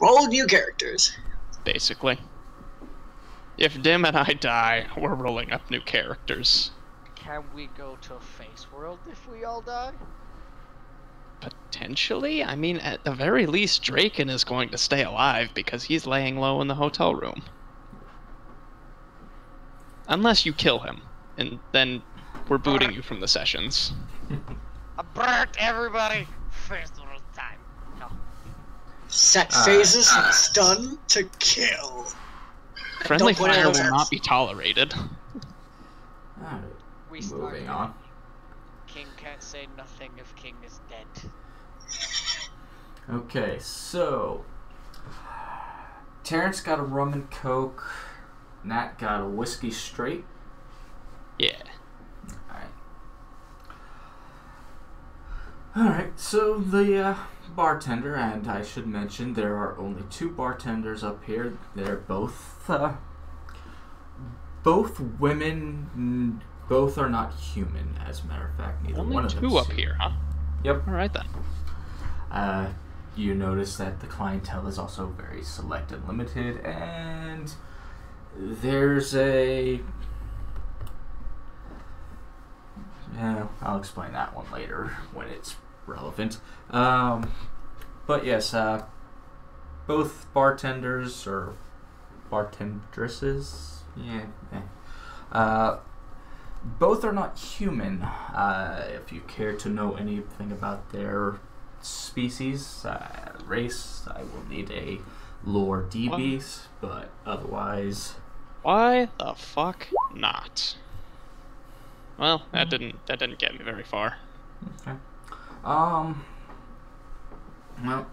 All new characters. Basically. If Dim and I die, we're rolling up new characters. Can we go to Face World if we all die? Potentially? I mean, at the very least, Draken is going to stay alive because he's laying low in the hotel room. Unless you kill him, and then we're booting you from the sessions. I burnt everybody! Face World time. No. Set phases from stun to kill. Friendly Don't put fire it will on not be tolerated. Alright, We started. moving on. King can't say nothing if King is dead. Okay, so Terrence got a rum and coke. Nat got a whiskey straight. Yeah. Alright, so the bartender, and I should mention there are only 2 bartenders up here. They're both women. Both are not human, as a matter of fact. Neither Only one of them. 2 up here, huh? Yep. Alright then. You notice that the clientele is also very select and limited, and there's a... Yeah, I'll explain that one later when it's relevant. But yes, both bartenders, or bartendresses, both are not human. If you care to know anything about their species, race, I will need a lore DB, but otherwise... Why the fuck not? Well, that didn't get me very far. Okay. Well,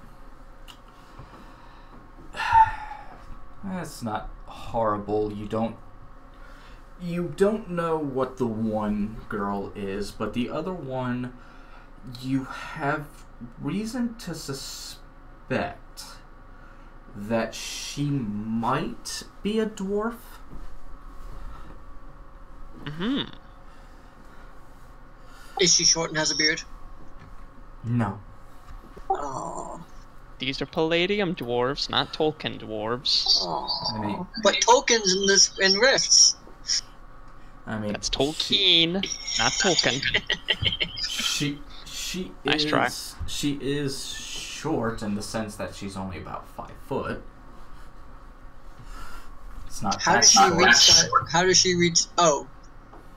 that's not horrible. You don't know what the one girl is, but the other one, you have reason to suspect that she might be a dwarf. Mm-hmm. Is she short and has a beard? No. Oh. These are Palladium dwarves, not Tolkien dwarves. I mean, But tokens in rifts. That's Tolkeen, not Tolkien. She Nice is try. She is short in the sense that she's only about 5 foot. It's not. How does she reach that? How does she reach? Oh,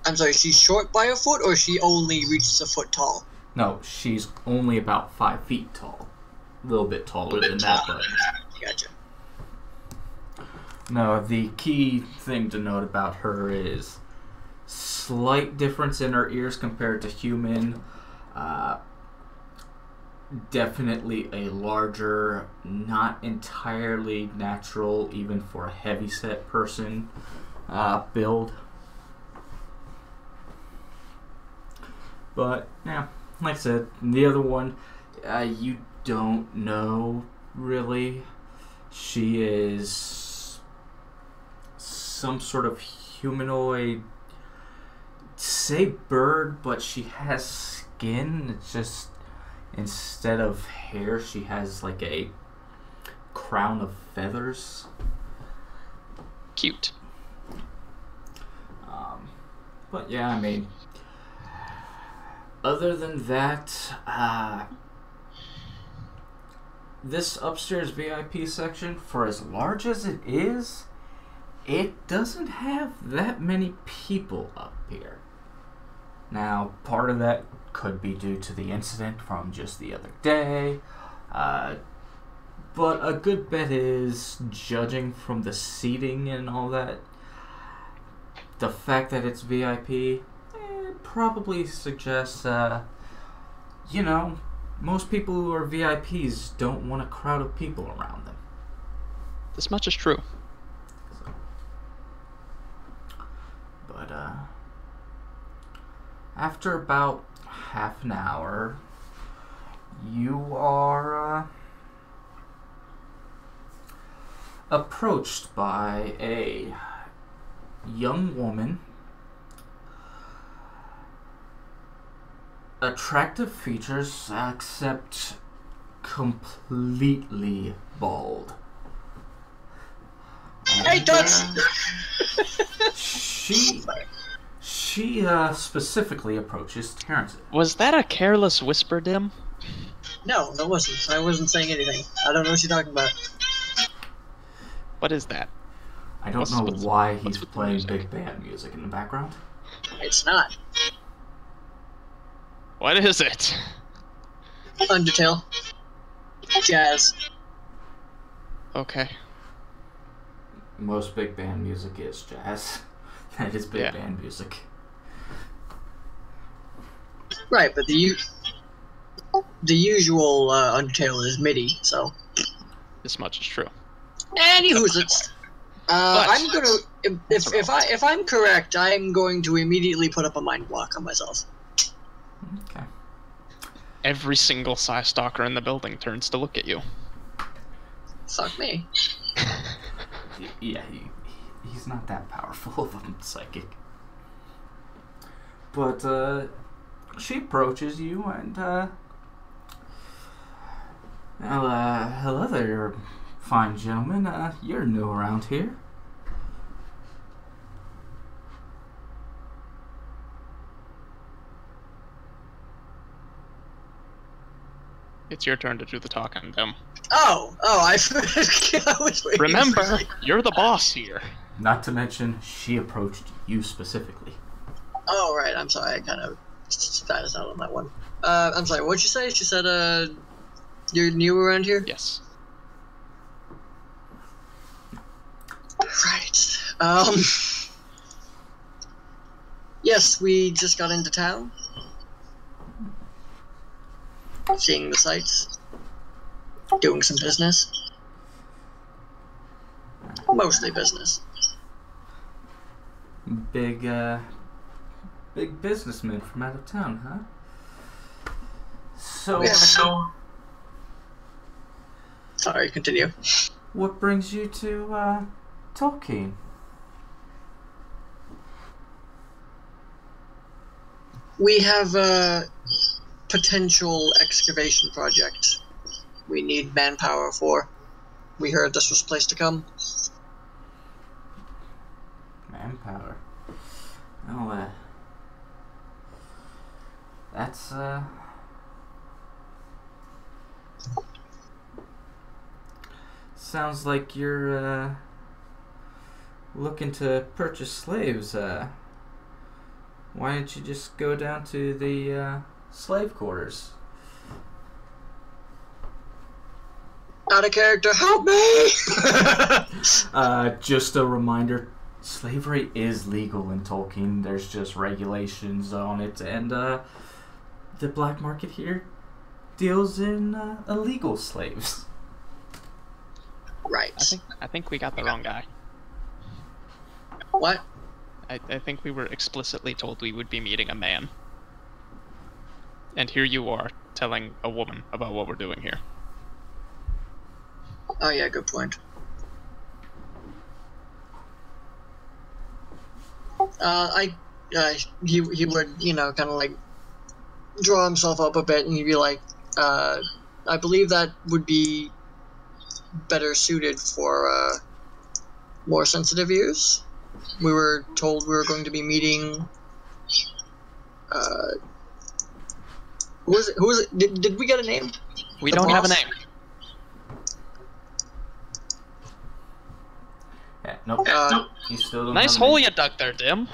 I'm sorry. She's short by a foot, or she only reaches a foot tall. No, she's only about 5 feet tall. A little bit taller than that, but Gotcha. no. The key thing to note about her is slight difference in her ears compared to human. Definitely a larger, not entirely natural, even for a heavyset person, build. But, yeah, like I said, the other one, you don't know, really. She is some sort of humanoid, say bird, but she has skin. It's just, instead of hair, she has like a crown of feathers. Cute. But yeah, I mean, other than that, this upstairs VIP section, for as large as it is, it doesn't have that many people up here. Now, part of that could be due to the incident from just the other day, but a good bet is, judging from the seating and all that, the fact that it's VIP, probably suggests, you know, most people who are VIPs don't want a crowd of people around them. This much is true. So, but, after about half an hour, you are, approached by a young woman. Attractive features, except completely bald. Right, Dutch! She specifically approaches Terrence. Was that a careless whisper, Dim? No, that wasn't. I wasn't saying anything. I don't know what you're talking about. What is that? I don't know why he's what's with the playing music? big band music in the background. It's not. What is it? Undertale. Jazz. Okay. Most big band music is jazz. That is big band music. Right, but the usual Undertale is MIDI, so. This much is true. Anywho's I'm gonna if I'm correct, I'm going to immediately put up a mind block on myself. Okay. Every single Psy Stalker in the building turns to look at you. Fuck me. Yeah, he's not that powerful of a psychic. But she approaches you and hello there, fine gentlemen. You're new around here. It's your turn to do the talking, Dim. I was waiting. Remember, you're the boss here. Not to mention, she approached you specifically. Oh, right, I'm sorry, I kind of spazzed out on that one. I'm sorry, what'd you say? She said, you're new around here? Yes. Right. Yes, we just got into town. Seeing the sights. Doing some business. Mostly business. Big businessman from out of town, huh? So, Sorry, continue. What brings you to, Tolkeen? We have a potential excavation project we need manpower for. We heard this was the place to come. Manpower. Oh, that's, sounds like you're, looking to purchase slaves. Why don't you just go down to the, slave quarters? Out of character, help me! Just a reminder, slavery is legal in Tolkeen. There's just regulations on it, and the black market here deals in illegal slaves. Right. I think we got the wrong guy. What? I think we were explicitly told we would be meeting a man. And here you are, telling a woman about what we're doing here. Oh yeah, good point. He would, you know, kind of like draw himself up a bit, and he'd be like, I believe that would be better suited for more sensitive ears. We were told we were going to be meeting. Who was it? Who was it? Did we get a name? We The don't have a boss? name. Yeah, nope. You still don't Nice have a hole name. you dug there, Dim.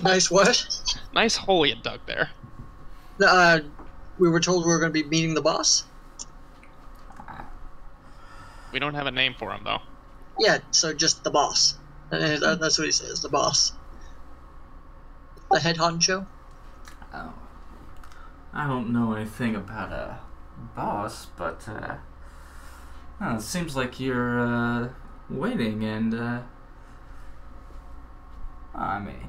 Nice what? Nice hole you dug there. We were told we were going to be meeting the boss. We don't have a name for him, though. Yeah, so just the boss. That's what he says, the boss. The head honcho. Oh. I don't know anything about a boss, but it seems like you're waiting, and I mean,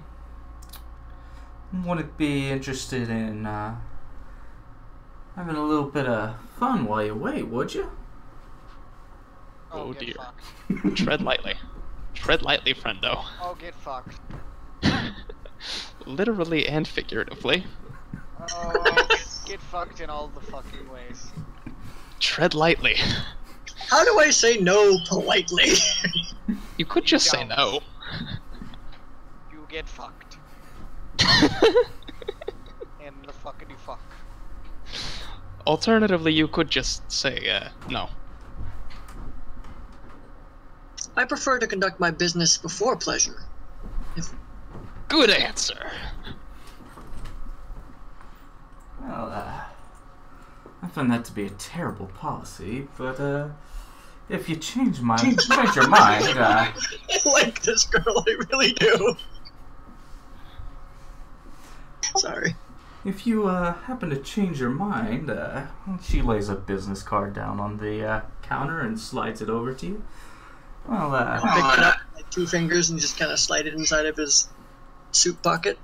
wouldn't be interested in having a little bit of fun while you wait, would you? Oh get dear. fucked. Tread lightly. Tread lightly, friendo. Oh, get fucked. Literally and figuratively. Oh, get fucked in all the fucking ways. Tread lightly. How do I say no politely? You could just say don't. no. You get fucked. And the fucking you fuck. Alternatively, you could just say no. I prefer to conduct my business before pleasure. Good answer. Well, I find that to be a terrible policy, but if you change your mind, I like this girl, I really do. Sorry. if you happen to change your mind, she lays a business card down on the counter and slides it over to you. Well, Pick it up with 2 fingers and just kind of slide it inside of his suit pocket.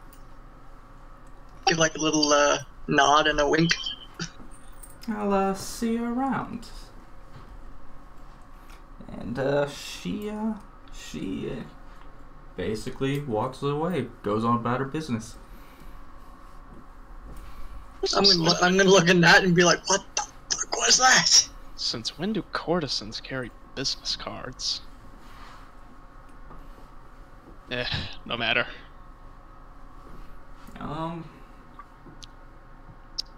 Give like a little nod and a wink. I'll see you around. And she basically walks away, goes on about her business. I'm gonna look at that and be like, what the fuck was that? Since when do courtesans carry business cards? No matter.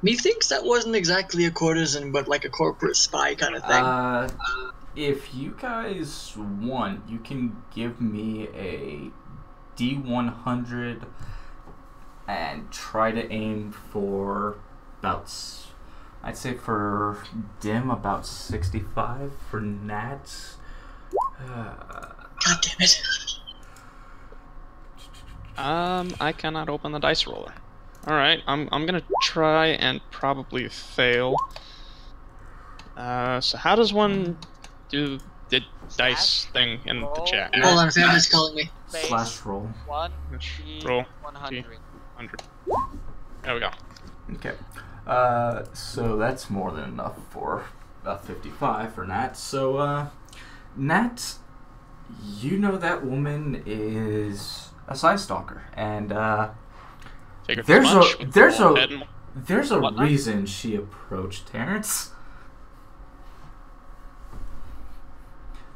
Methinks that wasn't exactly a courtesan, but like a corporate spy kind of thing. If you guys want, you can give me a D100 and try to aim for about, I'd say for Dim about 65, for Nat. God damn it. I cannot open the dice roller. Alright, I'm gonna try and probably fail. So how does one do the dice thing in the chat? Hold on, family's calling me. Slash roll. 1 Roll. 100. 100. There we go. Okay. So that's more than enough for 55 for Nat. So, Nat, you know that woman is a side stalker, and there's a reason she approached Terrence.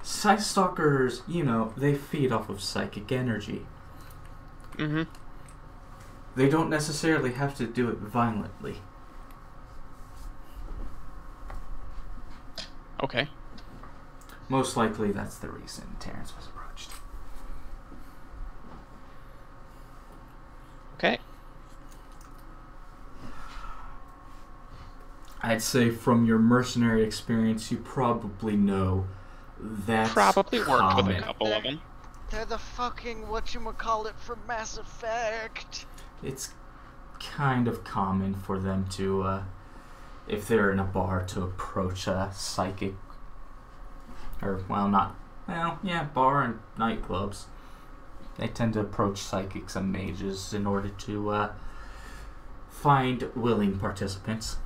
Side stalkers, you know, they feed off of psychic energy. Mm-hmm. They don't necessarily have to do it violently. Okay. Most likely that's the reason Terrence was approached. Okay. I'd say from your mercenary experience, you probably know that's Probably worked common. with a couple of them. They're the fucking whatchamacallit from Mass Effect. It's kind of common for them to, if they're in a bar, to approach a psychic. Or, bar and nightclubs. They tend to approach psychics and mages in order to find willing participants.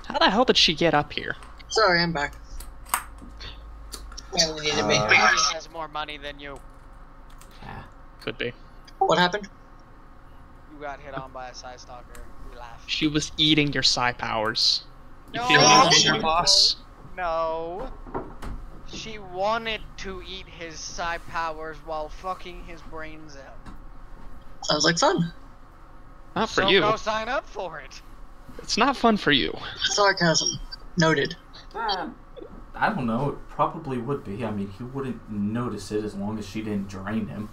How the hell did she get up here? Sorry, I'm back. Family needed me. He has more money than you. Yeah. Could be. What happened? You got hit on by a side stalker. We laughed. She was eating your psi powers. You No. feel like your boss? No. She wanted to eat his psi powers while fucking his brains out. Sounds like fun. Not for So you. go sign up for it. It's not fun for you. Sarcasm. Noted. I don't know. It probably would be. I mean, he wouldn't notice it as long as she didn't drain him.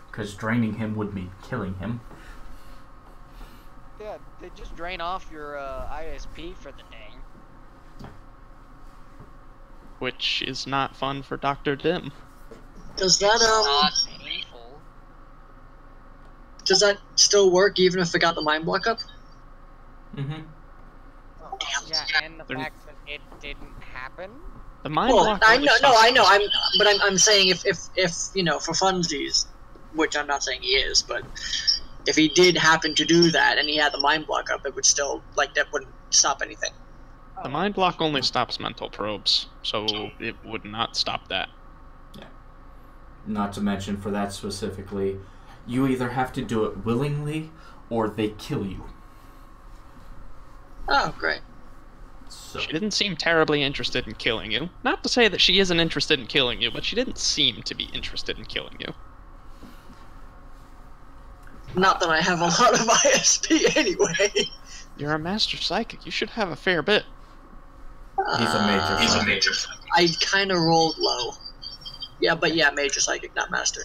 Because draining him would mean killing him. Yeah, they just drain off your ISP for the day. Which is not fun for Dr. Dim. Does that Not painful. does that still work even if it got the mind block up? Mm-hmm. Oh, yeah, and the fact that it didn't happen. The mind Well, block. I really know, no, stops I know. us. I'm saying if you know, for funsies, which I'm not saying he is, but if he did happen to do that and he had the mind block up, it would still that wouldn't stop anything. The mind block only stops mental probes, so it would not stop that. Yeah. Not to mention, for that specifically, you either have to do it willingly or they kill you. Oh, great. So She didn't seem terribly interested in killing you. Not to say that she isn't interested in killing you, but she didn't seem to be interested in killing you. Not that I have a lot of ISP anyway. You're a master psychic. You should have a fair bit. he's a major psychic. I kind of rolled low. Yeah, but yeah, major psychic, not master.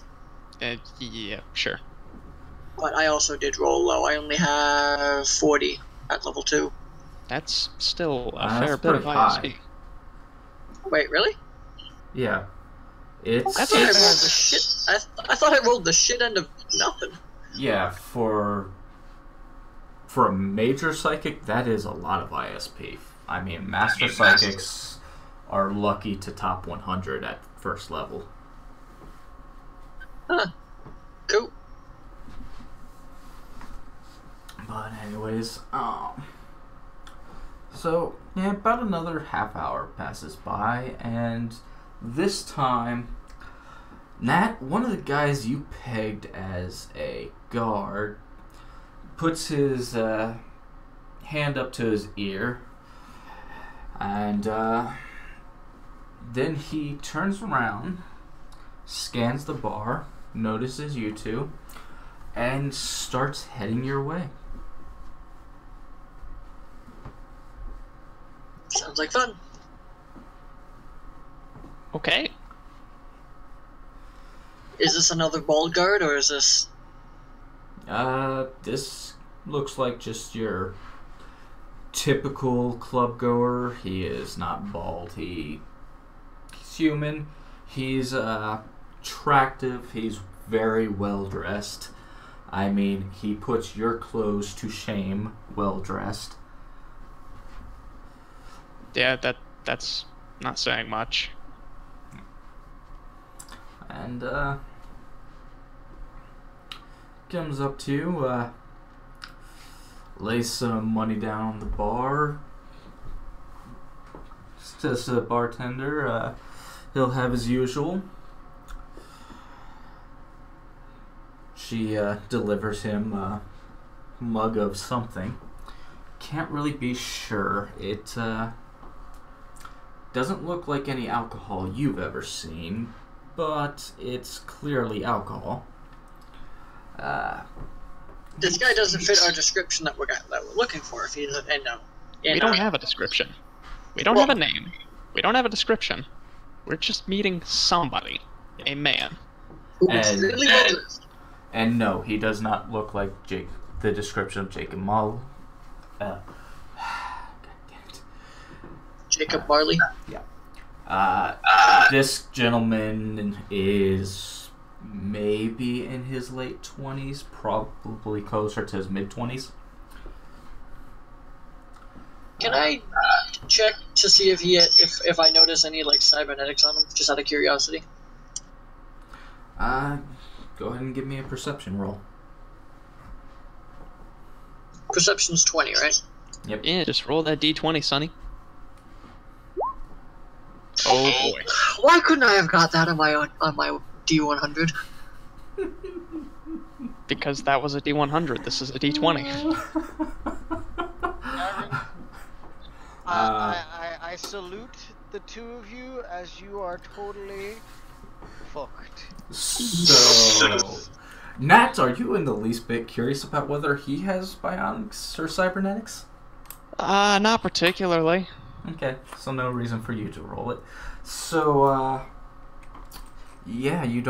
Yeah, sure. But I also did roll low. I only have 40 at level 2. That's still a That's fair bit of pretty high. ISP. Wait, really? Yeah. It's I thought I rolled the shit. I thought I rolled the shit end of nothing. yeah, for a major psychic, that is a lot of ISP. I mean, master psychics are lucky to top 100 at first level. Huh. Cool. But anyways, so yeah, about another half hour passes by, and this time, Nat, one of the guys you pegged as a guard, puts his hand up to his ear, and then he turns around, scans the bar, notices you two, and starts heading your way. Sounds like fun. Okay. Is this another bald guard, or is this... This looks like just your typical club goer. He is not bald. He's human. He's attractive. He's very well dressed. I mean, he puts your clothes to shame, well dressed. Yeah, that's not saying much. And comes up to you, lays some money down on the bar. Says to the bartender, he'll have as usual. She delivers him a mug of something. Can't really be sure. It doesn't look like any alcohol you've ever seen, but it's clearly alcohol. This guy doesn't fit our description that we're looking for. If he's We don't have a description. We don't have a name. We don't have a description. We're just meeting somebody. A man. Who's really well dressed. And no, he does not look like the description of Jacob Marley. God damn it. Jacob Marley. This gentleman is maybe in his late 20s, probably closer to his mid-20s. Can I check to see if if I notice any like cybernetics on him, just out of curiosity? Go ahead and give me a perception roll. Perception's 20, right? Yep. Yeah, just roll that d20, Sonny. Oh boy. Why couldn't I have got that on my D100? Because that was a d100. This is a d20. I salute the two of you as you are totally fucked. So, Nat, are you in the least bit curious about whether he has bionics or cybernetics? Not particularly. Okay, so no reason for you to roll it. So, yeah, you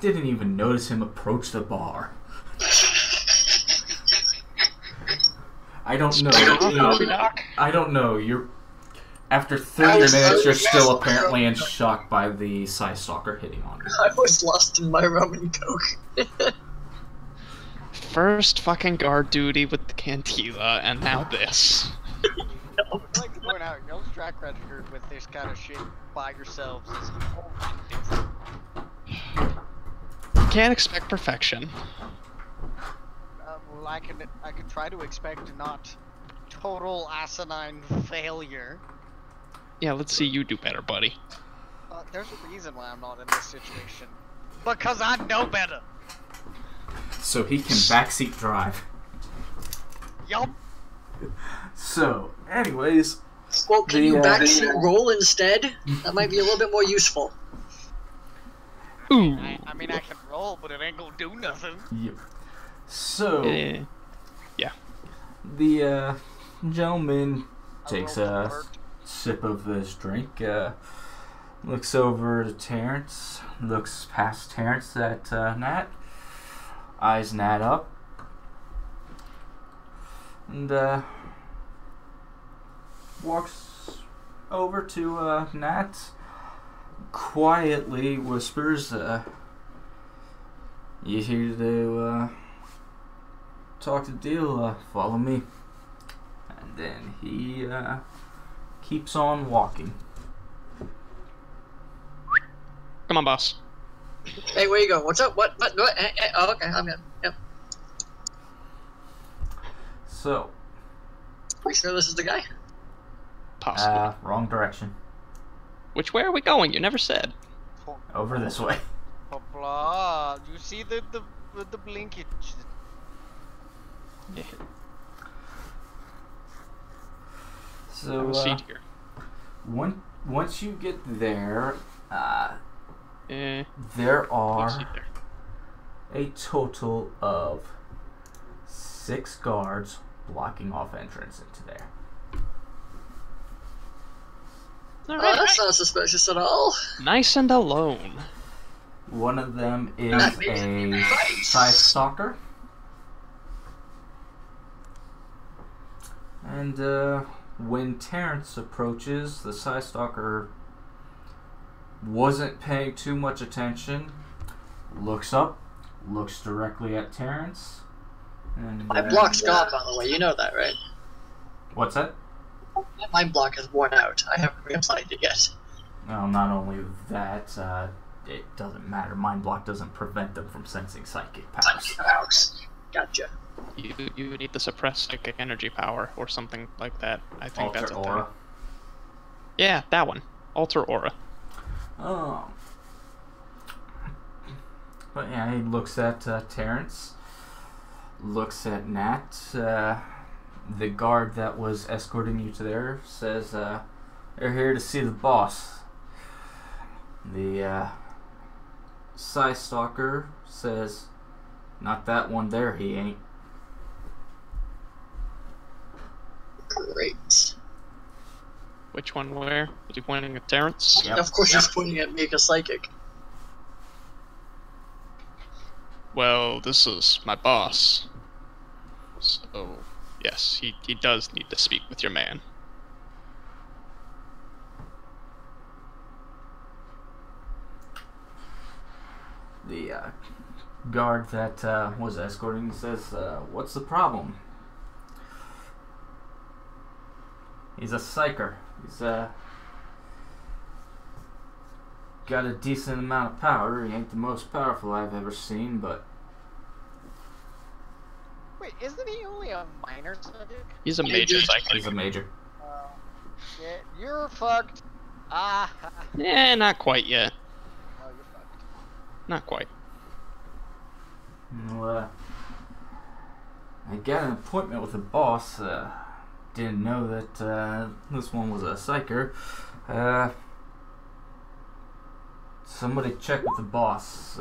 didn't even notice him approach the bar. I don't know. I don't know. After 30 minutes, you're still apparently in shock by the Psy Stalker hitting on you. I was lost in my rum and coke. First fucking guard duty with the Cantilla, and now this. I would like to point out, y'all's track record with this kind of shit by yourselves is totally different. Can't expect perfection. Well, I can try to expect not total asinine failure. Yeah, let's see you do better, buddy. There's a reason why I'm not in this situation. Because I know better. So he can backseat drive. Yup. So, anyways, Well, can you The, backseat roll instead? That might be a little bit more useful. Ooh. I mean, I can roll, but it ain't gonna do nothing. yep. So Yeah. the gentleman I takes rolled a for sip of his drink, looks over to Terrence, looks past Terrence at Nat, eyes Nat up, and walks over to Nat, quietly whispers, "You here to talk to deal? Follow me." And then he keeps on walking. Come on, boss. Hey, where you go? What's up? What? Oh, okay, I'm good. Yep. So, Pretty sure this is the guy. Possibly. wrong direction. Which way are we going? You never said. Over this way. blah blah. You see the blinkage? Yeah. So, Have a seat here. once you get there, Eh. there Have a are seat there. a total of 6 guards blocking off entrance into there. All Oh, right. that's not suspicious at all. Nice and alone. One of them is That makes a me right. scythe stalker. And when Terrence approaches, the scythe stalker wasn't paying too much attention, looks up, looks directly at Terrence, and My block's gone, by the way. You know that, right? What's that? My block is worn out. I haven't reapplied it yet. Well, not only that, it doesn't matter. Mind block doesn't prevent them from sensing psychic powers. Ouch. Gotcha. You need the suppressed psychic energy power or something like that. I think Alter that's a aura. thing. Yeah, that one. Alter aura. Oh. But yeah, he looks at Terrence, looks at Nat. The guard that was escorting you to there says, "They're here to see the boss." The Psy Stalker says, "Not that one there, he ain't." Great. Which one where? Was he pointing at Terrence? Yep. Of course he's pointing at me, a psychic. Well, this is my boss. So, yes, he does need to speak with your man. The guard that was escorting says, "What's the problem?" He's a psyker. He's got a decent amount of power. He ain't the most powerful I've ever seen, but Wait, isn't he only a minor psychic? He's a major he's psychic. a major. Shit, you're fucked. Ah. Eh, not quite yet. Oh, you're fucked. Not quite. Well, I got an appointment with the boss. Didn't know that this one was a psyker. Somebody check with the boss.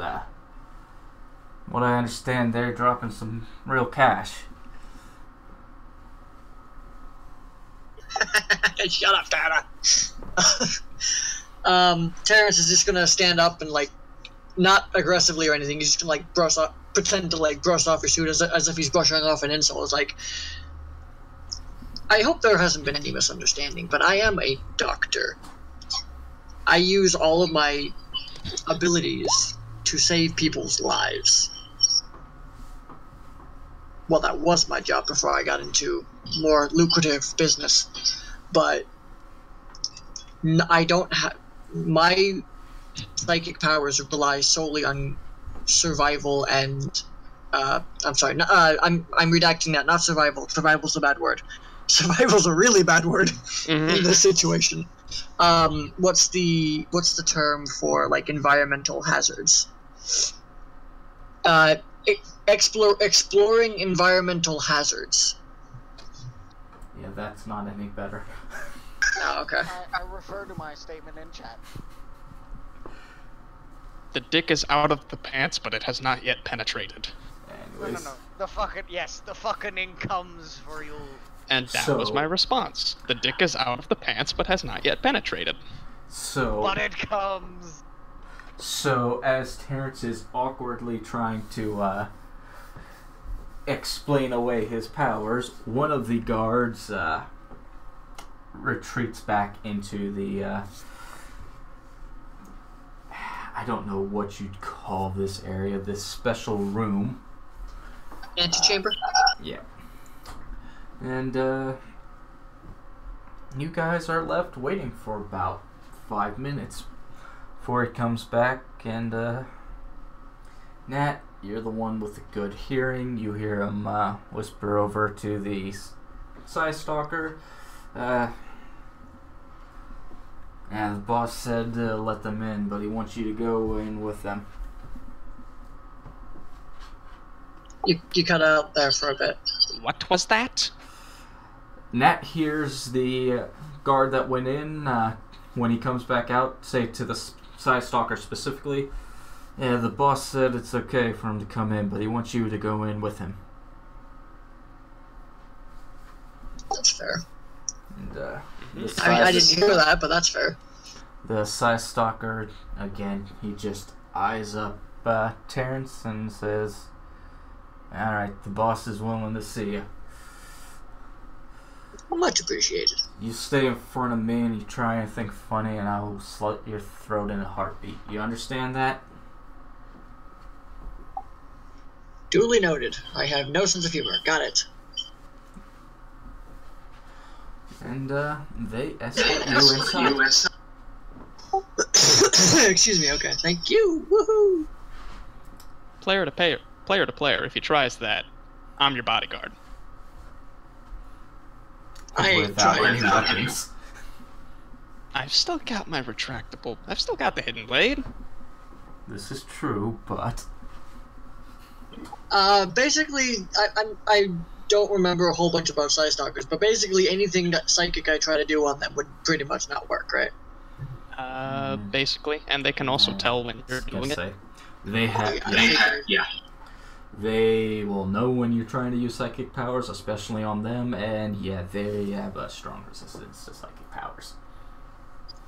What I understand, they're dropping some real cash. Shut up, Tara. Terrence is just gonna stand up and not aggressively or anything. He's just gonna brush off, pretend to brush off your suit as if he's brushing off an insult. It's like, I hope there hasn't been any misunderstanding, but I am a doctor. I use all of my abilities to save people's lives. Well, that was my job before I got into more lucrative business, but I don't have my psychic powers rely solely on survival and I'm sorry, I'm redacting that. Not survival. Survival's a bad word. Survival's a really bad word in this situation. What's the term for environmental hazards? Exploring environmental hazards. Yeah, that's not any better. Oh, okay. I refer to my statement in chat. The dick is out of the pants, but it has not yet penetrated. Anyways. No. The fucking comes for you. And that was my response. The dick is out of the pants, but has not yet penetrated. But it comes. So, as Terrence is awkwardly trying to explain away his powers, one of the guards retreats back into the I don't know what you'd call this area, this special room. Antechamber? Yeah. And you guys are left waiting for about 5 minutes before he comes back, and Nat, you're the one with the good hearing. You hear him whisper over to the Side Stalker. And the boss said let them in, but he wants you to go in with them. You cut out there for a bit. What was that? Nat hears the guard that went in when he comes back out say to the Side Stalker specifically, yeah, the boss said it's okay for him to come in, but he wants you to go in with him. That's fair. And, I didn't hear that, but that's fair. The Side Stalker, again, he just eyes up Terrence and says, alright, the boss is willing to see you. Much appreciated. You stay in front of me and you try and think funny, and I'll slit your throat in a heartbeat. You understand that? Duly noted. I have no sense of humor. Got it. And they escort you inside. Excuse me. Okay. Thank you. Woohoo. Player to player. If he tries that, I'm your bodyguard. Without any weapons. I've still got my retractable. I've still got the hidden blade. This is true, but Basically, I don't remember a whole bunch about Side Stalkers, but basically anything that psychic I try to do on them would pretty much not work, right? Basically, and they can also tell when you're doing it. They will know when you're trying to use psychic powers, especially on them, and yeah, they have a strong resistance to psychic powers.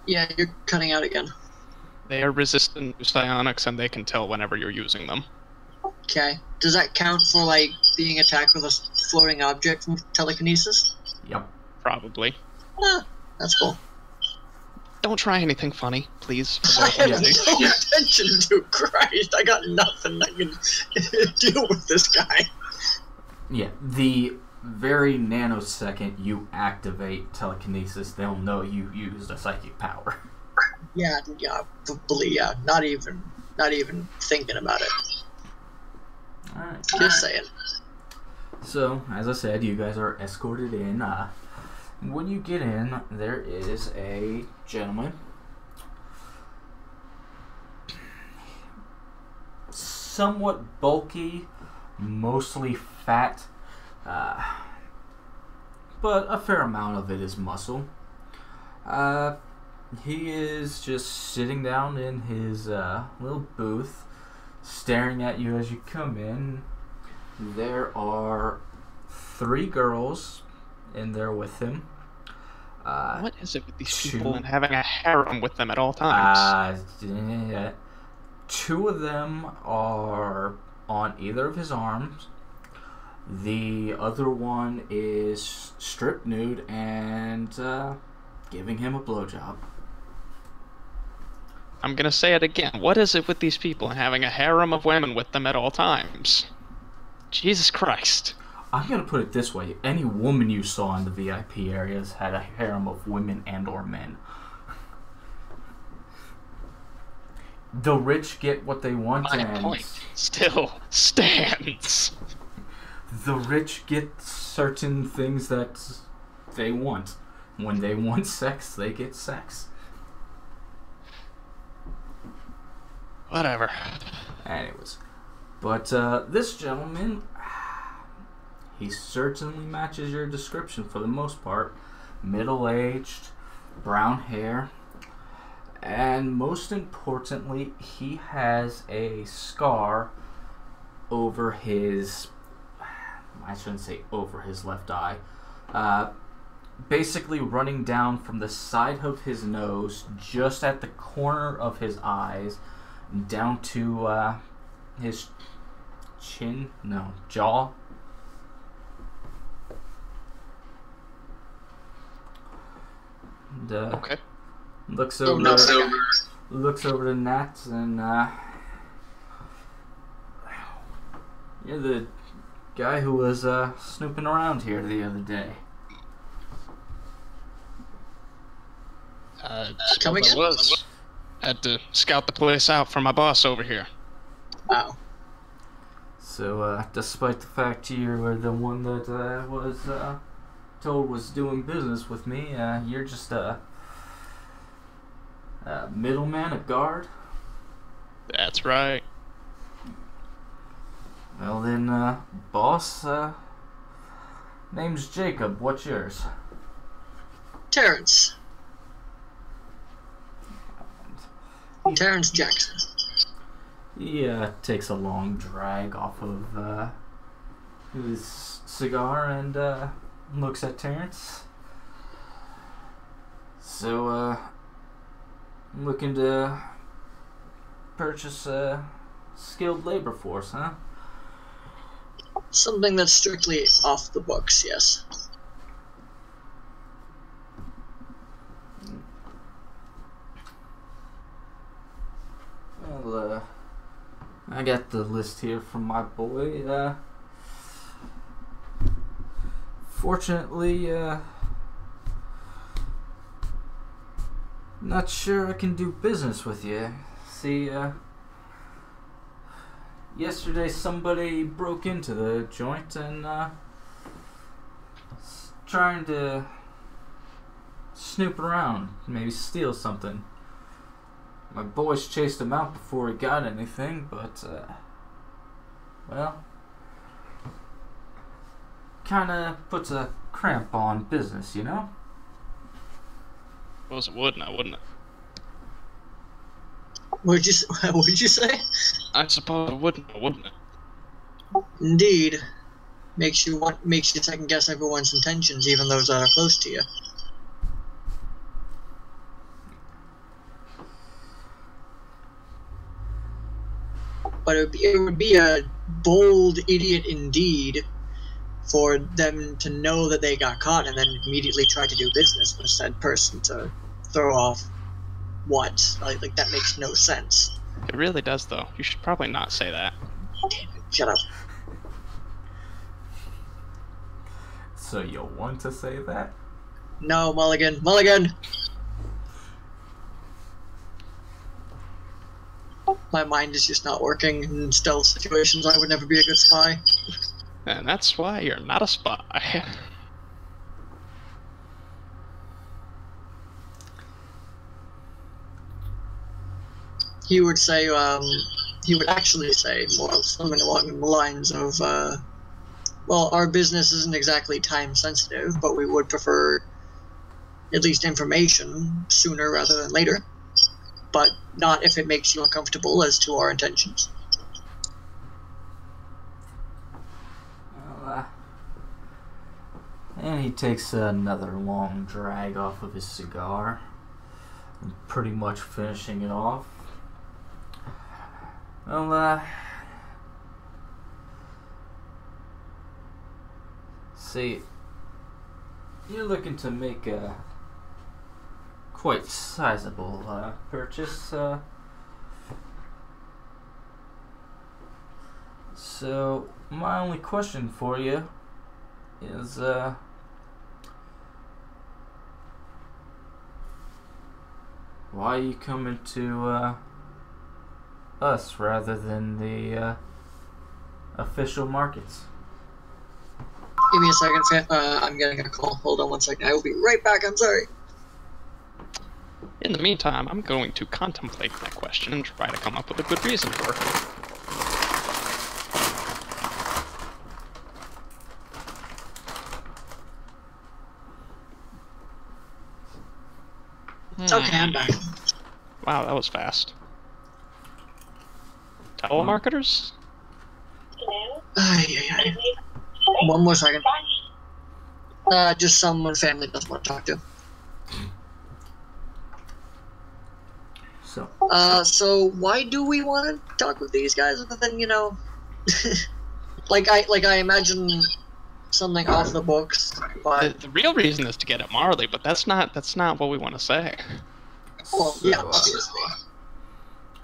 Yeah, you're cutting out again. They are resistant to psionics, and they can tell whenever you're using them. Okay. Does that count for, like, being attacked with a floating object from telekinesis? Yep. Probably. Ah, that's cool. Don't try anything funny, please. I have no attention to Christ. I got nothing I can deal with this guy. Yeah, the very nanosecond you activate telekinesis, they'll know you used a psychic power. Yeah, not even thinking about it. Alright. Just saying. So, as I said, you guys are escorted in. When you get in, there is a gentleman. Somewhat bulky, mostly fat, but a fair amount of it is muscle. He is just sitting down in his little booth, staring at you as you come in. There are 3 girls in there with him. What is it with these people and having a harem with them at all times? 2 of them are on either of his arms. The other one is stripped nude and giving him a blowjob. I'm gonna say it again. What is it with these people and having a harem of women with them at all times? Jesus Christ. I'm gonna put it this way: any woman you saw in the VIP areas had a harem of women and/or men. The rich get what they want, My and point still stands. the rich get certain things that they want. When they want sex, they get sex. Whatever. Anyways, but this gentleman, He certainly matches your description for the most part. Middle-aged, brown hair, and most importantly, he has a scar over his, I shouldn't say over his left eye, basically running down from the side of his nose, just at the corner of his eyes, down to his jaw. And, Okay. looks over the net, and you're the guy who was snooping around here the other day. Come again? I was. Had to scout the place out for my boss over here. Wow. So, despite the fact you were the one that was told was doing business with me, you're just a middleman, a guard? That's right. Well then, boss, name's Jacob. What's yours? Terrence. Terrence Jackson. He takes a long drag off of his cigar and looks at Terrence. So, I'm looking to purchase a skilled labor force, huh? Something that's strictly off the books, yes. Well, I got the list here from my boy. Fortunately, not sure I can do business with you. See, yesterday somebody broke into the joint and trying to snoop around, maybe steal something. My boys chased him out before he got anything, but, well, kinda puts a cramp on business, you know? Suppose it would now, wouldn't it? What'd you say? I suppose it would now, wouldn't it? Indeed. Makes you second guess everyone's intentions, even those that are close to you. But it would be a bold idiot indeed for them to know that they got caught and then immediately try to do business with said person to throw off what? Like that makes no sense. It really does, though. You should probably not say that. Damn it, shut up. So you want to say that? No, Mulligan. Mulligan! My mind is just not working in stealth situations. I would never be a good spy. And that's why you're not a spy. He would say, he would actually say something along the lines of, well, our business isn't exactly time sensitive, but we would prefer at least information sooner rather than later. But not if it makes you uncomfortable as to our intentions. Well, and he takes another long drag off of his cigar, pretty much finishing it off. Well, see, you're looking to make a quite sizable purchase. So my only question for you is, why are you coming to us rather than the official markets? Give me a second, I'm getting a call. Hold on one second. I will be right back. I'm sorry. In the meantime, I'm going to contemplate that question and try to come up with a good reason for it. It's okay, I'm back. Wow, that was fast. Telemarketers? Ay, ay, ay. One more second. Just someone family doesn't want to talk to. So why do we want to talk with these guys other than, you know, like I imagine something off the books, but The real reason is to get at Marley, but that's not what we want to say. well, yeah, obviously.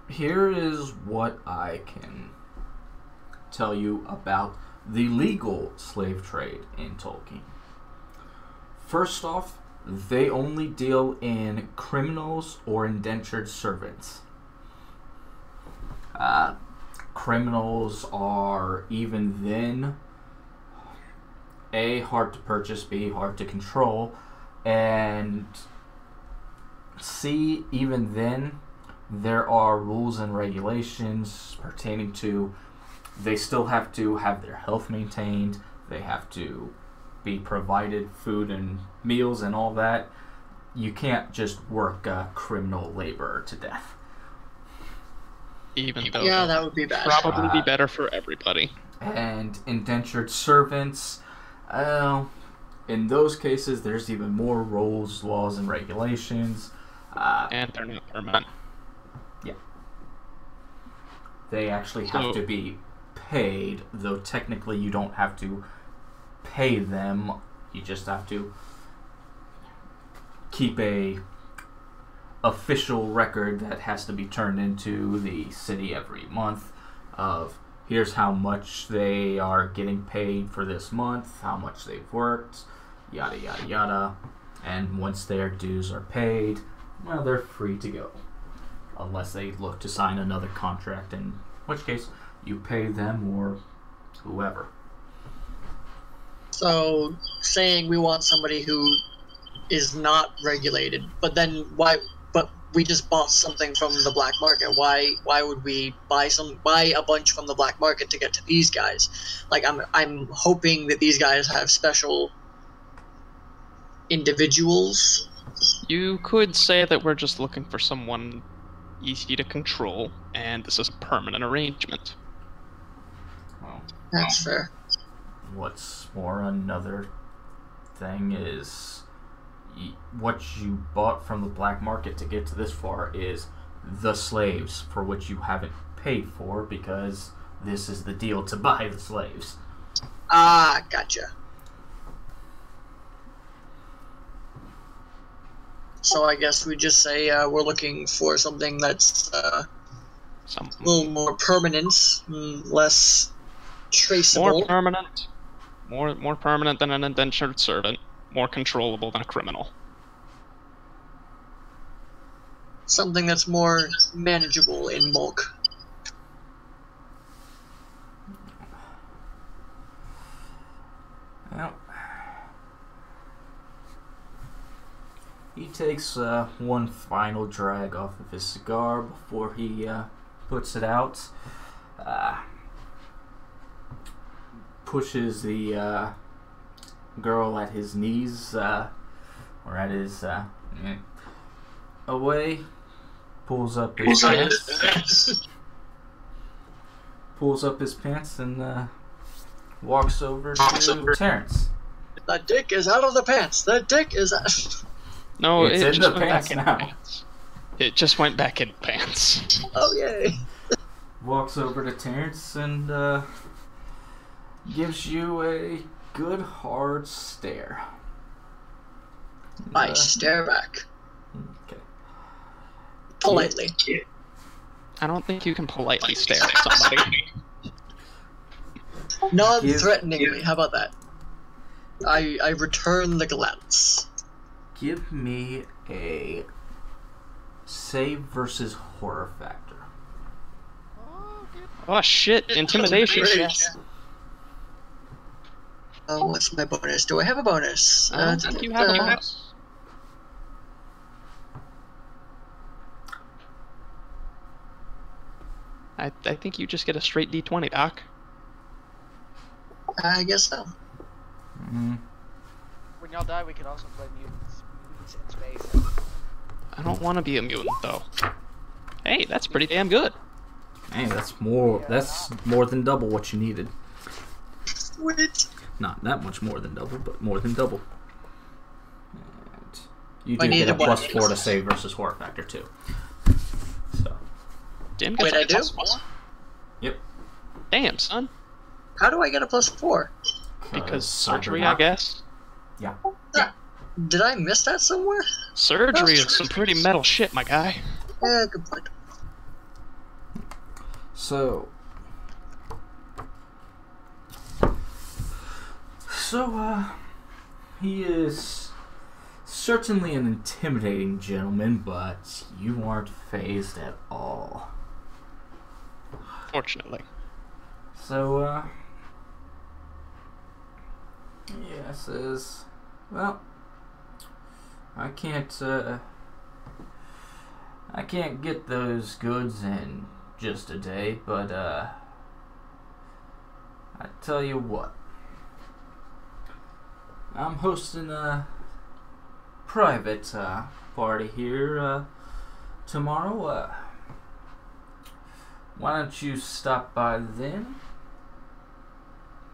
Here is what I can tell you about the legal slave trade in Tolkeen. First off, they only deal in criminals or indentured servants. Criminals are, even then, A, hard to purchase, B, hard to control, and C, even then, there are rules and regulations pertaining to they still have to have their health maintained, they have to be provided food and meals and all that. You can't just work criminal labor to death. Even though that would be bad. Probably be better for everybody. And indentured servants, in those cases, there's even more rules, laws, and regulations. And they're not permanent. Yeah. They actually have to be paid, though technically you don't have to pay them. You just have to keep a official record that has to be turned into the city every month of here's how much they are getting paid for this month, how much they've worked, yada yada yada. And once their dues are paid, well, they're free to go. Unless they look to sign another contract, in which case you pay them or whoever. So, saying we want somebody who is not regulated, but then why? But we just bought something from the black market. Why would we buy a bunch from the black market to get to these guys? Like I'm hoping that these guys have special individuals. You could say that we're just looking for someone easy to control, and this is a permanent arrangement. Well, That's fair. what's more, another thing is what you bought from the black market to get to this far is the slaves, for which you haven't paid for because this is the deal to buy the slaves. Ah, gotcha. So I guess we just say we're looking for something that's a little more permanent, less traceable. More permanent. More permanent than an indentured servant. More controllable than a criminal. Something that's more manageable in bulk. Well, he takes one final drag off of his cigar before he puts it out. Pushes the girl at his knees, or at his away. Pulls up his pants. Pulls up his pants and walks over to Terrence. The dick is out of the pants. The dick is out. No, It's it in just the went pants back in now. pants. It just went back in pants. Oh, yay. Walks over to Terrence and gives you a good hard stare. I stare back. Okay. Politely. I don't think you can politely stare at somebody. Non-threateningly. How about that? I return the glance. Give me a save versus horror factor. Oh shit, intimidation. Great. What's my bonus? Do I have a bonus? I don't think you have a bonus. I think you just get a straight D20, Doc. I guess so. Mm-hmm. When y'all die, we can also play mutants in space. I don't want to be a mutant, though. Hey, that's pretty damn good. Hey, that's more than double what you needed. Sweet. Not that much more than double, but more than double. And you I do need get a a bonus. +4 to save versus horror factor too. So. Damn, Wait, I do? Yep. Damn, son. How do I get a +4? Because surgery, cyber I guess. Yeah. Did I miss that somewhere? Surgery is some pretty metal shit, my guy. Yeah, good point. So, he is certainly an intimidating gentleman, but you aren't fazed at all. Fortunately. So, well, I can't get those goods in just a day, but, I tell you what. I'm hosting a private, party here, tomorrow. Why don't you stop by then?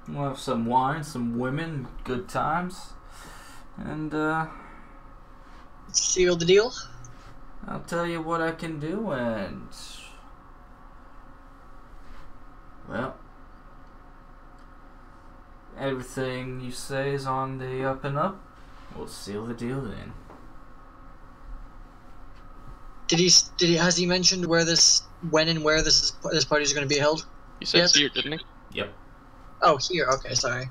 We'll have some wine, some women, good times, and, Seal the deal? I'll tell you what I can do, and, well, everything you say is on the up and up. We'll seal the deal then. Has he mentioned when and where this party is going to be held? You said Yes. here, didn't he? Yep. Oh, here. Okay, sorry.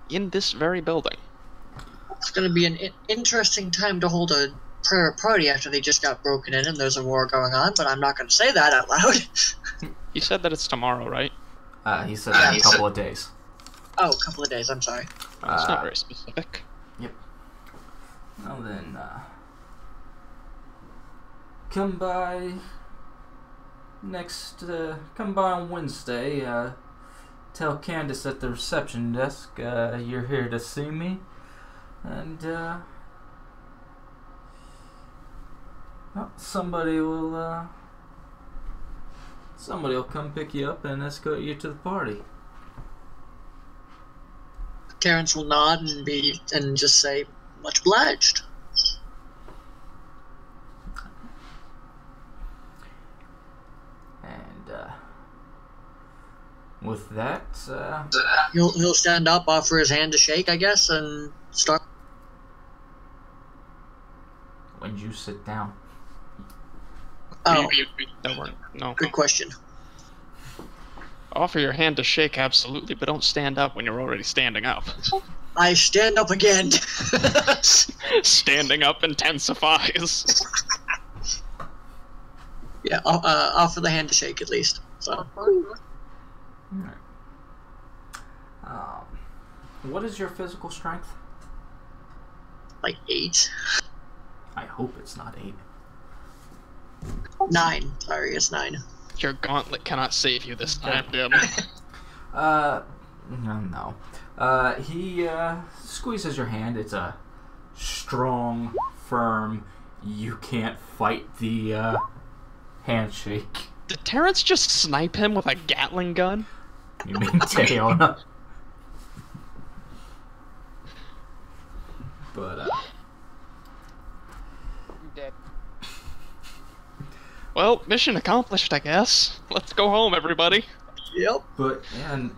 In this very building. It's going to be an interesting time to hold a prayer party after they just got broken in and there's a war going on, but I'm not going to say that out loud. You said that it's tomorrow, right? He said that in a couple of days. Oh, a couple of days, I'm sorry. It's not very specific. Yep. Well then, come by on Wednesday, tell Candace at the reception desk, you're here to see me, and, well, somebody will come pick you up and escort you to the party. Terrence will nod and just say, "Much obliged." And, with that, He'll stand up, offer his hand to shake, I guess, and start. when you sit down. Oh, No. good question. Offer your hand to shake, absolutely, but don't stand up when you're already standing up. I stand up again. Standing up intensifies. Yeah, offer the hand to shake at least. So, Alright. What is your physical strength? like 8, I hope it's not 8. 9. Sorry, it's 9. Your gauntlet cannot save you this time, Dim. No. He squeezes your hand. It's a strong, firm, you can't fight the handshake. Did Terrence just snipe him with a Gatling gun? You mean Teona? But, You dead. Well, mission accomplished, I guess. Let's go home, everybody. Yep. but, and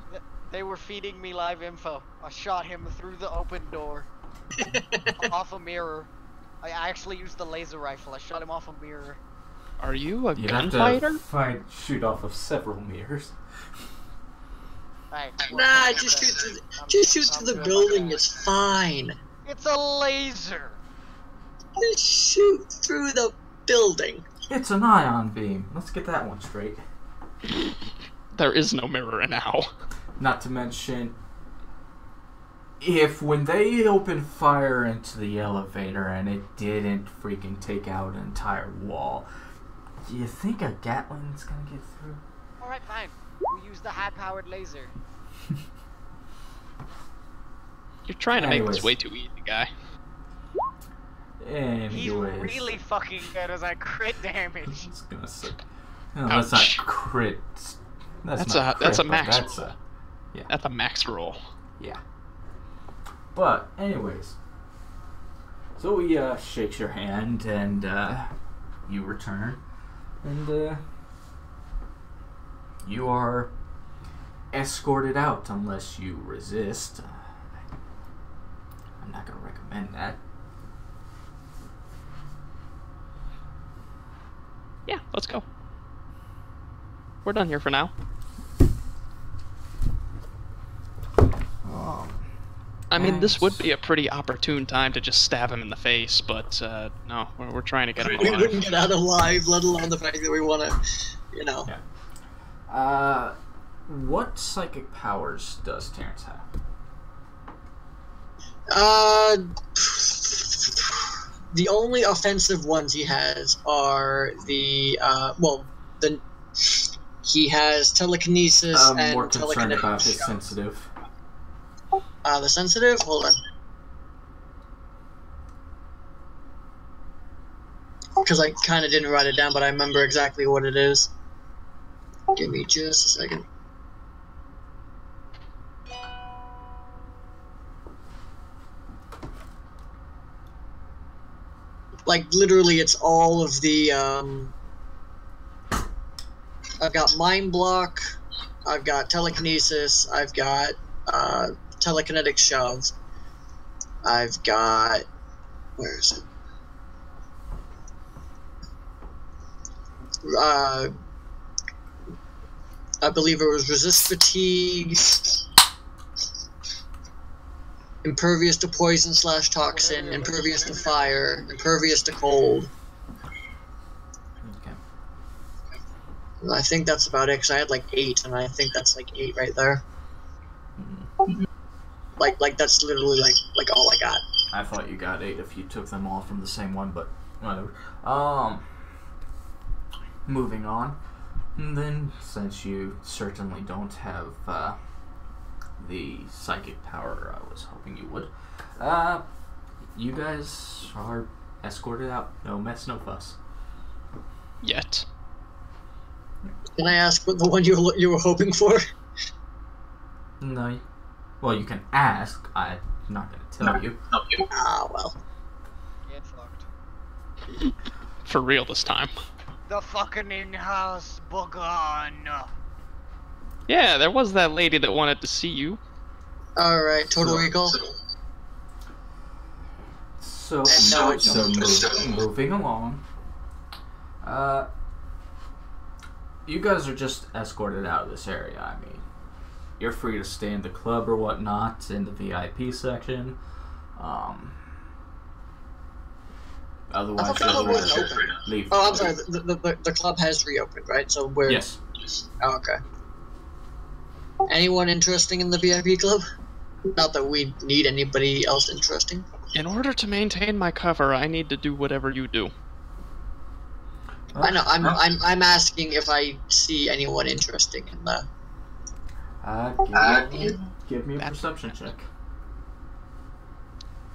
They were feeding me live info. I shot him through the open door. Off a mirror. I actually used the laser rifle. I shot him off a mirror. Are you a you have gunfighter? to shoot off of several mirrors. Hey, Nah, just shoot through the building. It's fine. It's a laser. Just shoot through the building. It's an ion beam. Let's get that one straight. There is no mirror now. Not to mention, if when they opened fire into the elevator and it didn't freaking take out an entire wall, do you think a Gatling's gonna get through? Alright, fine. We'll use the high-powered laser. You're trying to make this Anyways. way too easy, guy. Anyways. He's really fucking good as that crit damage. It's gonna suck. No, that's not crit. That's not crit, that's a but max that's roll. Yeah. That's a max roll. Yeah. But, anyways. So he shakes your hand and you return. And you are escorted out unless you resist. I'm not going to recommend that. Yeah, let's go. We're done here for now. I mean, this would be a pretty opportune time to just stab him in the face, but no, we're trying to get him We alive. wouldn't get out alive, let alone the fact that we want to, you know. Yeah. What psychic powers does Terrence have? The only offensive ones he has are he has telekinesis I'm and more concerned telekinetic about his shots. sensitive. The sensitive? Hold on. Because I kind of didn't write it down, but I remember exactly what it is. Give me just a second. Like, literally, it's all of the, I've got Mind Block, I've got Telekinesis, I've got, Telekinetic Shove, I've got, where is it? I believe it was Resist Fatigue, Impervious to Poison / Toxin, Impervious to Fire, Impervious to Cold. Okay. I think that's about it, because I had like 8, and I think that's like 8 right there. Like that's literally like all I got. I thought you got 8 if you took them all from the same one, but whatever. Moving on. And then, since you certainly don't have the psychic power I was hoping you would, you guys are escorted out. No mess, no fuss. Yet. Can I ask what the one you were hoping for? No. Well, you can ask. I'm not going to tell you. Well. Get fucked. For real this time. The fucking in-house Bogan. Yeah, there was that lady that wanted to see you. Alright, Total Recall. So No, moving along. You guys are just escorted out of this area. I mean, you're free to stay in the club or whatnot in the VIP section. Otherwise, I thought the club you're wasn't free open. to leave. Oh, I'm sorry. The club has reopened, right? So we're... Yes. Oh, okay. Anyone interesting in the VIP club? Not that we need anybody else interesting. In order to maintain my cover, I need to do whatever you do. I know. I'm asking if I see anyone interesting in the. Give me a perception check.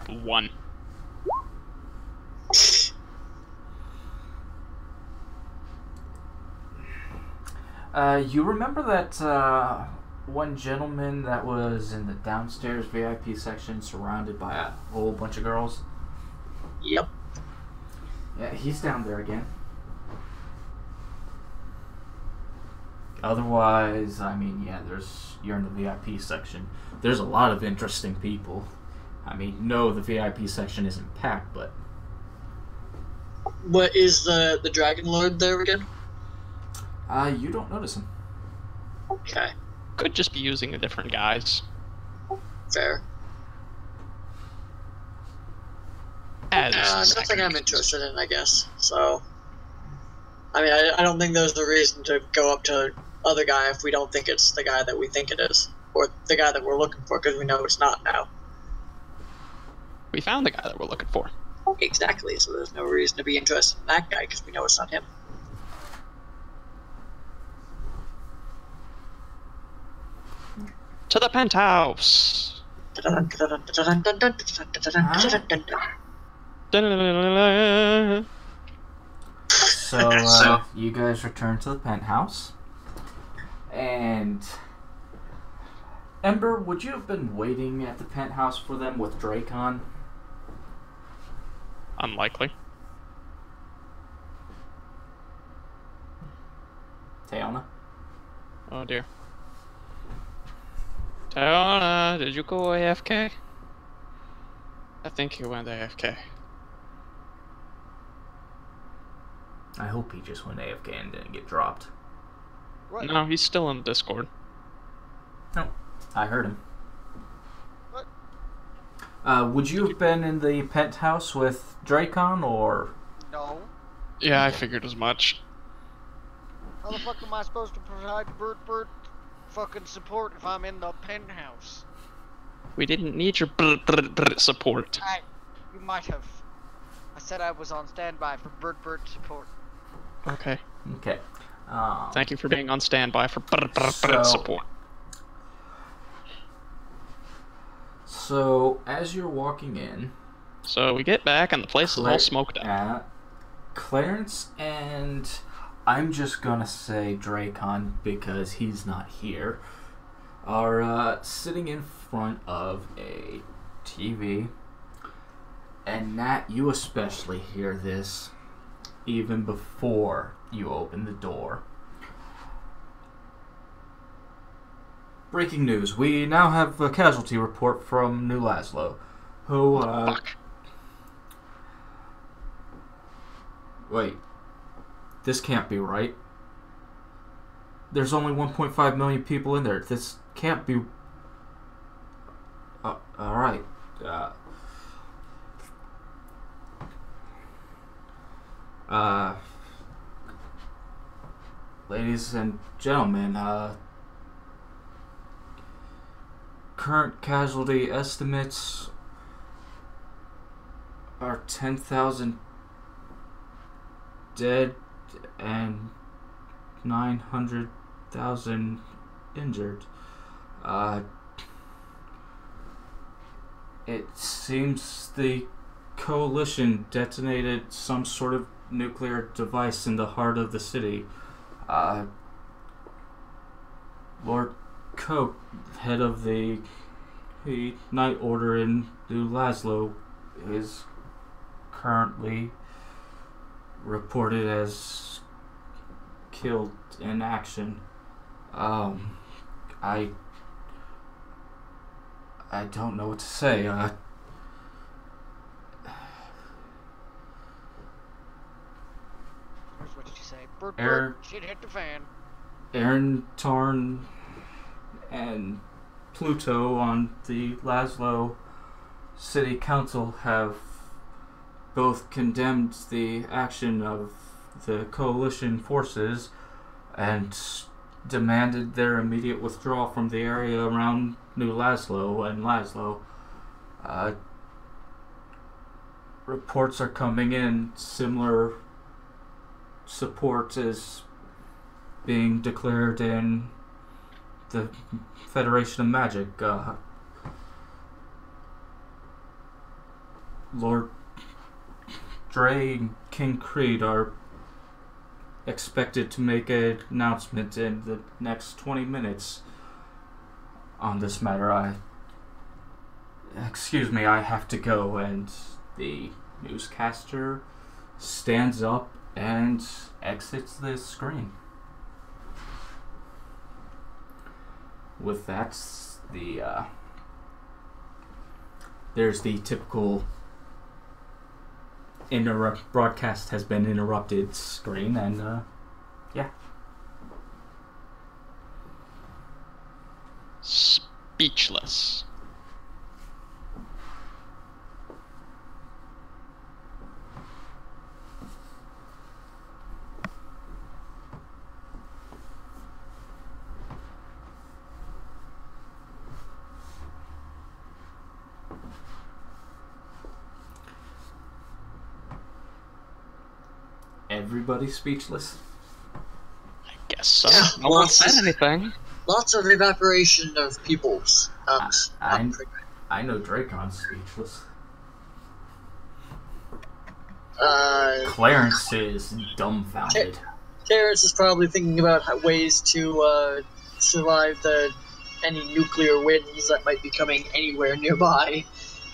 1. You remember that one gentleman that was in the downstairs VIP section surrounded by a whole bunch of girls? Yep. Yeah, he's down there again. Otherwise, I mean, yeah, you're in the VIP section. There's a lot of interesting people. I mean, no, the VIP section isn't packed, but... What is the Dragon Lord there again? You don't notice him. Okay, Could just be using a different guise. fair. As Nothing I'm interested in, I guess. So, I mean, I don't think there's a reason to go up to other guy if we don't think it's the guy that we think it is, or the guy that we're looking for, because we know it's not now. we found the guy that we're looking for. Exactly. So there's no reason to be interested in that guy because we know it's not him. To the penthouse! So, you guys return to the penthouse. And... Ember, would you have been waiting at the penthouse for them with Dracon? Unlikely. Taona? Oh dear. Taona, did you go AFK? I think you went AFK. I hope he just went AFK and didn't get dropped. What? No, he's still in the Discord. No, I heard him. What? Would you have been in the penthouse with Dracon, or...? No. Yeah, I figured as much. How the fuck am I supposed to provide bird fucking support if I'm in the penthouse? We didn't need your support. You might have. I said I was on standby for bird support. Okay. Okay. Thank you for being on standby for support. So, as you're walking in... So we get back and the place is all smoked up. Clarence and... I'm just gonna say Dracon because he's not here. Are sitting in front of a TV. And Nat, you especially hear this even before you open the door. Breaking news. We now have a casualty report from New Laszlo, who, Fuck. Wait. This can't be right. There's only 1.5 million people in there. This can't be... alright. Ladies and gentlemen, current casualty estimates are 10,000 dead and 900,000 injured. It seems the coalition detonated some sort of nuclear device in the heart of the city. Lord Coke, head of the Night Order in New Laszlo, is currently reported as killed in action. I don't know what to say. Here's what you say. Bird, shit hit the fan. Aaron Tarn and Pluto on the Laszlo City Council have both condemned the action of the coalition forces and demanded their immediate withdrawal from the area around New Laszlo and Laszlo. Reports are coming in, similar support is being declared in the Federation of Magic. Lord Dre and King Creed are expected to make an announcement in the next 20 minutes on this matter. Excuse me, I have to go. And the newscaster stands up and exits the screen. With that, there's the typical broadcast has been interrupted screen, and yeah. Speechless. Everybody speechless? I guess so. Yeah, No one said anything. Lots of evaporation of pupils. I know Dracon's speechless. Clarence is dumbfounded. Terrence is probably thinking about ways to survive any nuclear winds that might be coming anywhere nearby,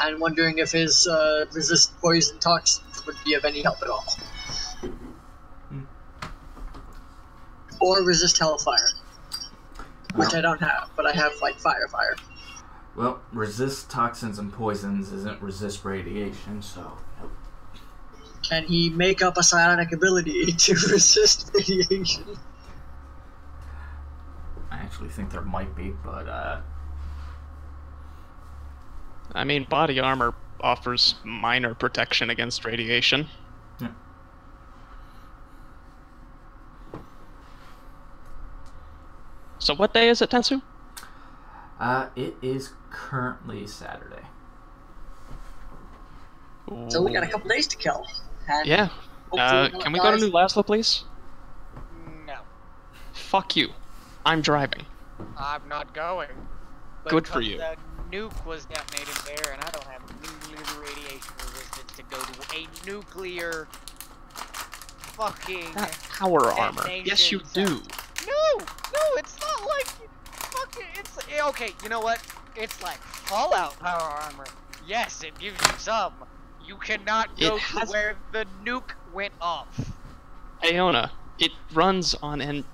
and wondering if his resist poison toxins would be of any help at all. Or resist hellfire, which I don't have, but I have like fire. Well, resist toxins and poisons isn't resist radiation, so nope. Can he make up a psionic ability to resist radiation? I actually think there might be, but I mean, body armor offers minor protection against radiation. yeah. So what day is it, Tensu? It is currently Saturday. So we got a couple days to kill. And Yeah. hopefully Can we go to New Laszlo, please? No, Fuck you. I'm driving. I'm not going. Good for Because you. The nuke was detonated there, and I don't have nuclear radiation resistance to go to a nuclear fucking. That power armor. Yes, you do. No, it's not like fucking. It's okay. You know what? It's like Fallout power armor. Yes, it gives you some. You cannot go to where the nuke went off. Aona, it runs on an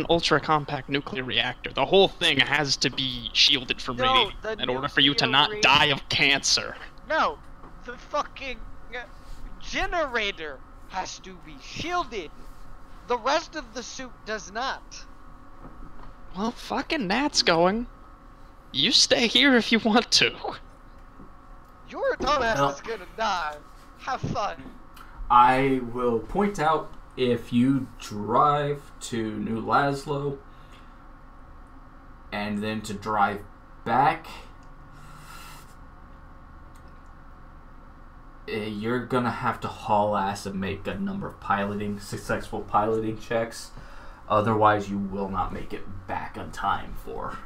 ultra compact nuclear reactor. The whole thing has to be shielded from No, radiation the in order for you to nuclear not die of cancer. No, the fucking generator has to be shielded. The rest of the suit does not. Well, fucking Nat's going. You stay here if you want to. Your dumbass No. is gonna die. Have fun. I will point out, if you drive to New Laszlo and then to drive back, you're gonna have to haul ass and make a number of successful piloting checks. Otherwise, you will not make it back on time for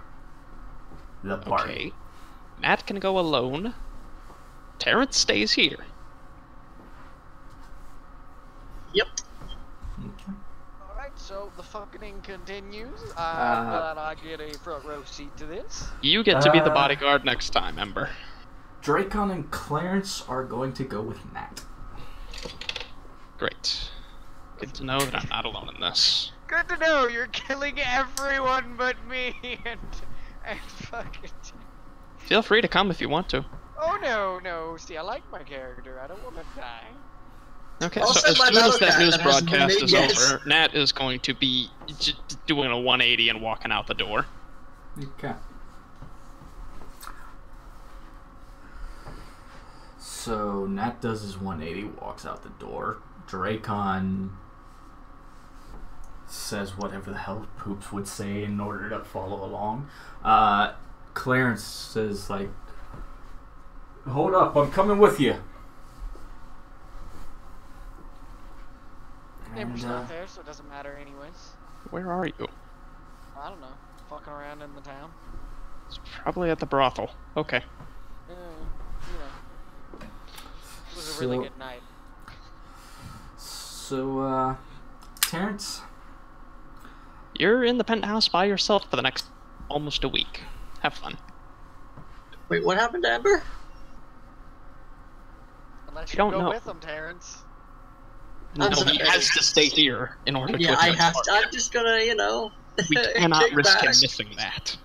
the party. Okay. Nat can go alone. Terrence stays here. Yep. Okay. Alright, so the fucking continues. I'm glad I get a front row seat to this. You get to be the bodyguard next time, Ember. Dracon and Clarence are going to go with Nat. Great. Good to know that I'm not alone in this. Good to know you're killing everyone but me and fucking. Feel free to come if you want to. Oh no. See, I like my character. I don't want to die. Okay, I'll so send as my soon as that battle news cat that hasn't been broadcast made is yet. over, Nat is going to be doing a 180 and walking out the door. Okay. So Nat does his 180, walks out the door. Dracon says whatever the hell Poops would say in order to follow along. Clarence says, like, hold up, I'm coming with you. Neighbor's not there, so it doesn't matter anyways. Where are you? I don't know. Fucking around in the town. It's probably at the brothel. Okay. You know. It was a really good night. So, Terrence? You're in the penthouse by yourself for the next almost a week. Have fun. Wait, what happened to Ember? Unless You you don't go know. with them, Terrence. No, sorry. he has to stay here in order to Yeah, attend I the have party. to. I'm just gonna, We cannot kick risk him back, missing that.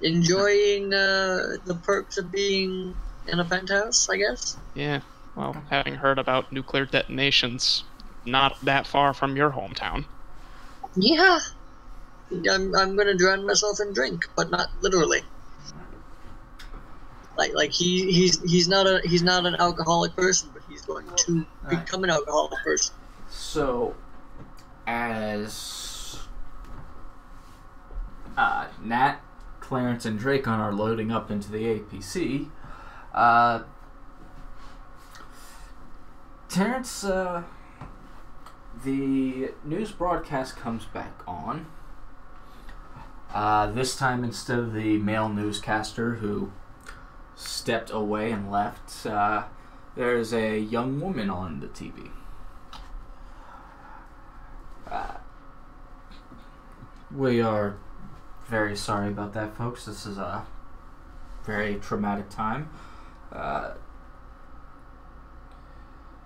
enjoying the perks of being in a penthouse, I guess. Yeah, well, having heard about nuclear detonations not that far from your hometown. Yeah. I'm gonna drown myself in drink, but not literally. Like he's not an alcoholic person, but he's going to become an alcoholic person. So, as Nat, Clarence, and Dracon are loading up into the APC, Terrence, the news broadcast comes back on. This time, instead of the male newscaster who stepped away and left, there's a young woman on the TV. We are very sorry about that, folks. This is a very traumatic time.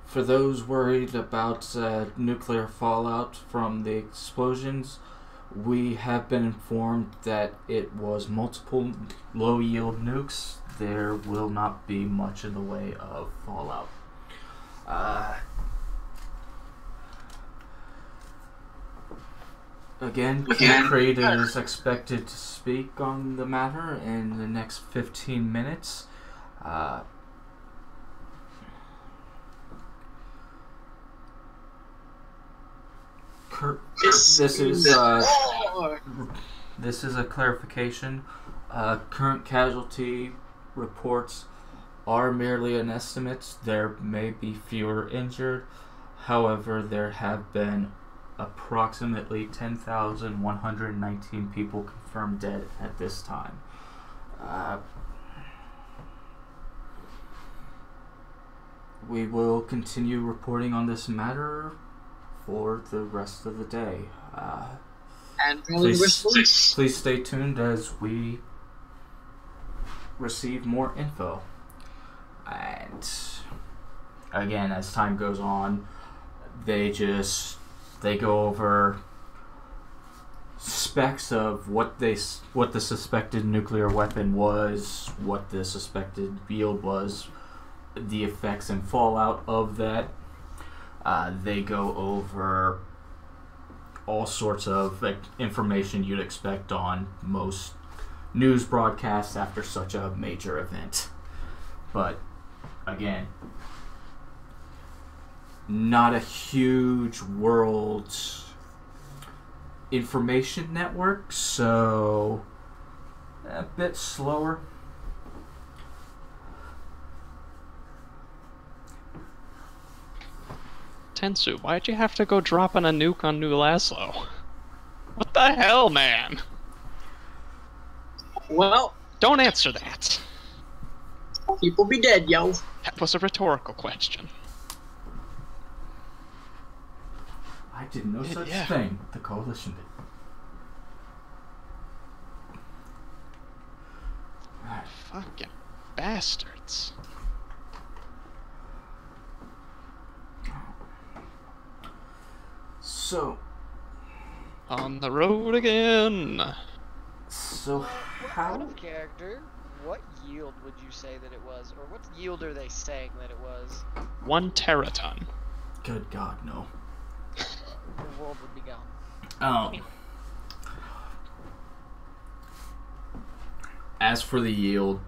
For those worried about nuclear fallout from the explosions, we have been informed that it was multiple low-yield nukes. There will not be much in the way of fallout. Again, Creator is expected to speak on the matter in the next 15 minutes. This is a clarification. Current casualty reports are merely an estimate. There may be fewer injured. However, there have been approximately 10,119 people confirmed dead at this time. We will continue reporting on this matter for the rest of the day. And please stay tuned as we receive more info. And again, as time goes on, they go over specs of what the suspected nuclear weapon was, what the suspected yield was, the effects and fallout of that. They go over all sorts of information you'd expect on most news broadcasts after such a major event. But again, not a huge world information network, so a bit slower. Tensu, why'd you have to go dropping a nuke on New Laszlo? What the hell, man? Well, don't answer that. People be dead, yo. That was a rhetorical question. I did no such thing. The coalition did. Fucking bastards. So, on the road again. So, how? Out of character, what yield would you say that it was, or what yield are they saying that it was? 1 teraton. Good God, no. The world would be gone. Oh. As for the yield,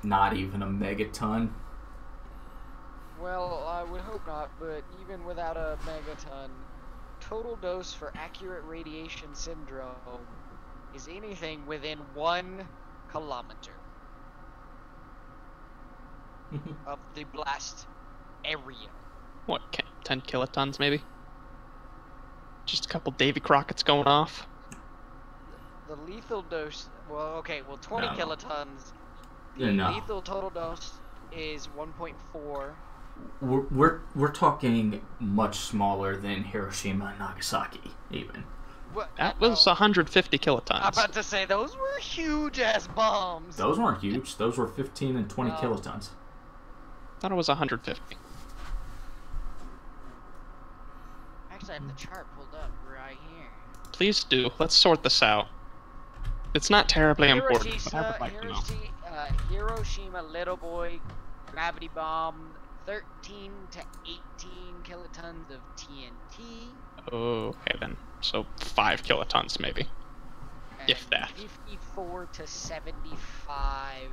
not even a megaton. Well, I would hope not, but even without a megaton, total dose for accurate radiation syndrome is anything within 1 kilometer of the blast area. What, 10 kilotons maybe? Just a couple Davy Crockett's going off? The lethal dose, 20 kilotons. The No. lethal total dose is 1.4. We're talking much smaller than Hiroshima and Nagasaki, even. That was 150 kilotons. I'm about to say, those were huge-ass bombs. Those weren't huge. Those were 15 and 20 kilotons. I thought it was 150. Actually, I have the chart pulled up right here. Please do. Let's sort this out. It's not terribly important, but I would like to know. Hiroshima Little Boy gravity bomb, 13 to 18 kilotons of TNT. Okay then. So 5 kilotons maybe. And If that. 54 to 75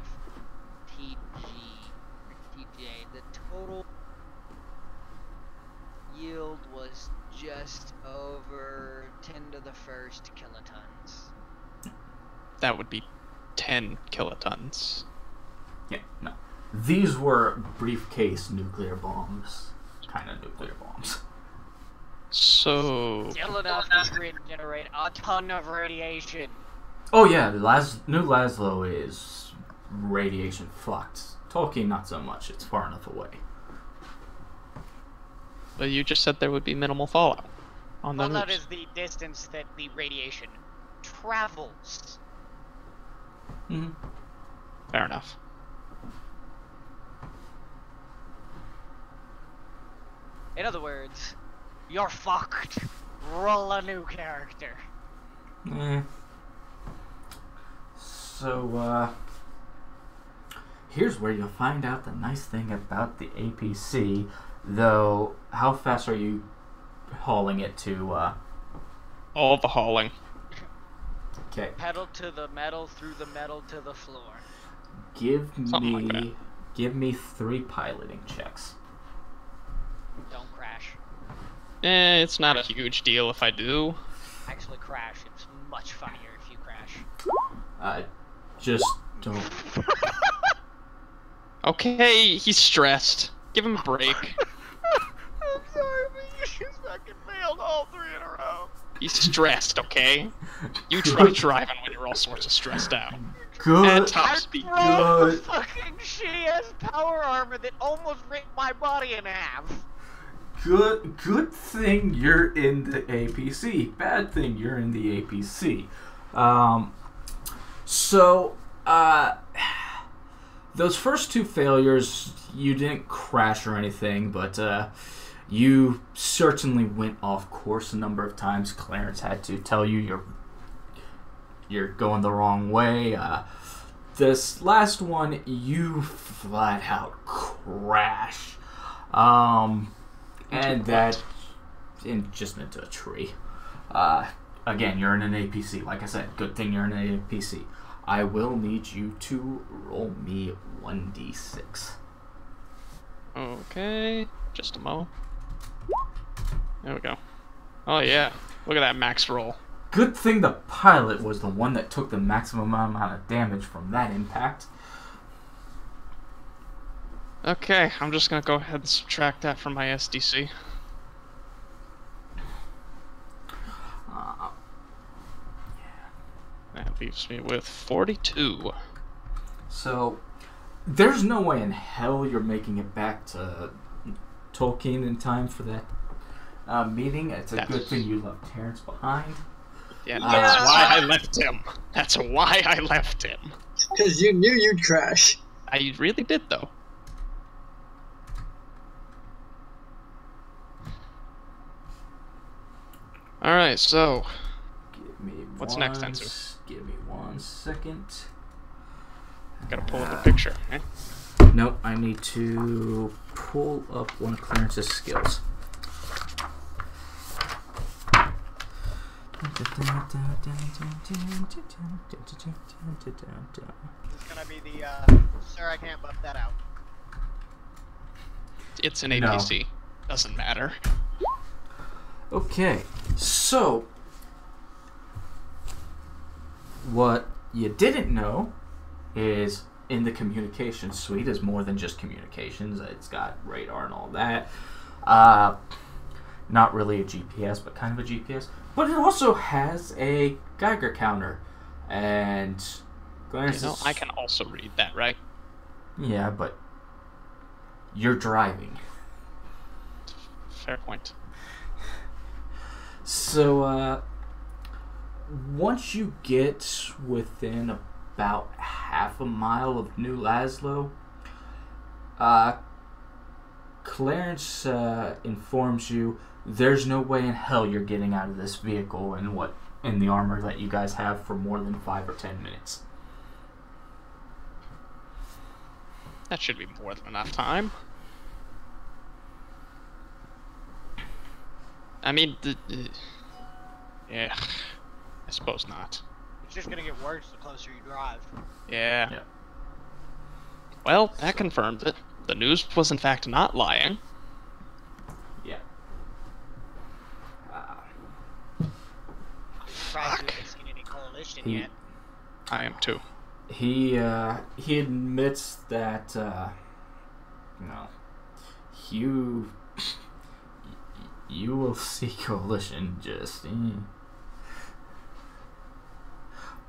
TJ. The total yield was just over 10 to the first kilotons. That would be 10 kilotons. Yeah, no. These were briefcase nuclear bombs. Kind of nuclear bombs. So... Still enough to generate a ton of radiation. Oh yeah, New Laszlo is radiation fucked. Tolkeen, not so much. It's far enough away. But you just said there would be minimal fallout on the Fallout news. is the distance that the radiation travels. Mm-hmm. Fair enough. In other words, you're fucked. Roll a new character. So, here's where you'll find out the nice thing about the APC, though. How fast are you hauling it to, All the hauling. Okay. Pedal to the metal, through the metal to the floor. Something like that. Give me 3 piloting checks. Don't crash. It's not a huge deal if I do. Actually crash. It's much funnier if you crash. Just don't. Okay, he's stressed. Give him a break. I'm sorry, but you just fucking failed all 3 in a row. He's stressed, okay? You try driving when you're all sorts of stressed out. Good. At top speed. Broke the fucking shitty-ass power armor that almost ripped my body in half. Good thing you're in the APC. Bad thing you're in the APC. Those first 2 failures, you didn't crash or anything, but you certainly went off course a number of times. Clarence had to tell you you're going the wrong way. This last one, you flat out crash. And that just into a tree. Again, you're in an APC. Like I said, good thing you're in an APC. I will need you to roll me 1d6. Okay, just a mo. There we go. Oh yeah, look at that max roll. Good thing the pilot was the one that took the maximum amount of damage from that impact. Okay, I'm just gonna go ahead and subtract that from my SDC. That leaves me with 42. So, there's no way in hell you're making it back to Tolkeen in time for that meeting. It's a good thing you left Terrence behind. Yeah, that's why I left him. That's why I left him. Because you knew you'd crash. I really did, though. Alright, so... What's next, Ensu? Give me 1 second. Gotta pull up a picture. Eh? Nope, I need to pull up one of Clarence's skills. This is gonna be the, sir, I can't buff that out. It's an APC. Doesn't matter. Okay, so what you didn't know is in the communications suite is more than just communications. It's got radar and all that. Not really a GPS, but kind of a GPS. But it also has a Geiger counter. And I can also read that, right? Yeah, but you're driving. Fair point. So, once you get within about half a mile of New Laszlo, Clarence informs you there's no way in hell you're getting out of this vehicle in the armor that you guys have for more than 5 or 10 minutes. That should be more than enough time. I mean, yeah, I suppose not. It's just gonna get worse the closer you drive. Yeah. Well, that confirmed it. The news was in fact not lying. Yeah. Surprised we haven't seen any coalition yet. I am too. He admits that you will see coalition just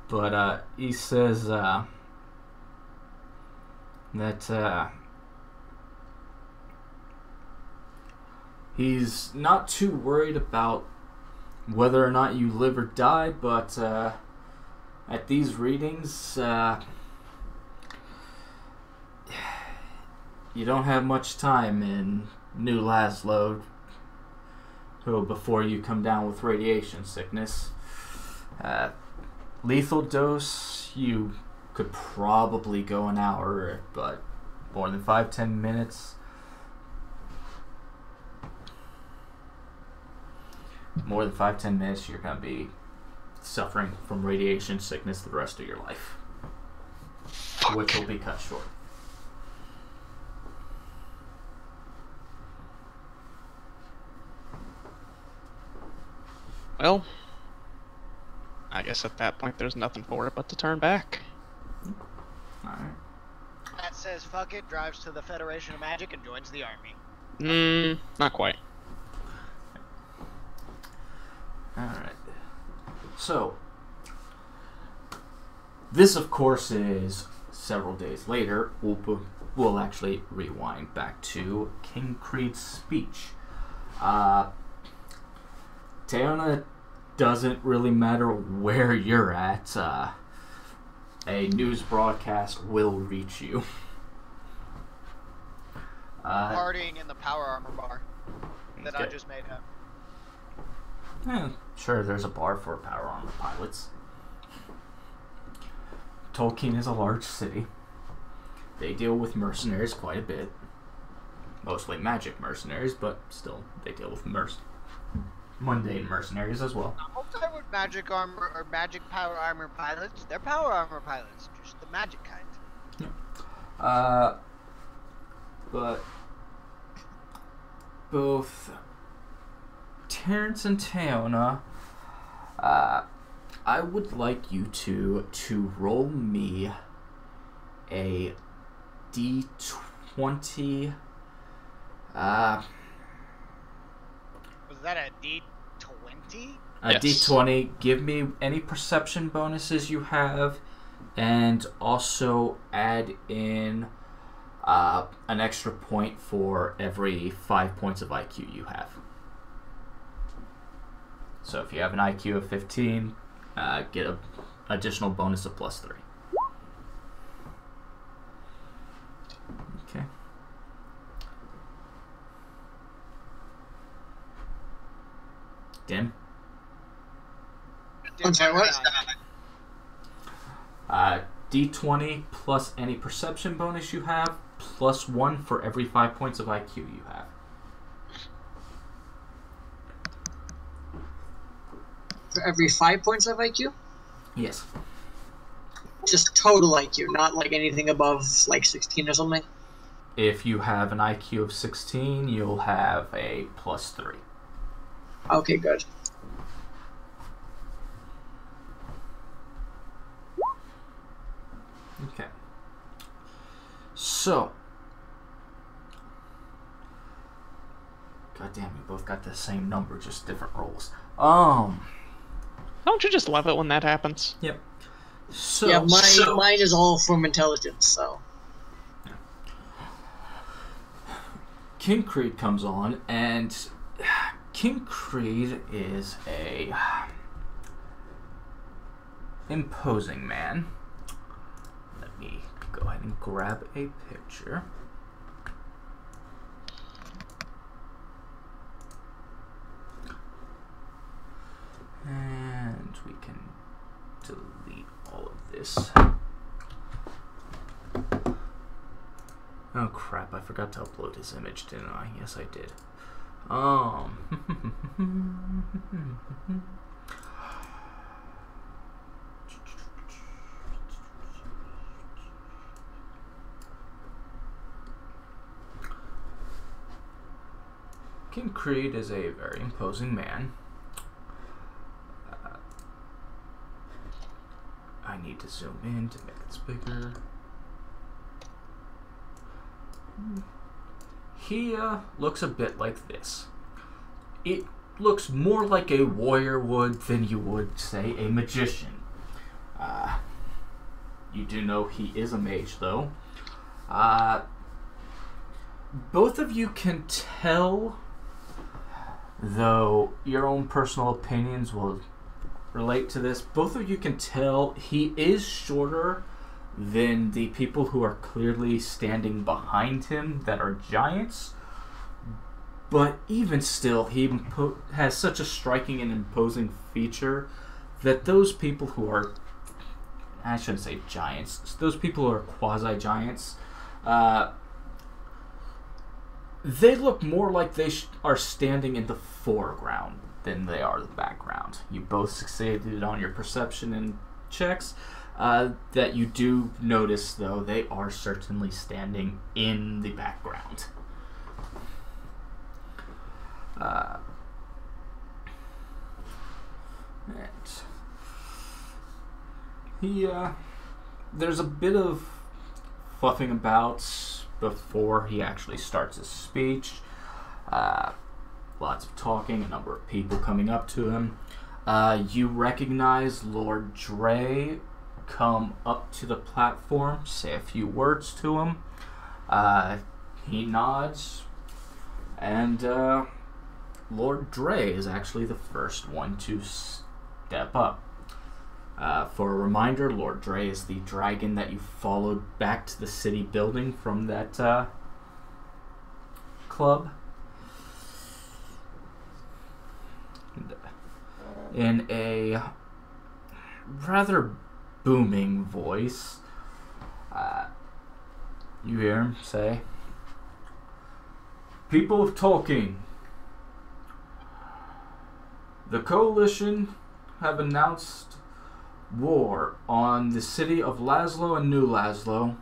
but he says that he's not too worried about whether or not you live or die, but at these readings, you don't have much time in New Laszlo before you come down with radiation sickness. Lethal dose, you could probably go an hour, but more than 5-10 minutes. More than 5-10 minutes, you're going to be suffering from radiation sickness the rest of your life. Fuck. Which will be cut short. Well, I guess at that point there's nothing for it but to turn back. Alright. That says fuck it, drives to the Federation of Magic, and joins the army. Not quite. Alright. So, this of course is several days later. We'll actually rewind back to King Creed's speech. Teona doesn't really matter where you're at. A news broadcast will reach you. Partying in the power armor bar that I just made up. Sure, there's a bar for power armor pilots. Tolkeen is a large city. They deal with mercenaries quite a bit. Mostly magic mercenaries, but still, they deal with mundane mercenaries as well. I'm okay with magic armor or magic power armor pilots. They're power armor pilots, just the magic kind. But both Terrence and Teona, I would like you to roll me a D20. Was that a D20? A Yes. D20. Give me any perception bonuses you have, and also add in an extra point for every 5 points of IQ you have. So if you have an IQ of 15, get an additional bonus of +3. Okay. Dim? I'm sorry, what? D20 plus any perception bonus you have, +1 for every 5 points of IQ you have. For every 5 points of IQ? Yes. Just total IQ, not like anything above like 16 or something. If you have an IQ of 16, you'll have a +3. Okay, good. Okay. So. God damn, we both got the same number, just different rolls. Don't you just love it when that happens? Yep. So. Yeah, mine is all from intelligence, so. King Creed comes on, and King Creed is a imposing man. Let me go ahead and grab a picture. And we can delete all of this. Oh crap, I forgot to upload his image, didn't I? Yes, I did. King Creed is a very imposing man. I need to zoom in to make this bigger. He looks a bit like this. It looks more like a warrior would than you would, say, a magician. You do know he is a mage, though. Both of you can tell, though your own personal opinions will relate to this, both of you can tell he is shorter than the people who are clearly standing behind him that are giants. But even still, he has such a striking and imposing feature that those people who are, I shouldn't say giants, those people who are quasi-giants, they look more like they are standing in the foreground than they are the background. You both succeeded on your perception and checks. That you do notice, though, they are certainly standing in the background. There's a bit of fluffing about before he actually starts his speech. Lots of talking, a number of people coming up to him. You recognize Lord Dre come up to the platform, say a few words to him. He nods, and Lord Dre is actually the first one to step up. For a reminder, Lord Dre is the dragon that you followed back to the city building from that club. In a rather booming voice, you hear him say, "People of Tolkeen, the Coalition have announced war on the city of Laszlo and New Laszlo,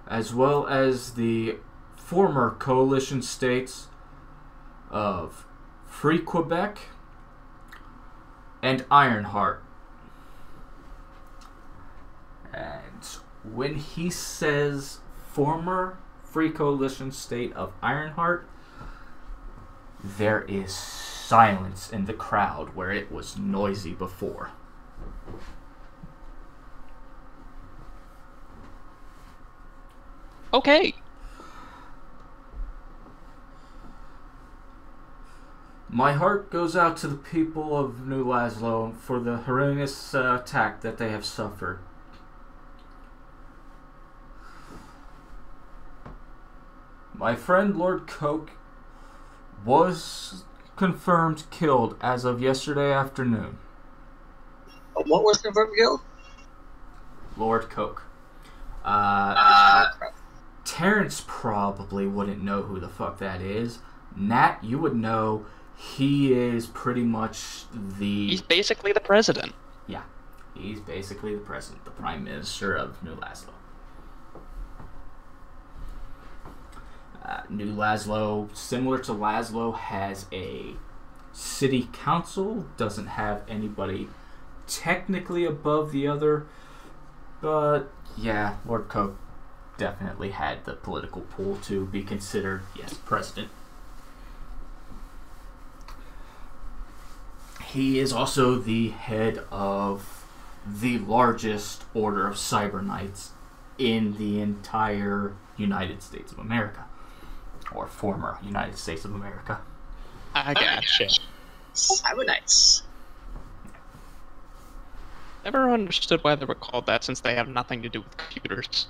as well as the former Coalition states of Free Quebec and Ironheart." And when he says former Free Coalition state of Ironheart, there is silence in the crowd where it was noisy before. Okay. My heart goes out to the people of New Laszlo for the horrendous attack that they have suffered. My friend Lord Coke was confirmed killed as of yesterday afternoon. What was confirmed killed? Lord Coke. Terrence probably wouldn't know who the fuck that is. Nat, you would know. He is pretty much the... He's basically the president. Yeah, he's basically the president, the prime minister of New Laszlo. New Laszlo, similar to Laszlo, has a city council, doesn't have anybody technically above the other, but yeah, Lord Coke definitely had the political pull to be considered, yes, president. He is also the head of the largest order of cyber knights in the entire United States of America. Or former United States of America. I gotcha. Cyber Knights. Never understood why they were called that, since they have nothing to do with computers.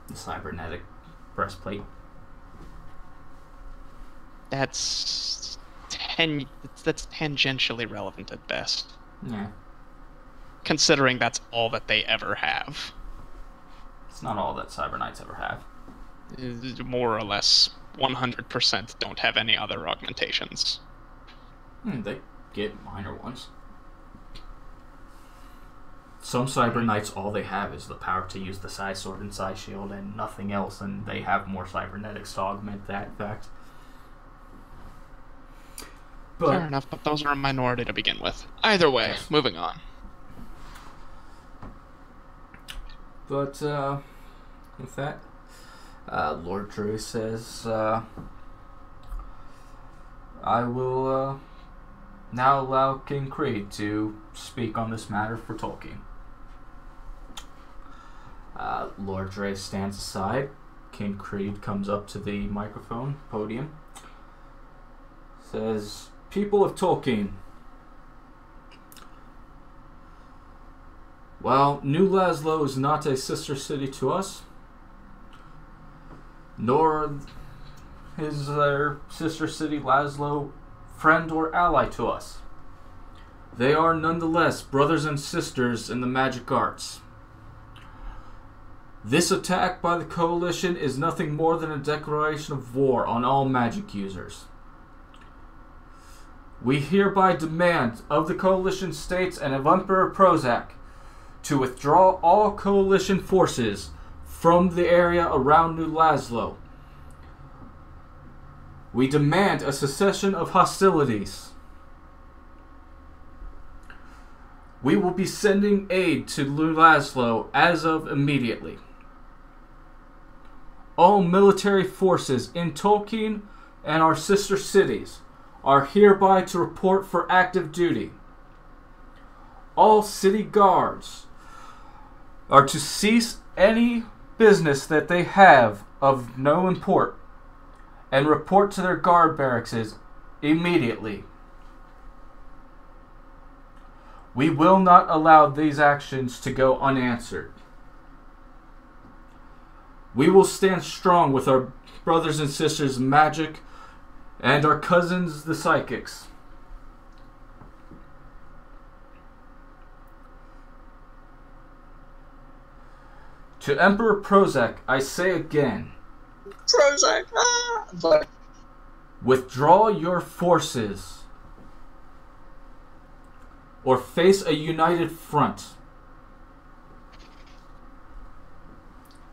The cybernetic breastplate. That's tangentially relevant at best. Yeah. Considering that's all that they ever have. It's not all that cyber knights ever have. More or less 100% don't have any other augmentations. They get minor ones. Some cyber knights, all they have is the power to use the Psi Sword and Psi Shield and nothing else, and they have more cybernetics to augment that fact. But, fair enough, but those are a minority to begin with. Either way, yes. Moving on. But, with that, Lord Drew says, I will now allow King Creed to speak on this matter for Tolkeen. Lord Dre stands aside. King Creed comes up to the microphone, podium. Says, "People of Tolkeen. While New Laszlo is not a sister city to us, nor is their sister city Laszlo friend or ally to us, they are nonetheless brothers and sisters in the magic arts. This attack by the Coalition is nothing more than a declaration of war on all magic users. We hereby demand of the Coalition states and of Emperor Prozac to withdraw all Coalition forces from the area around New Laszlo. We demand a cessation of hostilities. We will be sending aid to New Laszlo as of immediately. All military forces in Tolkeen and our sister cities are hereby to report for active duty. All city guards are to cease any business that they have of no import and report to their guard barracks immediately. We will not allow these actions to go unanswered. We will stand strong with our brothers and sisters magic and our cousins the psychics. To Emperor Prozac, I say again, Prozac, But withdraw your forces or face a united front.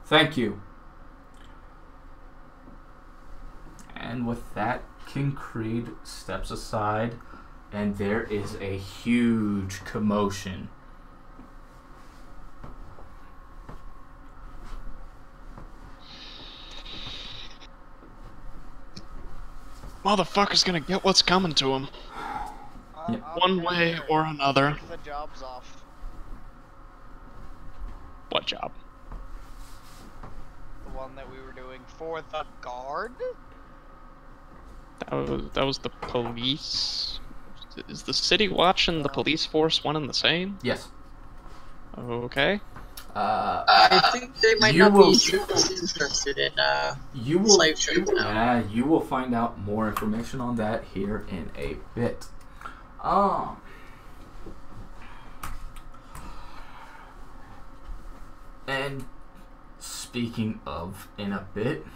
Thank you. And with that, King Creed steps aside, and there is a huge commotion. Motherfucker's gonna get what's coming to him. Yep. One way or another. The job's off. What job? The one that we were doing for the guard? That was the police. Is the city watch and the police force one and the same? Yes. Okay. I think they might you not will- be super interested in You will, slave trade now. you will find out more information on that here in a bit. And speaking of in a bit,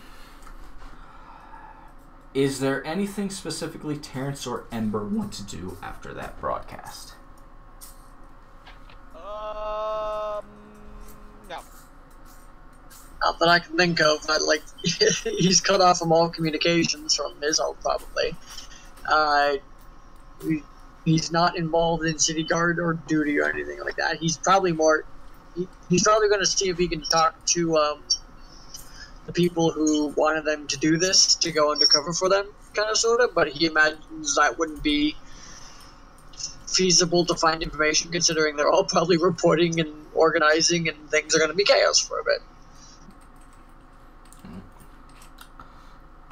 is there anything specifically Terrence or Ember want to do after that broadcast? No. Not that I can think of, but like he's cut off from all communications from his home probably. He's not involved in city guard or duty or anything like that. He's probably more. He's probably going to see if he can talk to the people who wanted them to do this, to go undercover for them, kind of sort of. But he imagines that wouldn't be feasible to find information, considering they're all probably reporting and organizing, and things are going to be chaos for a bit.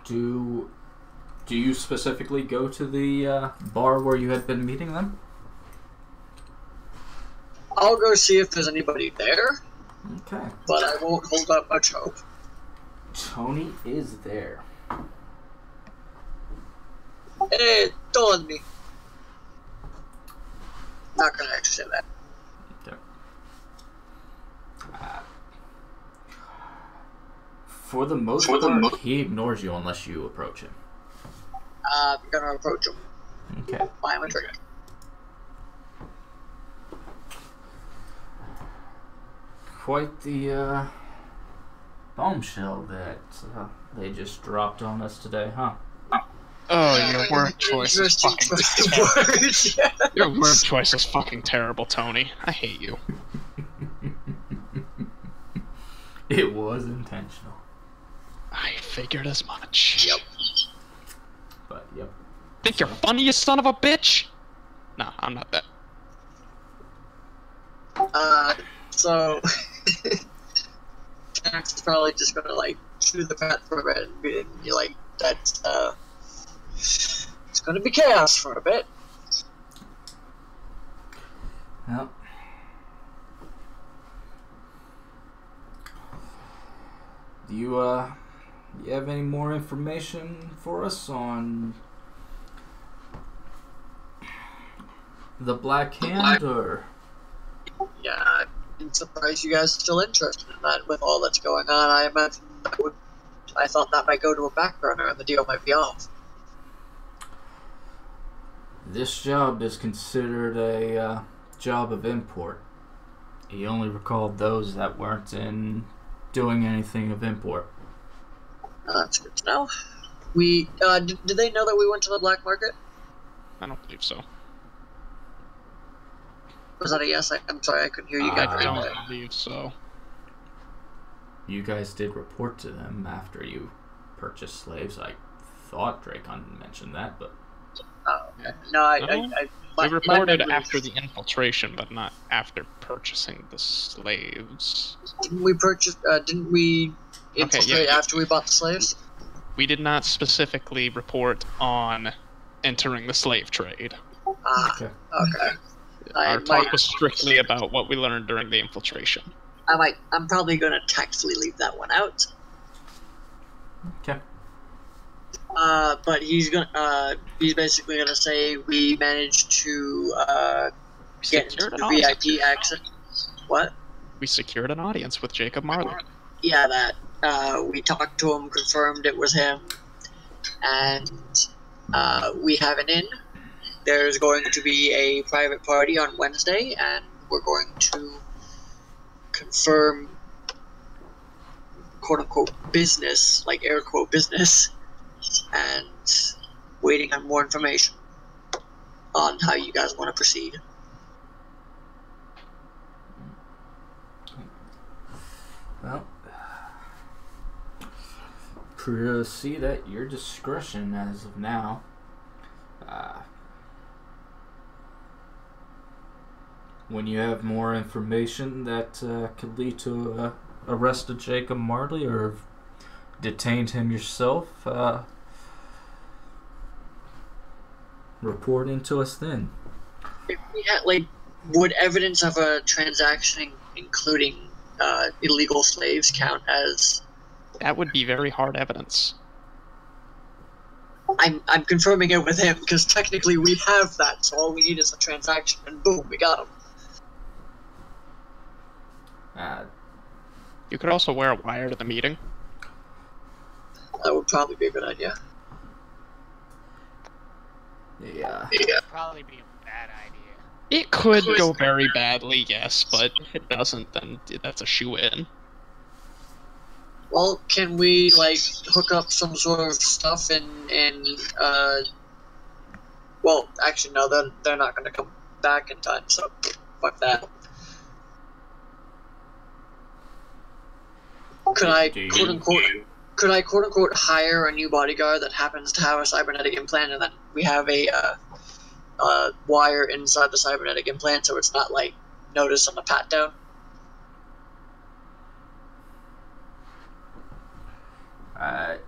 Do you specifically go to the bar where you had been meeting them? I'll go see if there's anybody there, Okay. but I won't hold up much hope. Tony is there. Hey, don't me. Not gonna actually say that. Okay. For the most part, he ignores you unless you approach him. I'm gonna approach him. Okay. Buy him a drink. Quite the bombshell that they just dropped on us today, huh? Oh, your word choice is fucking terrible. words. Yeah. Your word choice is fucking terrible, Tony. I hate you. It was intentional. I figured as much. Yep. But, yep. Think you're funny, you son of a bitch? No, I'm not that. So Jax is probably just gonna like chew the fat for a bit and be like, that's it's gonna be chaos for a bit. Well, do you have any more information for us on the Black Hand, or? Yeah, I'm surprised you guys are still interested in that with all that's going on. I imagine I thought that might go to a back burner and the deal might be off. This job is considered a job of import. He only recalled those that weren't in doing anything of import. That's good to know. We did they know that we went to the black market? I don't believe so. Was that a yes? I'm sorry, I couldn't hear you guys. I don't believe so. You guys did report to them after you purchased slaves. I thought Dracon mentioned that, but... Oh, okay. No, we reported after the infiltration, but not after purchasing the slaves. Didn't we purchase? Didn't we infiltrate after we bought the slaves? We did not specifically report on entering the slave trade. Okay. Our talk was strictly about what we learned during the infiltration. I'm probably going to tactfully leave that one out. Okay. But he's basically gonna say we managed to get into the VIP exit. What? We secured an audience with Jacob Marley. Yeah, that. We talked to him, confirmed it was him, and we have an in. There's going to be a private party on Wednesday, and we're going to confirm quote-unquote business, like air quote business, and waiting on more information on how you guys want to proceed. Well, proceed at your discretion as of now. When you have more information that could lead to arrest of Jacob Marley or detained him yourself, report into us then. If we had, would evidence of a transaction including illegal slaves count as... That would be very hard evidence. I'm confirming it with him, because technically we have that, so all we need is a transaction, and boom, we got him. You could also wear a wire to the meeting. That would probably be a good idea. Yeah. Probably be a bad idea. It could go very badly, yes, but if it doesn't, then that's a shoe-in. Well, can we, hook up some sort of stuff well, actually, no, they're not going to come back in time, so fuck that. Could I, quote-unquote, hire a new bodyguard that happens to have a cybernetic implant, and then we have a wire inside the cybernetic implant so it's not, noticed on the pat-down?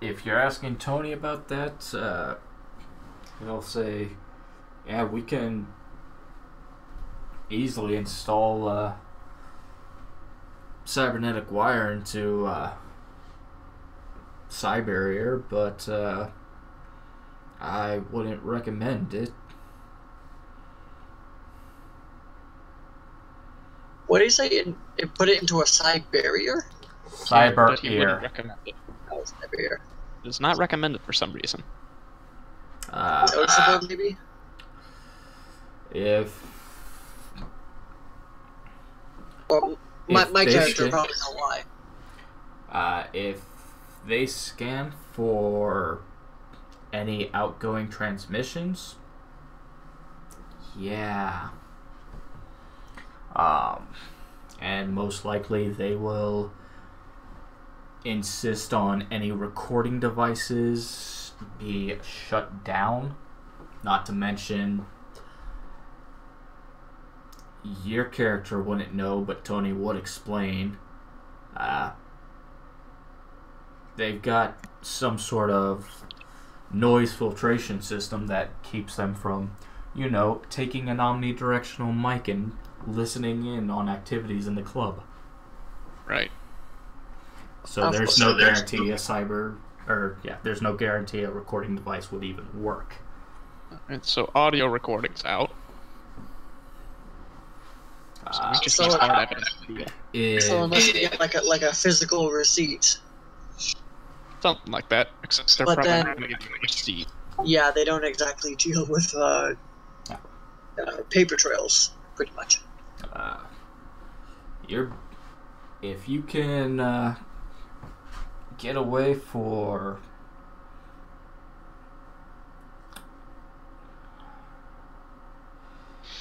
If you're asking Tony about that, he'll say, yeah, we can easily install cybernetic wire into Cybarrier, but I wouldn't recommend it. What do you say? Put it into a Cybarrier? But he wouldn't recommend it. Oh, Cybarrier. It is not recommended for some reason. Noticeable, maybe? If... Well, my character probably know why. If they scan for any outgoing transmissions, yeah. And most likely they will insist on any recording devices be shut down. Not to mention, your character wouldn't know, but Tony would explain. they've got some sort of noise filtration system that keeps them from, taking an omnidirectional mic and listening in on activities in the club. Right. So there's no guarantee there's no guarantee a recording device would even work. And so audio recording's out. So we just so need it- hard evidence video. So unless you get like a physical receipt, Something like that. Except they're But probably then- not going to give you a receipt. yeah, they don't exactly deal with paper trails, pretty much.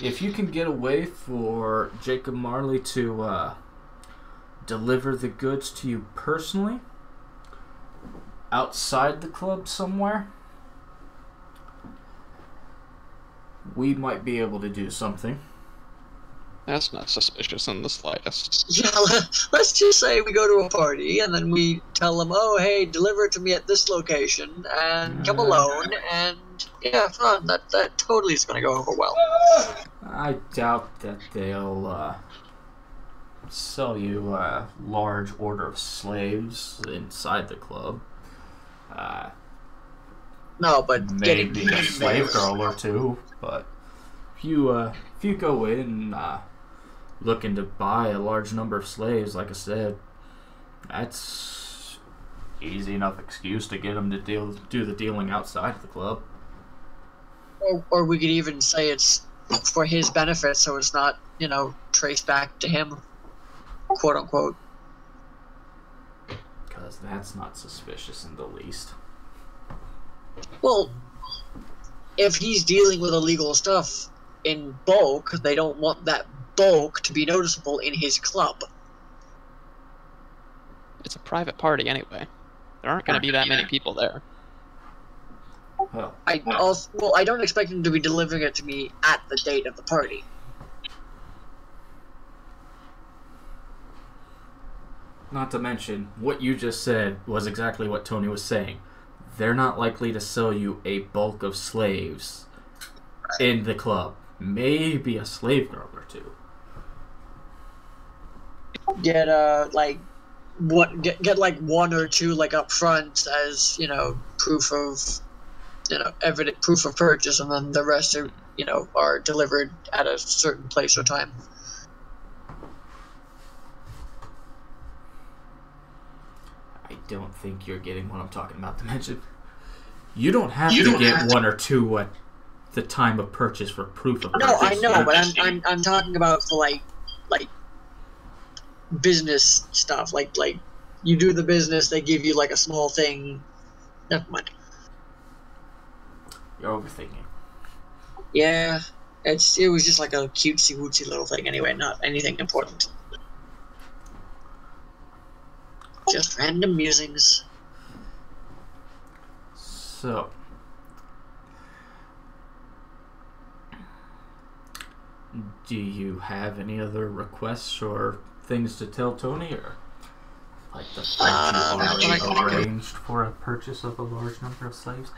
If you can get away for Jacob Marley to deliver the goods to you personally outside the club somewhere, we might be able to do something. That's not suspicious in the slightest. Yeah, let's just say we go to a party and then we tell them, oh, hey, deliver it to me at this location and come alone, and yeah, fun. That totally is going to go over well. I doubt that they'll sell you a large order of slaves inside the club. No, but Maybe getting a slave girl or two, but if you go in looking to buy a large number of slaves, like I said, that's easy enough excuse to get them to do the dealing outside of the club. Or we could even say it's for his benefit, so it's not, traced back to him, quote unquote. Because that's not suspicious in the least. Well, if he's dealing with illegal stuff in bulk, they don't want that bulk to be noticeable in his club. It's a private party anyway. There aren't going to be that many people there. Well, I don't expect him to be delivering it to me at the date of the party. not to mention, what you just said was exactly what Tony was saying. They're not likely to sell you a bulk of slaves in the club. Maybe a slave girl or two. Get like one or two like up front as proof of evident proof of purchase, and then the rest are delivered at a certain place or time. I don't think you're getting what I'm talking about to mention. You don't have to get one or two at the time of purchase for proof of purchase. No, I know, but I'm talking about for like business stuff. Like you do the business, they give you like a small thing. Never mind. You're overthinking. Yeah, it was just like a cutesy wootsy little thing anyway, not anything important. Just random musings. So, do you have any other requests or things to tell Tony, or like the fact you already arranged for a purchase of a large number of slaves?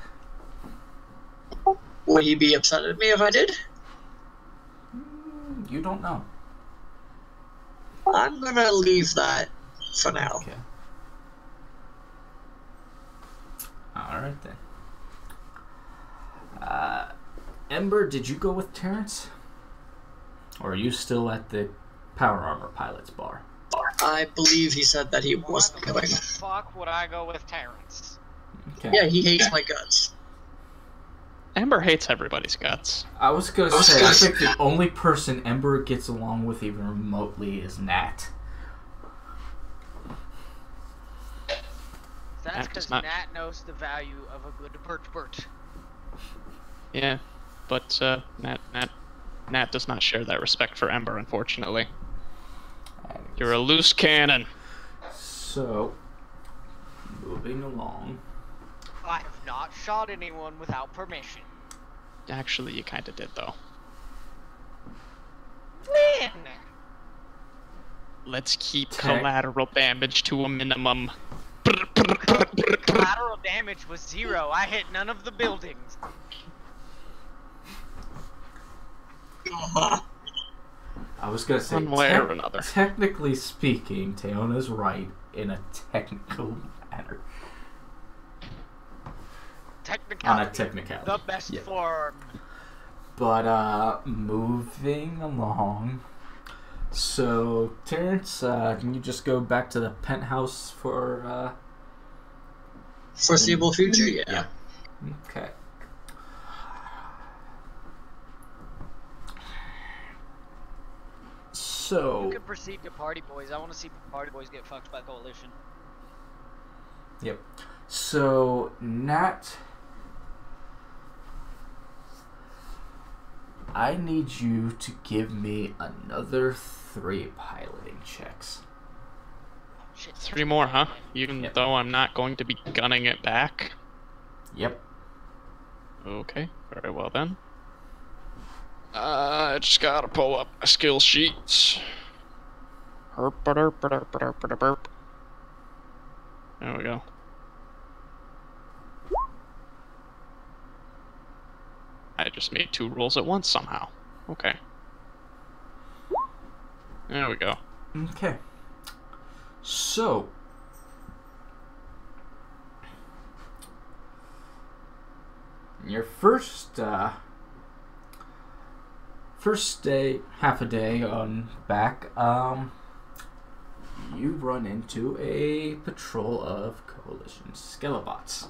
Would he be upset at me if I did? You don't know. I'm gonna leave that for now. Okay. Alright then. Ember, did you go with Terrence? Or are you still at the Power Armor Pilot's bar? I believe he said that he wasn't Why going. the fuck would I go with Terrence? Okay. Yeah, he hates my guts. Ember hates everybody's guts. I was gonna say, I think the only person Ember gets along with even remotely is Nat. That's Nat does because not- Nat knows the value of a good Bert. Yeah, but Nat does not share that respect for Ember, unfortunately. You're a loose cannon. So, moving along. I have not shot anyone without permission. Actually, you kind of did, though. When? Let's keep Tech- collateral damage to a minimum. Collateral damage was 0. I hit none of the buildings. I was gonna say, One way or another. Technically speaking, Teona's right in a technical matter. Technicality. On a technicality. The best form. But, moving along. So, Terrence, can you just go back to the penthouse for, Foreseeable future, yeah. Okay. So... You can proceed to Party Boys. I want to see Party Boys get fucked by Coalition. Yep. So, Nat... I need you to give me another 3 piloting checks. Shit. 3 more, huh? Even though I'm not going to be gunning it back? Yep. Okay, very well then. I just gotta pull up my skill sheets. There we go. I just made 2 rolls at once somehow. Okay. There we go. Okay. So... your first day, half a day on back, you run into a patrol of Coalition Skelelots.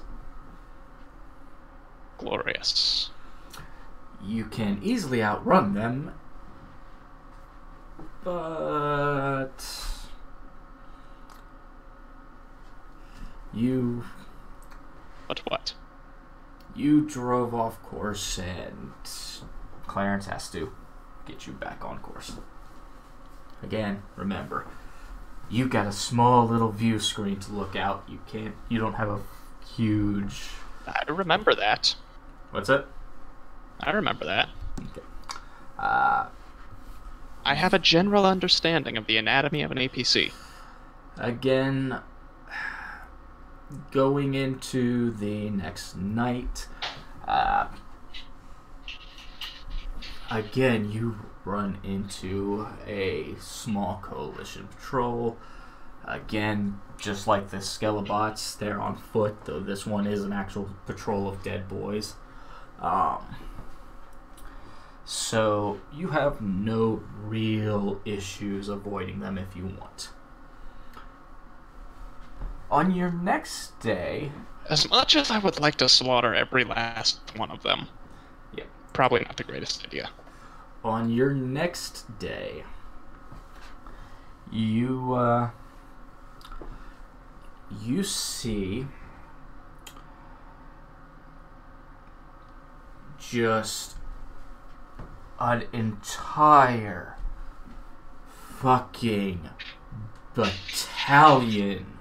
Glorious. You can easily outrun them, but you... But what? You drove off course, and Clarence has to get you back on course. Again, remember, you got a small little view screen to look out. You don't have a huge... I remember that. What's it? I remember that. Okay. I have a general understanding of the anatomy of an APC. Again, going into the next night, again, you run into a small Coalition patrol. Again, just like the Skelelots, they're on foot, though this one is an actual patrol of dead boys. So you have no real issues avoiding them if you want. On your next day... As much as I would like to slaughter every last one of them, yeah, probably not the greatest idea. On your next day, you see just an entire fucking battalion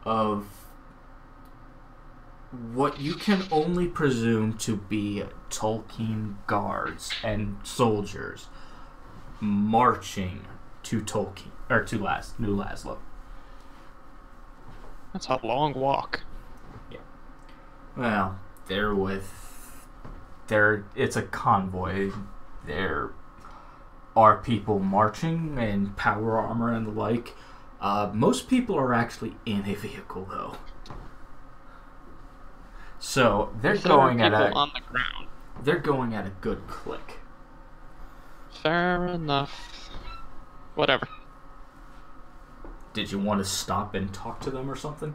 of what you can only presume to be Tolkeen guards and soldiers marching to Tolkeen, or to New Laszlo. That's a long walk. Yeah. Well, it's a convoy. There are people marching in power armor and the like. Most people are actually in a vehicle, though. So they're going at on the ground. They're going at a good click. Fair enough. Whatever. Did you want to stop and talk to them or something?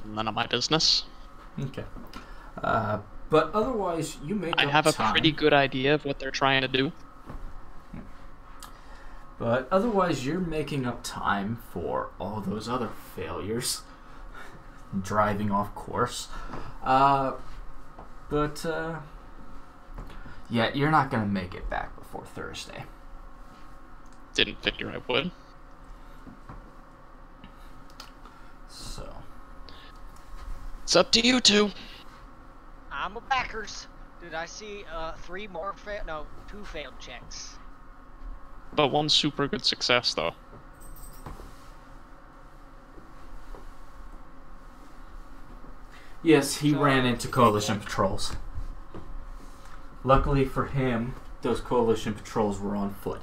None of my business. Okay. But otherwise, you make I up have a time. pretty good idea of what they're trying to do. But otherwise, you're making up time for all those other failures. Driving off course. Yeah, you're not going to make it back before Thursday. Didn't figure I would. So. It's up to you two. I'm a backers. Did I see 3 more no, 2 failed checks? But 1 super good success, though. Yes, he So, ran into Coalition patrols. Luckily for him, those Coalition patrols were on foot.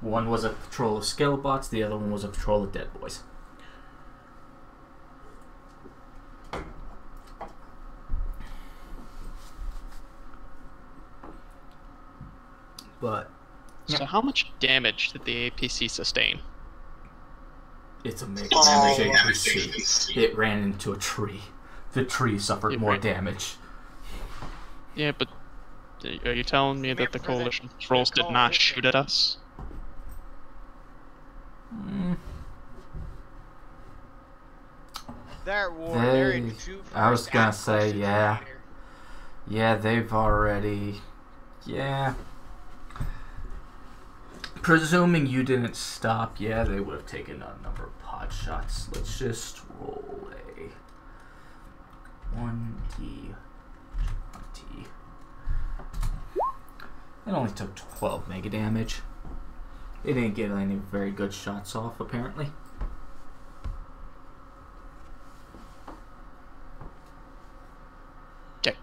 One was a patrol of Skellbots, the other one was a patrol of Dead Boys. But So how much damage did the APC sustain? it's a mega damage APC. It ran into a tree. The tree suffered more damage. Yeah, but are you telling me that the Coalition patrols did not shoot at us? They're in two. I was gonna say, yeah. Yeah, they've already... Yeah. Presuming you didn't stop, yeah, they would have taken a number of pod shots. Let's just roll a 1d20. It only took 12 mega damage. It didn't get any very good shots off, apparently. Okay.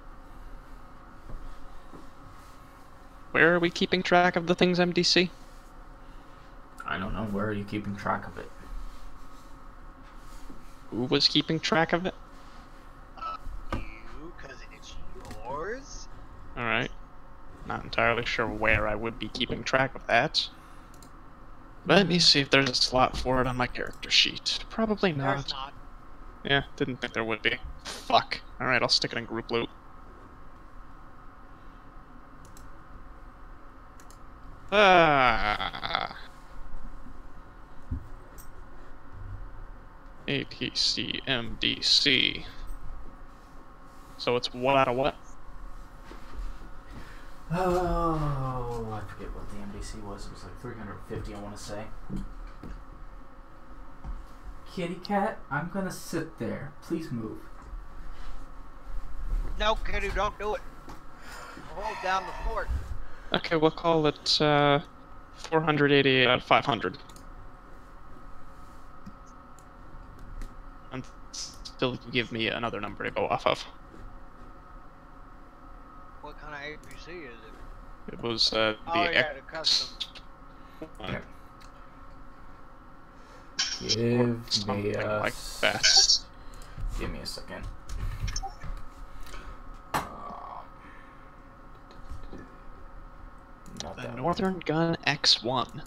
Where are we keeping track of the thing's MDC? I don't know. Where are you keeping track of it? Who was keeping track of it? You, because it's yours. Alright. Not entirely sure where I would be keeping track of that. Let me see if there's a slot for it on my character sheet. Probably not. There's not. Yeah, didn't think there would be. Fuck. Alright, I'll stick it in group loot. APC MDC. So it's what out of what? Oh, I forget what the MDC was. It was like 350, I want to say. Kitty cat, I'm gonna sit there. Please move. No, kiddo, don't do it. Hold down the fort. Okay, we'll call it 488 out of 500. And still give me another number to go off of. What kind of APC is it? It was the the X. custom. Give Something me a like that. Give me a second. Not The that Northern Gun X1.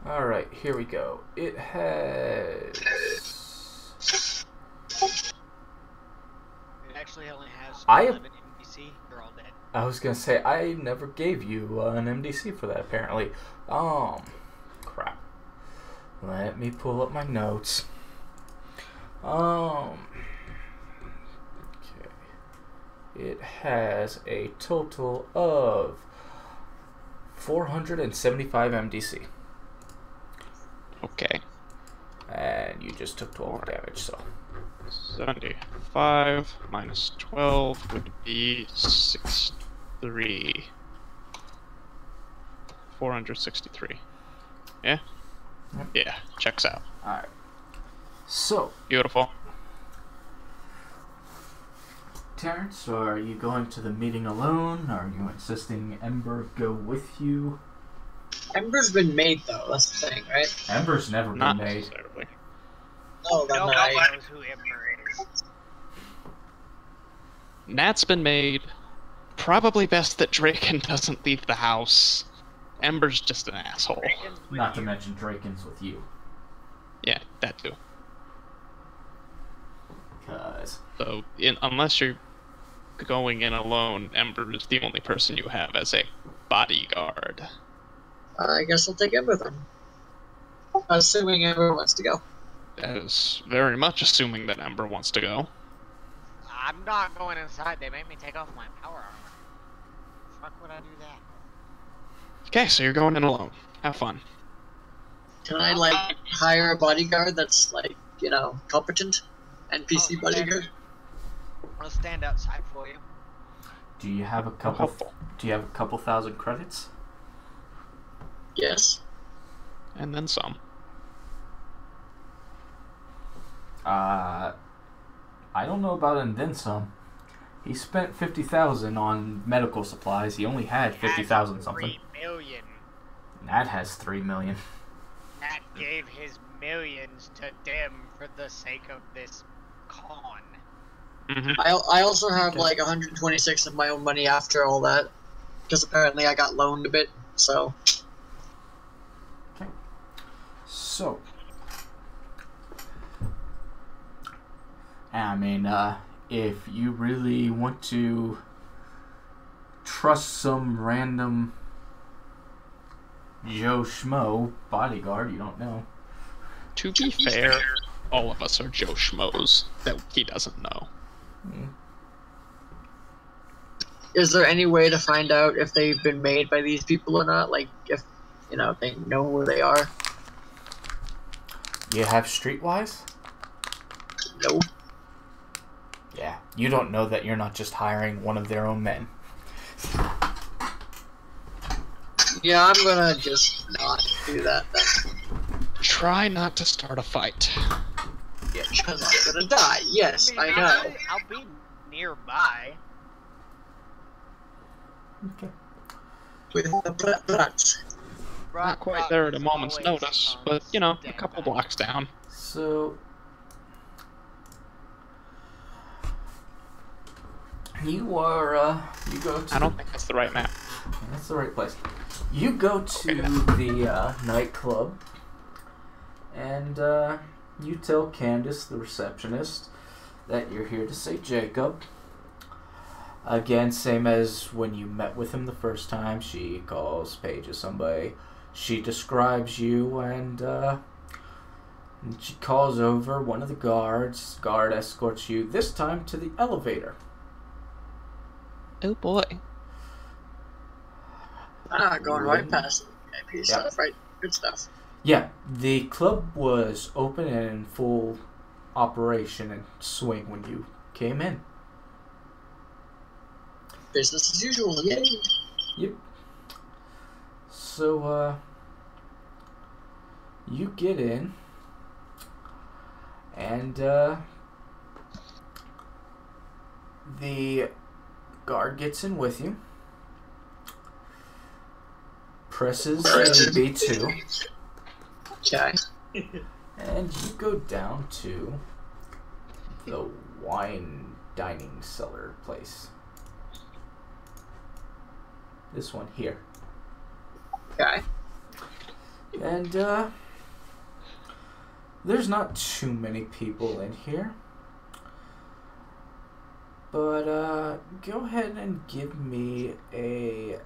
Alright, here we go. It has... It actually only has I- 11 NPC. They're all dead. I was gonna say, I never gave you an MDC for that, apparently. Crap. Let me pull up my notes. Okay. It has a total of 475 MDC. Okay. And you just took 12 damage, so... 75 minus 12 would be 63. 463. Yeah? Yep. Yeah, checks out. Alright. So, Beautiful. Terrence, are you going to the meeting alone? Are you insisting Ember go with you? Ember's been made though, that's the thing, right? Ember's never been Not made. necessarily. Oh, that's Nobody right. knows who Emperor is. Nat's been made. Probably best that Draken doesn't leave the house. Ember's just an asshole. Draken's with Not to you. mention Draken's with you. Yeah, that too. Because... So, unless you're going in alone, Ember is the only person you have as a bodyguard. I guess I'll take Ember then. Assuming Ember wants to go. That is very much assuming that Ember wants to go. I'm not going inside. They made me take off my power armor. Fuck would I do that? Okay, so you're going in alone. Have fun. Can I, like, hire a bodyguard that's, like, you know, competent? NPC bodyguard? I'll stand outside for you. Do you have a couple? Do you have a couple thousand credits? Yes. And then some. I don't know about and then some. He spent 50,000 on medical supplies. He only had 50,000 something. 3 million. Nat has 3 million. Nat gave his millions to them for the sake of this con. Mm-hmm. I also have like 126 of my own money after all that, because apparently I got loaned a bit. So. Okay. So. I mean, if you really want to trust some random Joe Schmo bodyguard, you don't know. To be fair, all of us are Joe Schmoes that he doesn't know. Is there any way to find out if they've been made by these people or not? Like, if, you know, they know where they are? You have Streetwise? No. Yeah, you don't know that you're not just hiring one of their own men. Yeah, I'm gonna just not do that then. Try not to start a fight. Yeah, because I'm gonna die. Yes, I mean, know. I'll be nearby. Okay. With the but. Not quite there at a moment's Always notice, on but, you know, a couple standby. blocks down. So, you are, you go to... I don't think that's the right map. That's the right place. You go to the nightclub, and you tell Candace, the receptionist, that you're here to see Jacob. Again, same as when you met with him the first time. She calls Paige as somebody. She describes you, and she calls over one of the guards. Guard escorts you, this time to the elevator. Oh boy. Going right past the VIP stuff, right? Good stuff. Yeah, the club was open and in full operation and swing when you came in. Business as usual, yay! Yep. So, you get in, and, the guard gets in with you, presses B2, Okay. and you go down to the wine dining cellar place. This one here. Okay. And, there's not too many people in here. But, go ahead and give me a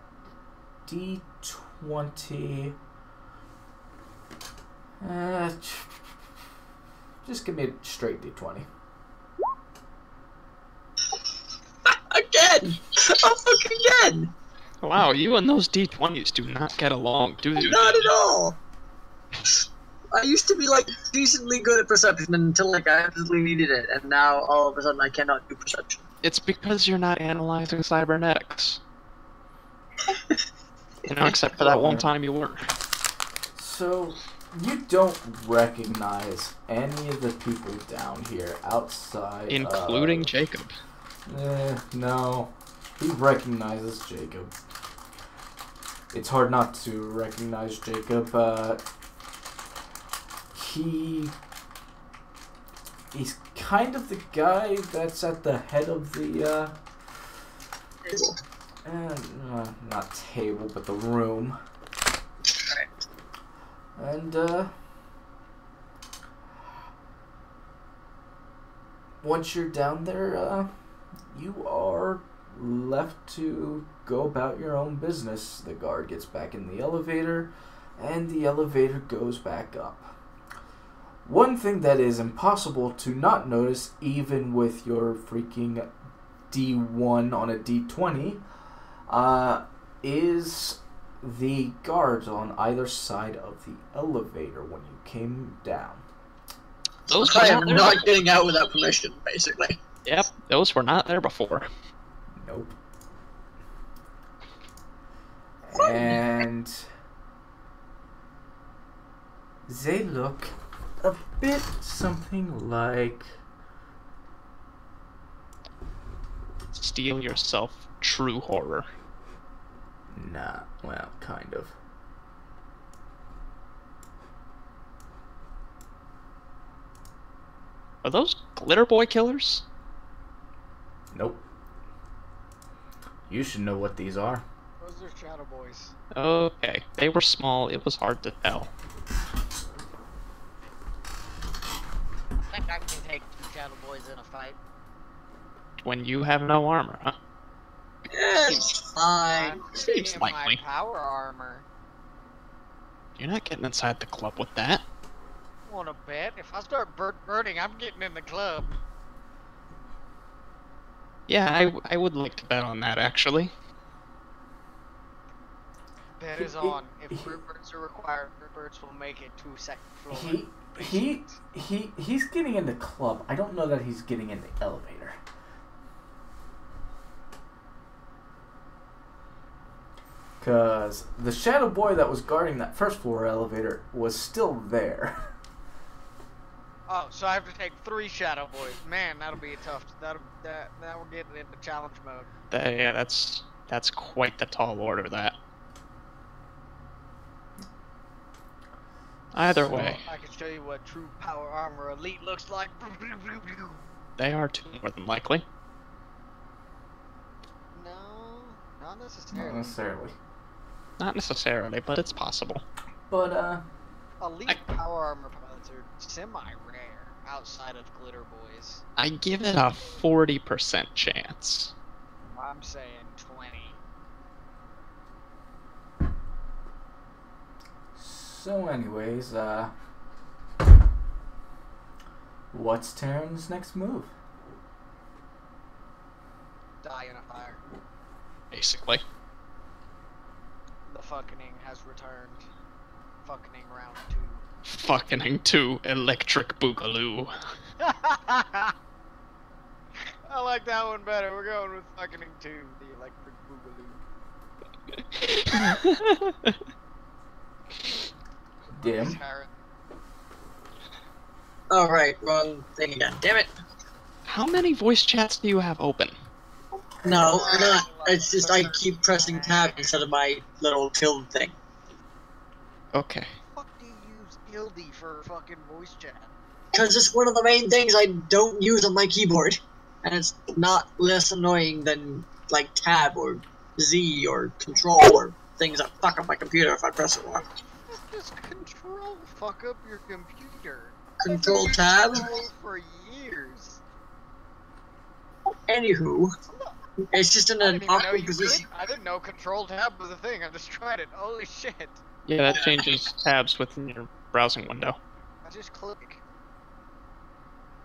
D20. Just give me a straight D20. Again! Oh, fuck again! Wow, you and those D20s do not get along, do you? Not at all! I used to be, like, decently good at perception until, like, I absolutely needed it, and now, all of a sudden, I cannot do perception. It's because you're not analyzing cybernetics. You know, except for that one time you were. So, you don't recognize any of the people down here outside Including Jacob. No. He recognizes Jacob. It's hard not to recognize Jacob. He's kind of the guy that's at the head of the, Table. not table, but the room. And, once you're down there, you are left to go about your own business. The guard gets back in the elevator, and the elevator goes back up. One thing that is impossible to not notice, even with your freaking D1 on a D20, is the guards on either side of the elevator when you came down. Those I guys am out there, not getting out without permission, basically. Yep, those were not there before. Nope. And they look a bit something like... Steal yourself true horror. Nah, well, kind of. Are those glitter boy killers? Nope. You should know what these are. Those are Shadow Boys. Okay, they were small, it was hard to tell. I think I can take 2 Shadow Boys in a fight. When you have no armor, huh? It's fine. I'm Seems in my likely. power armor. You're not getting inside the club with that. Wanna bet? If I start burning, I'm getting in the club. Yeah, I would like to bet on that, actually. Bet is on. If fruit birds are required, fruit birds will make it to second floor. He's getting in the club. I don't know that he's getting in the elevator. Because the shadow boy that was guarding that first floor elevator was still there. Oh, so I have to take 3 Shadow Boys. Man, that'll be a tough. Now we're getting into challenge mode. Yeah, that's quite the tall order, that. Either way, I can show you what true power armor elite looks like. they are too, more than likely. No, not Not necessarily. necessarily. Not necessarily, but it's possible. But, Elite power armor pilots are semi-rare outside of Glitter Boys. I give it a 40% chance. I'm saying 20. so anyways, what's Terran's next move? Die in a fire. Basically. The fucking has returned. Fucking round 2. Fucking to Electric Boogaloo. I like that one better. We're going with fucking 2, the electric boogaloo. Dim. Alright, wrong thing again. Damn it. How many voice chats do you have open? No, not. It's just I keep pressing tab instead of my little tilde thing. Okay. What do you use Gildy for fucking voice chat? Because it's one of the main things I don't use on my keyboard. And it's not less annoying than, like, tab or Z or control or things that fuck up my computer if I press it wrong. Just control fuck up your computer. Control I've tab? used control for years. Anywho, it's just in I an didn't even know awkward you position. could. I didn't know control tab was a thing. I just tried it. Holy shit. Yeah, that changes tabs within your browsing window. I just click.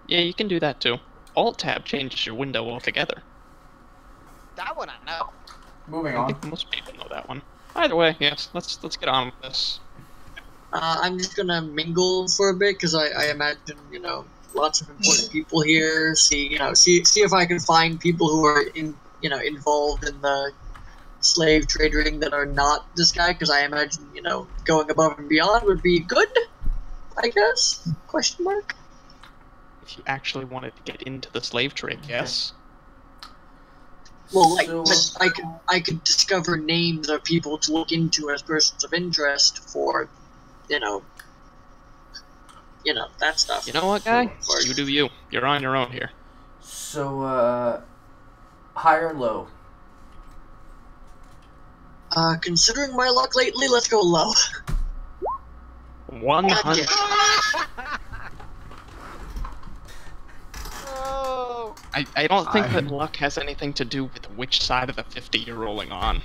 Yeah, you can do that too. Alt tab changes your window altogether. That one I know. Moving I on. think most people know that one. Either way, yes, let's get on with this. I'm just gonna mingle for a bit because I imagine, you know, lots of important people here. See if I can find people who are involved in the slave trade ring that are not this guy, because I imagine, going above and beyond would be good, I guess? Question mark? If you actually wanted to get into the slave trade, yes. Well, like, So- but I could discover names of people to look into as persons of interest for, that stuff. You know what, guy? Sure. You do you. You're on your own here. So, high or low? Considering my luck lately, let's go low. 100. Oh. I don't think that luck has anything to do with which side of the 50 you're rolling on.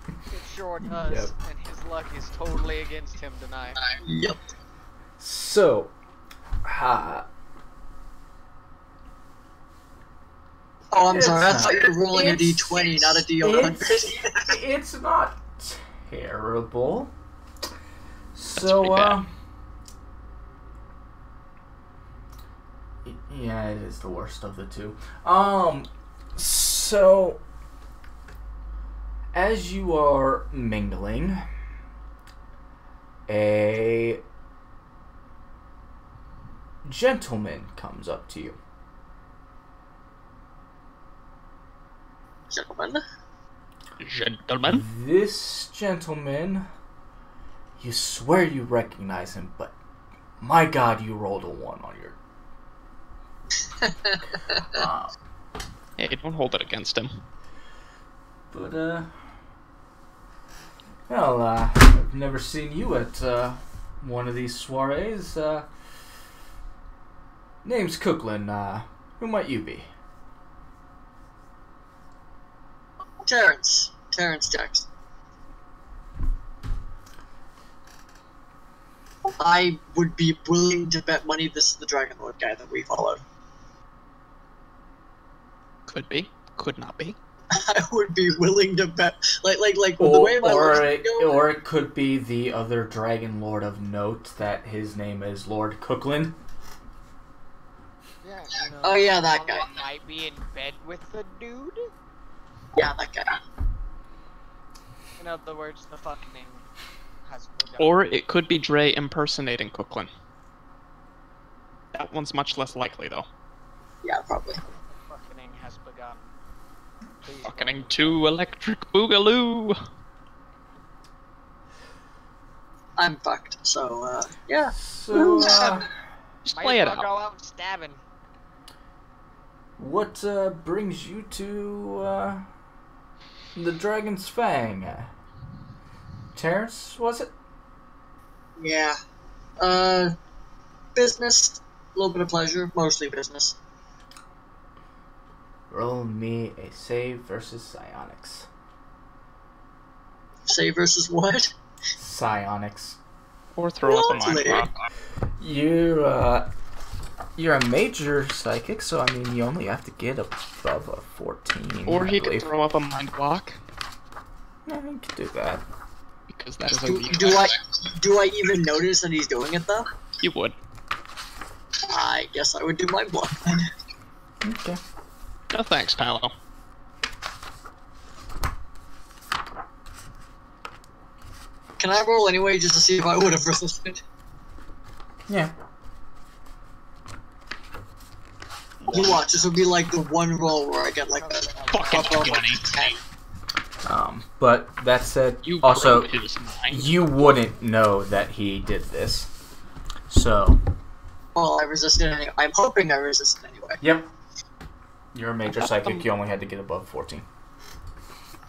It sure does. Yep. And his luck is totally against him tonight. Yep. So, Oh, I'm It's sorry, I not- thought you were rolling a it's- d20, not a d100. it's not terrible. pretty So, bad. Yeah, it is the worst of the two. So as you are mingling, a gentleman comes up to you. Gentlemen? This gentleman, you swear you recognize him, but my God, you rolled a 1 on your... Hey, don't hold it against him. But, well, I've never seen you at, one of these soirees. Name's Cooklin. Who might you be? Terrence Jackson. I would be willing to bet money this is the Dragon Lord guy that we followed. Could be. Could not be. I would be willing to bet, like the way my or it could be the other Dragon Lord of note that his name is Lord Cooklin. Yeah, oh yeah, that guy. Might be in bed with the dude. Yeah, that guy. In other words, the fucking has begun. Or it could be Dre impersonating Cooklin. That one's much less likely, though. Yeah, probably. Fucking has begun. Please Fucking to Electric Boogaloo. I'm fucked. So yeah. So, Just might play as it well out. go out stabbing. what brings you to the Dragon's Fang? Terrence, was it? Yeah. Business. A little bit of pleasure. Mostly business. Roll me a save versus psionics. Say versus what? Psionics. Or throw up a mind Lovely. block. You're a major psychic, so I mean you only have to get above a 14. Or I he could believe. throw up a mind block. Yeah, you could do that. Because that is a Do weakness. do I even notice that he's doing it though? You would. I guess I would do my block then. Okay. No thanks, Paolo. Can I roll anyway just to see if I would have resisted? Yeah. You watch, this would be like the one roll where I get like a Fucking above 20. 10. But that said, You also broke his mind. you wouldn't know that he did this. So, Well, I resisted anyway. I'm hoping I resisted anyway. yep. You're a major psychic. You only had to get above 14.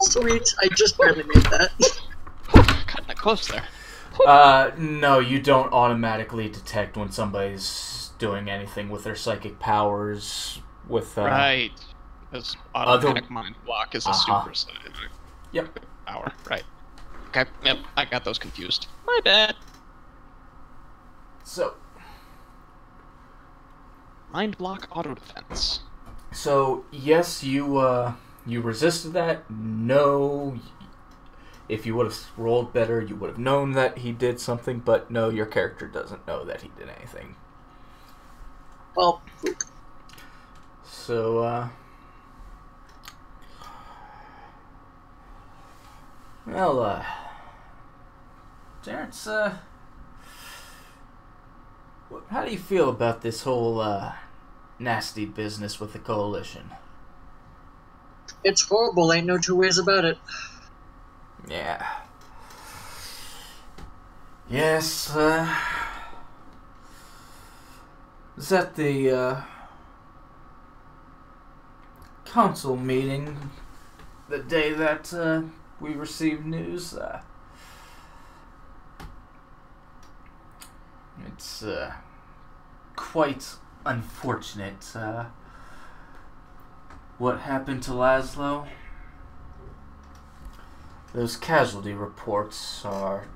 Sweet, I just barely made that. Cutting it close there. No, you don't automatically detect when somebody's doing anything with their psychic powers. With Right. Because automatic mind block is a super Yep. power. Right. Okay. Yep. I got those confused. My bad. So Mind block auto defense. yes, you resisted that. No, if you would have rolled better, you would have known that he did something. But no, your character doesn't know that he did anything. Well, So, well, Terrence, how do you feel about this whole, nasty business with the Coalition? it's horrible, ain't no two ways about it. Yeah. Yes, was at the, council meeting the day that, we received news. It's quite unfortunate what happened to Laszlo. Those casualty reports are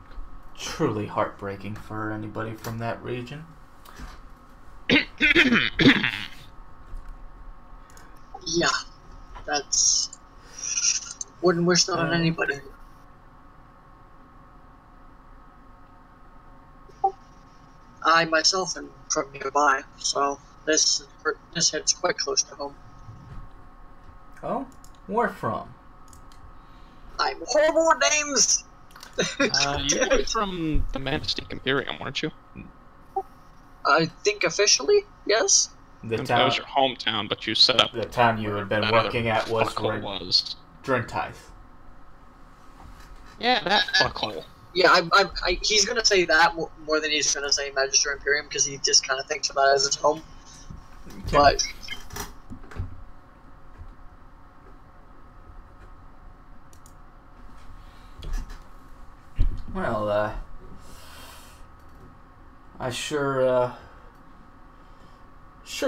truly heartbreaking for anybody from that region. Yeah, that's... wouldn't wish that on anybody. I myself am from nearby, so this hits quite close to home. Oh, where from? I'm horrible with names. You were from the Mantistic Imperium, weren't you? I think officially, yes. The That town. was your hometown, but you set up. The town you had been that working at was was. Drentith. Yeah, that fuckhole. Yeah, he's gonna say that more than he's gonna say Magister Imperium because he just kind of thinks of that as his home. Okay. But Well, I sure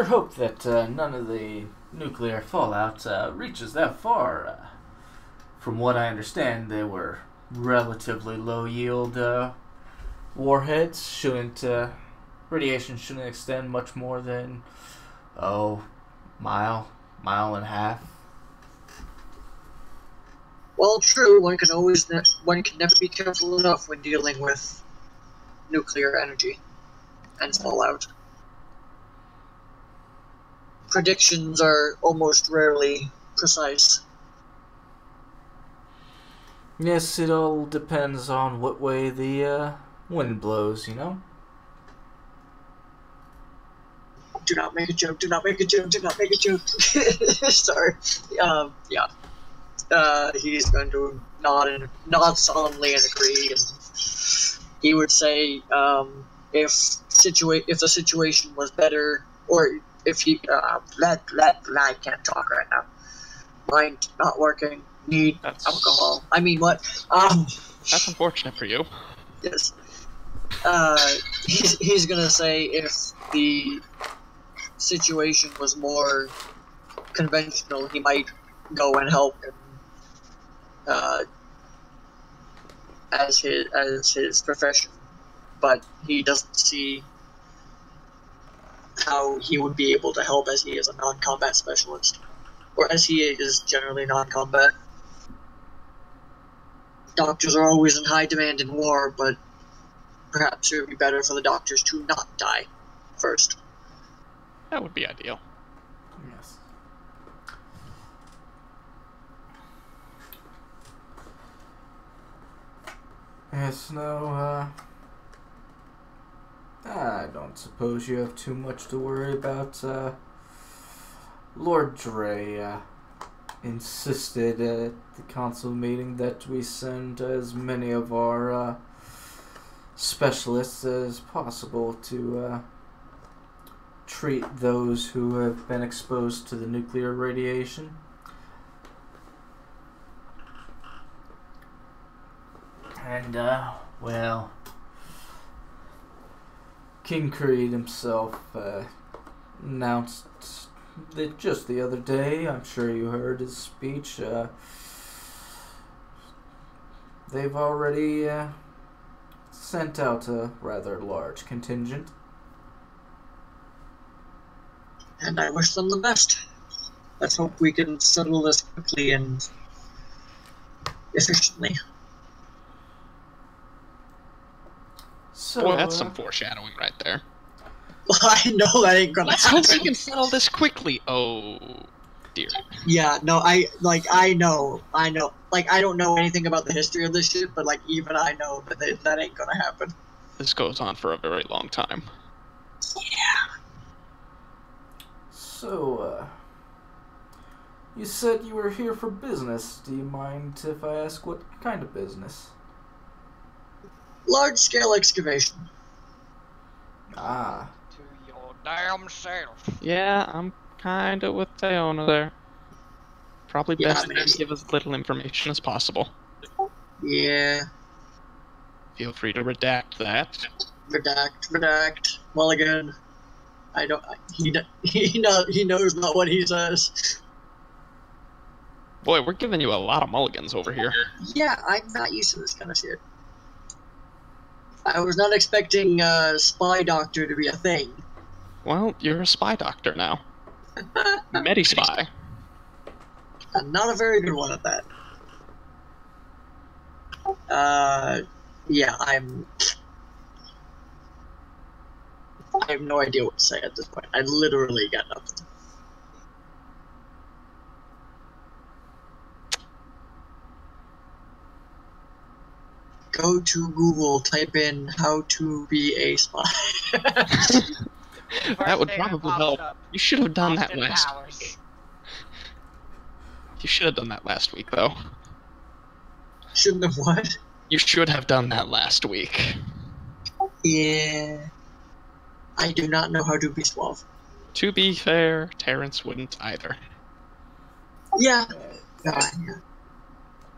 hope that none of the nuclear fallout reaches that far. From what I understand, they were relatively low-yield warheads. Radiation shouldn't extend much more than, mile and a half. well, true. One can never be careful enough when dealing with nuclear energy and fallout. Predictions are almost rarely precise. Yes, it all depends on what way the wind blows, you know? Do not make a joke. Do not make a joke. Do not make a joke. Sorry. Yeah. He's going to nod solemnly and agree. And he would say, if the situation was better, or if he I can't talk right now. Mind not working. Need alcohol. I mean, what? That's unfortunate for you. Yes. He's gonna say if the situation was more conventional, he might go and help him as his profession, but he doesn't see how he would be able to help as he is a non-combat specialist, or as he is generally non-combat. Doctors are always in high demand in war, but perhaps it would be better for the doctors to not die first. That would be ideal. Yes. Yes, no, I don't suppose you have too much to worry about. Lord Dre insisted at the council meeting that we send as many of our specialists as possible to treat those who have been exposed to the nuclear radiation. And, well, King Creed himself announced that just the other day, I'm sure you heard his speech, they've already sent out a rather large contingent. And I wish them the best. Let's hope we can settle this quickly and efficiently. So, Boy, that's some foreshadowing right there. Well, I know that ain't gonna Let's happen. hope we can settle this quickly. Oh, dear. Yeah, no, I know. Like, I don't know anything about the history of this shit, but, like, even I know that that ain't gonna happen. This goes on for a very long time. Yeah. So, you said you were here for business. Do you mind if I ask what kind of business? Large-scale excavation. Ah. To your damn self. Yeah, I'm kind of with Theona there. Probably Yeah, best I mean, to give as little information as possible. Yeah. Feel free to redact that. Redact. Mulligan. I don't. He knows not what he says. Boy, we're giving you a lot of mulligans over here. Yeah, I'm not used to this kind of shit. I was not expecting spy doctor to be a thing. Well, you're a spy doctor now. Medi-spy. And not a very good one at that. Yeah, I'm... I have no idea what to say at this point. I literally got nothing. Go to Google, type in how to be a spy. That would probably help. You should have done that last Powers. week. You should have done that last week, though. Shouldn't have what? You should have done that last week. Yeah. I do not know how to be suave. To be fair, Terrence wouldn't either. Yeah.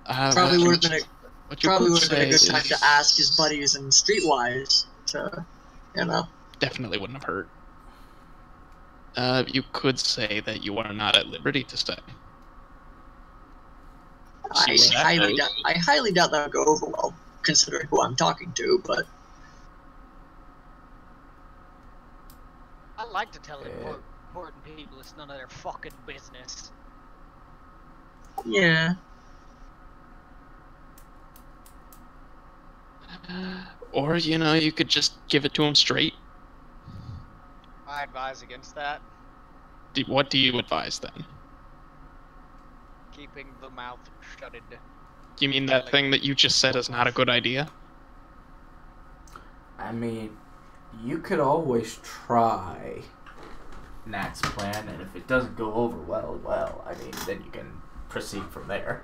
Probably would have been a good time to ask his buddies in Streetwise to, you know. Definitely wouldn't have hurt. You could say that you are not at liberty to say. I highly doubt that would go over well, considering who I'm talking to, but... I like to tell important people it's none of their fucking business. Yeah. Or, you know, you could just give it to him straight. I advise against that. What do you advise, then? Keeping the mouth shutted. You mean that thing that you just said is not a good idea? I mean, you could always try Nat's plan, and if it doesn't go over well, I mean, then you can proceed from there.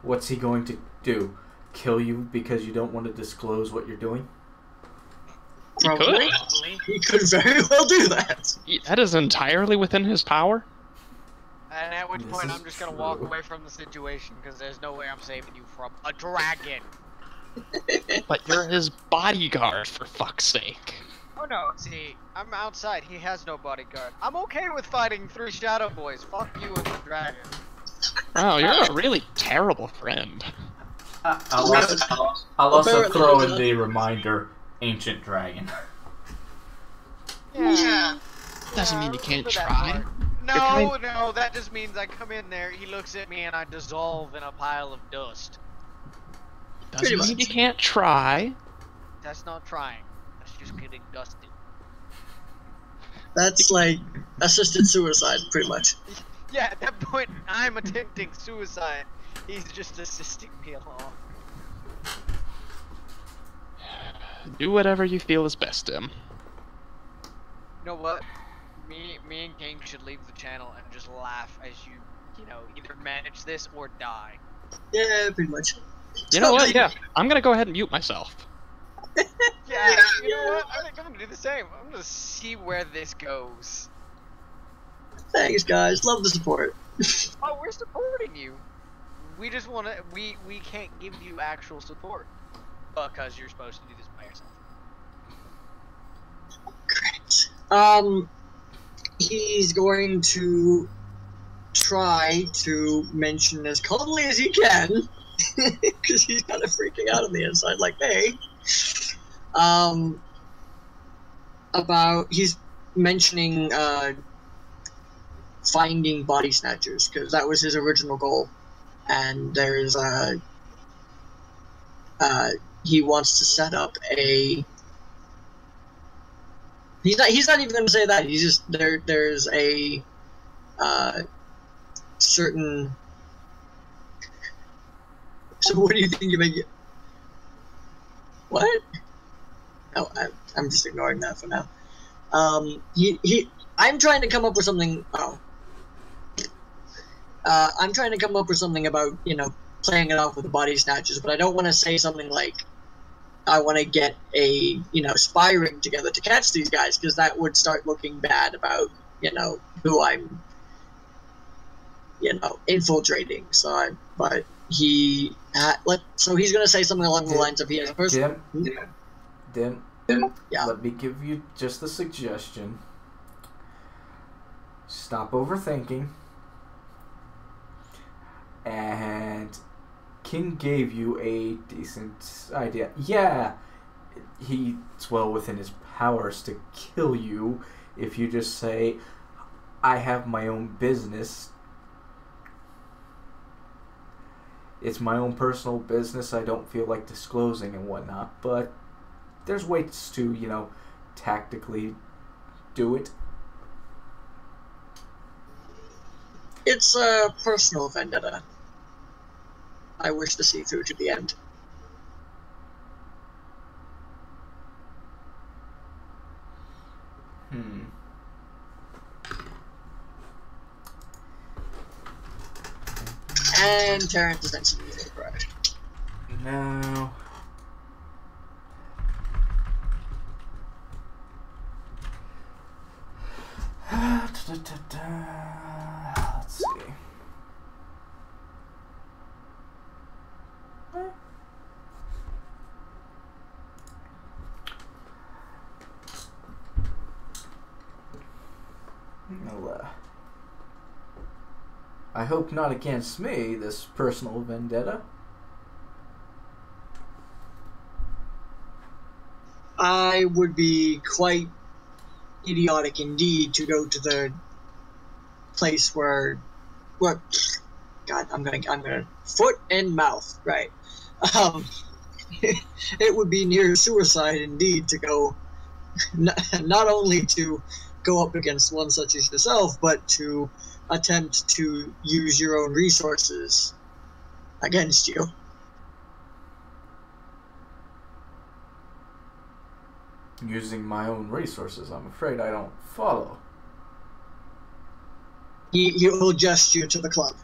What's he going to do? Kill you because you don't want to disclose what you're doing? Probably. He could very well do that. That is entirely within his power. And at which point I'm just gonna walk away from the situation because there's no way I'm saving you from a dragon. But you're his bodyguard, for fuck's sake. Oh no, see, I'm outside. He has no bodyguard. I'm okay with fighting 3 Shadow Boys. Fuck you and the dragon. Oh, you're a really terrible friend. I'll also throw in the reminder, Ancient Dragon. Yeah. Doesn't mean you can't try. No, that just means I come in there, he looks at me, and I dissolve in a pile of dust. Doesn't mean you can't try. That's not trying. That's just getting dusted. That's like assisted suicide, pretty much. Yeah, at that point, I'm attempting suicide. He's just assisting me along. Do whatever you feel is best, Tim. You know what? Me and King should leave the channel and just laugh as you know, either manage this or die. Yeah, pretty much. You know what? Yeah, I'm gonna go ahead and mute myself. Yeah, you know what? I think I'm gonna do the same. I'm gonna see where this goes. Thanks, guys. Love the support. Oh, we're supporting you. We just wanna, we can't give you actual support because you're supposed to do this by yourself. Great. He's going to try to mention as calmly as he can, because he's kind of freaking out on the inside, like, hey. He's mentioning, finding body snatchers, because that was his original goal. And there's, he wants to set up a... He's not even going to say that. He's just there's a certain. So what do you think you make it? What? Oh, I'm just ignoring that for now. I'm trying to come up with something. Oh. I'm trying to come up with something about, you know, playing it off with the body snatchers, but I don't want to say something like, I want to get a, you know, spy ring together to catch these guys, because that would start looking bad about, you know, who I'm, you know, infiltrating. So, but he, so he's going to say something along the lines of he has a person. Dim, yeah. Let me give you just a suggestion. Stop overthinking. And King gave you a decent idea. Yeah, it's well within his powers to kill you if you just say, I have my own business. It's my own personal business I don't feel like disclosing and whatnot, but there's ways to, tactically do it. It's a personal vendetta I wish to see through to the end. And Terrence is instantly surprised. No. Let's see. Well, I hope not against me, this personal vendetta. I would be quite idiotic indeed to go to the place where, what? God, I'm gonna foot and mouth, right? It would be near suicide indeed to go, not only to go up against one such as yourself, but to attempt to use your own resources against you. Using my own resources, I'm afraid I don't follow. He'll gesture you to the club.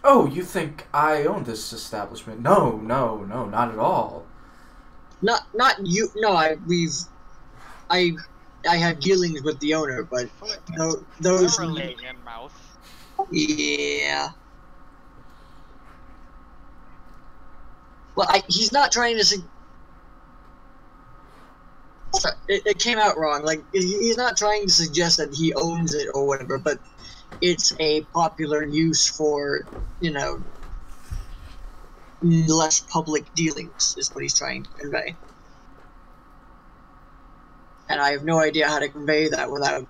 Oh, you think I own this establishment? No, not at all. Not you. No, I have dealings with the owner, but those. Thoroughly in mouth. Yeah. Well, he's not trying to. It came out wrong. Like, he's not trying to suggest that he owns it or whatever, but it's a popular use for, less public dealings, is what he's trying to convey. And I have no idea how to convey that without,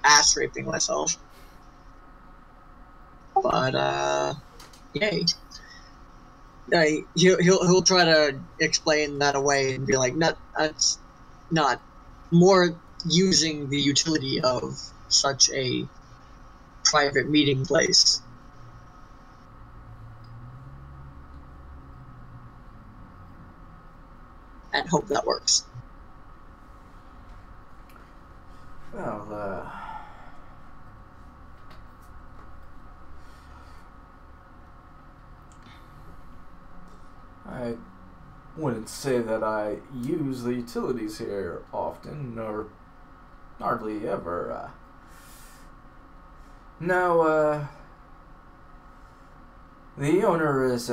ass raping myself. But, yay. He'll try to explain that away and be like, that's not more using the utility of such a private meeting place. And hope that works. Well, I wouldn't say that I use the utilities here often, or hardly ever. No, the owner is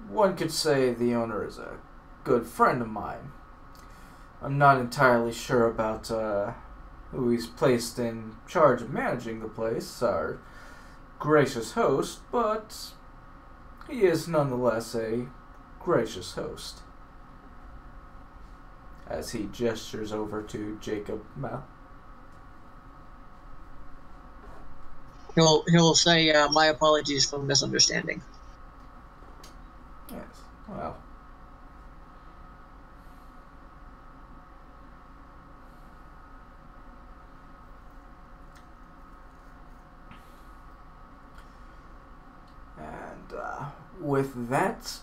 one could say the owner is a good friend of mine. I'm not entirely sure about who he's placed in charge of managing the place, our gracious host, but he is nonetheless a gracious host. As he gestures over to Jacob Mal. He'll say, my apologies for the misunderstanding. Yes, well. And with that,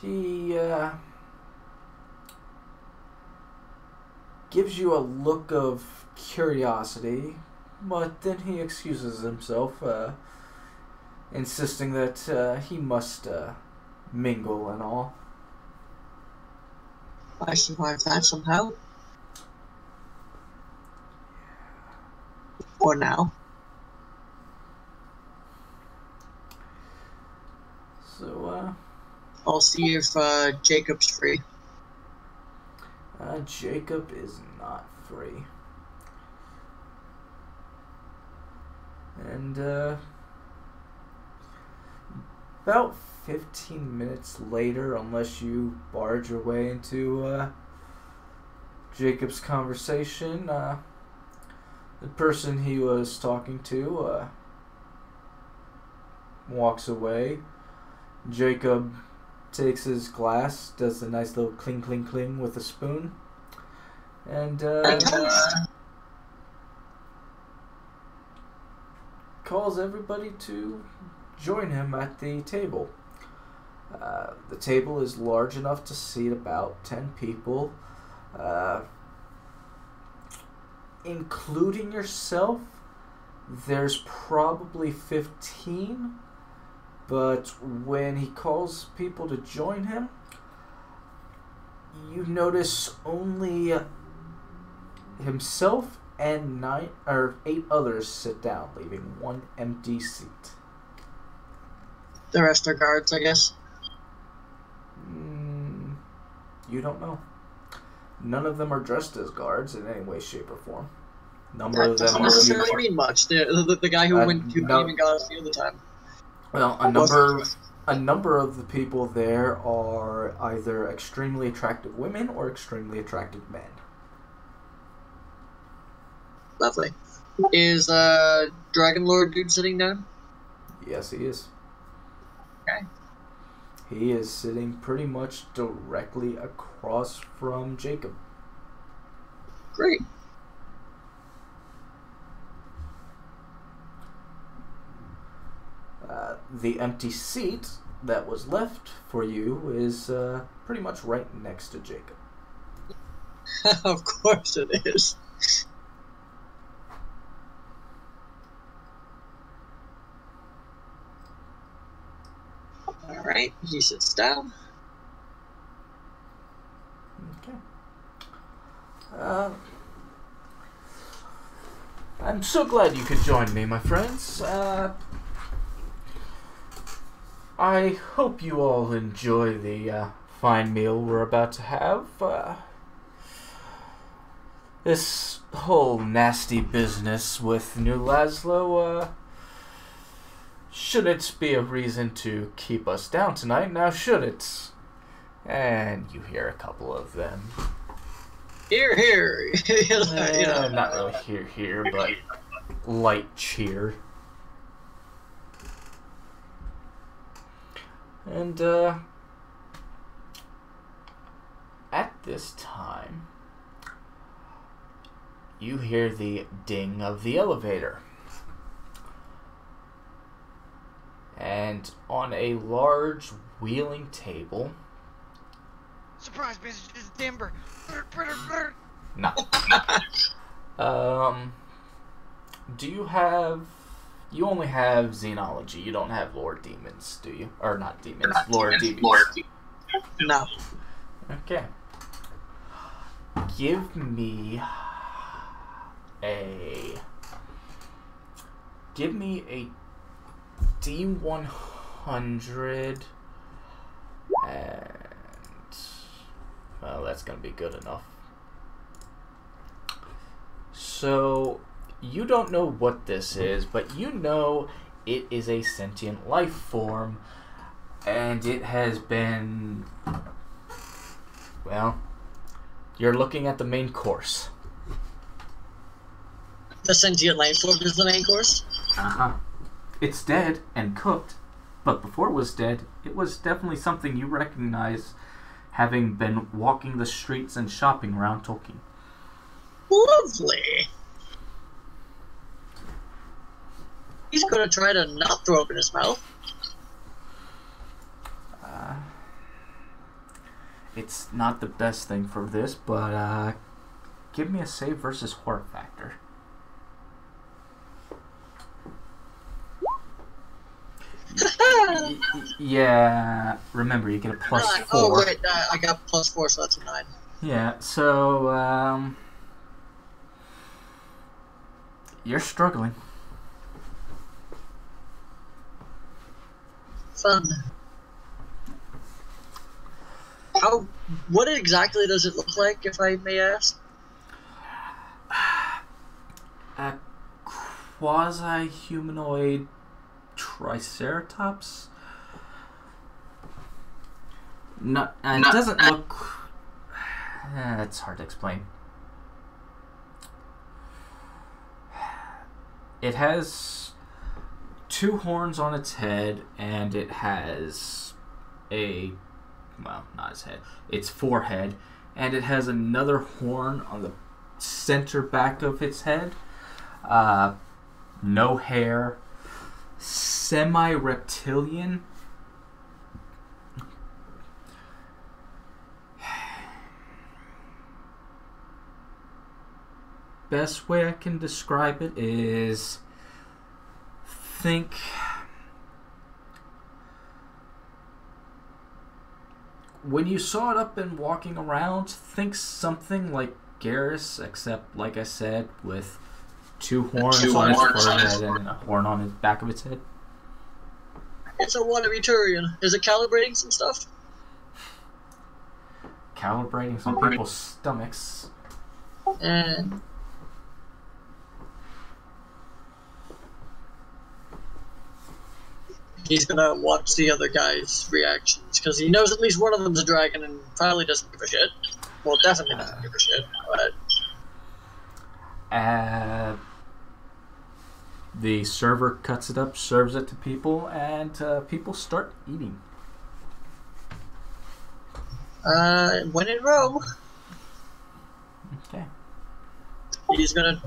he gives you a look of curiosity, but then he excuses himself, insisting that he must mingle and all. I survived that somehow. For now. So, I'll see if Jacob's free. Jacob is not free. And, about 15 minutes later, unless you barge your way into Jacob's conversation, The person he was talking to walks away. Jacob takes his glass, does a nice little cling, cling, cling with a spoon, and calls everybody to join him at the table. The table is large enough to seat about 10 people. Including yourself, there's probably 15, but when he calls people to join him, you notice only himself and 8 others sit down, leaving 1 empty seat. The rest are guards, I guess. You don't know. None of them are dressed as guards in any way, shape, or form. That doesn't necessarily mean much. The guy who even got us the other time. Well, a number of the people there are either extremely attractive women or extremely attractive men. Lovely. Is Dragon Lord dude sitting down? Yes, he is. Okay. He is sitting pretty much directly across from Jacob. Great. The empty seat that was left for you is pretty much right next to Jacob. Of course it is. Alright, he sits down. Okay. I'm so glad you could join me, my friends. I hope you all enjoy the fine meal we're about to have. This whole nasty business with New Laszlo shouldn't be a reason to keep us down tonight, now should it? And you hear a couple of them. Hear, hear. Not really hear, but light cheer. And, at this time, you hear the ding of the elevator. And on a large wheeling table... Surprise, bitch, it's Denver. No. Do you have... You only have Xenology. You don't have Lore Demons, do you? Or not Demons, Lore Demons. No. Okay. Give me a D100 and well, that's gonna be good enough. So you don't know what this is, but you know it is a sentient life form, and it has been, well, you're looking at the main course. The sentient life form is the main course? Uh-huh. It's dead and cooked, but before it was dead, it was definitely something you recognize, having been walking the streets and shopping around Tolkeen. Lovely. He's gonna try to not throw up in his mouth. It's not the best thing for this, but give me a save versus horror factor. Yeah, remember you get a +4. Oh wait, I got +4, so that's a 9. Yeah, so you're struggling. Fun. What exactly does it look like, if I may ask? A quasi-humanoid triceratops? No, it doesn't look... It's hard to explain. It has 2 horns on its head, and it has well, not its head, its forehead, and it has another horn on the center back of its head. No hair, semi-reptilian. Best way I can describe it is, think when you saw it up and walking around, think something like Garrus, except, like I said, with 2 horns on its forehead and a horn on the back of its head. It's a wannabe Turian. Is it calibrating some stuff? Calibrating some people's stomachs. And he's gonna watch the other guy's reactions, because he knows at least one of them's a dragon and probably doesn't give a shit. Well, definitely doesn't give a shit, but... The server cuts it up, serves it to people, and people start eating. When in Rome, Okay. he's gonna,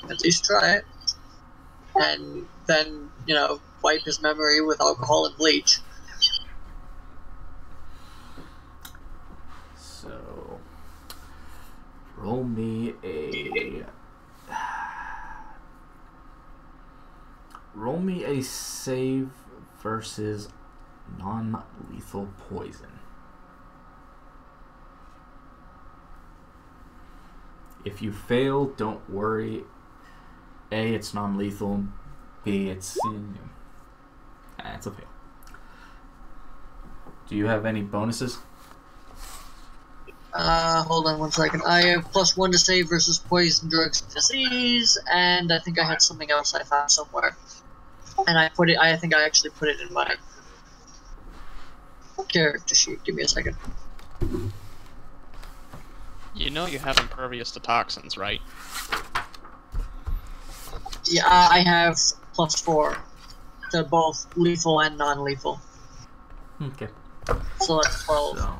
at least try it. And then, wipe his memory with alcohol and bleach. So, roll me a save versus non-lethal poison. If you fail, don't worry. A, it's non-lethal. B, it's a fail. Do you have any bonuses? Hold on one second. I have +1 to save versus poison, drugs, and disease, and I think I had something else I found somewhere. And I think I actually put it in my character sheet. Give me a second. You know you have impervious to toxins, right? Yeah, I have +4 to both lethal and non-lethal. Okay. So that's 12. So,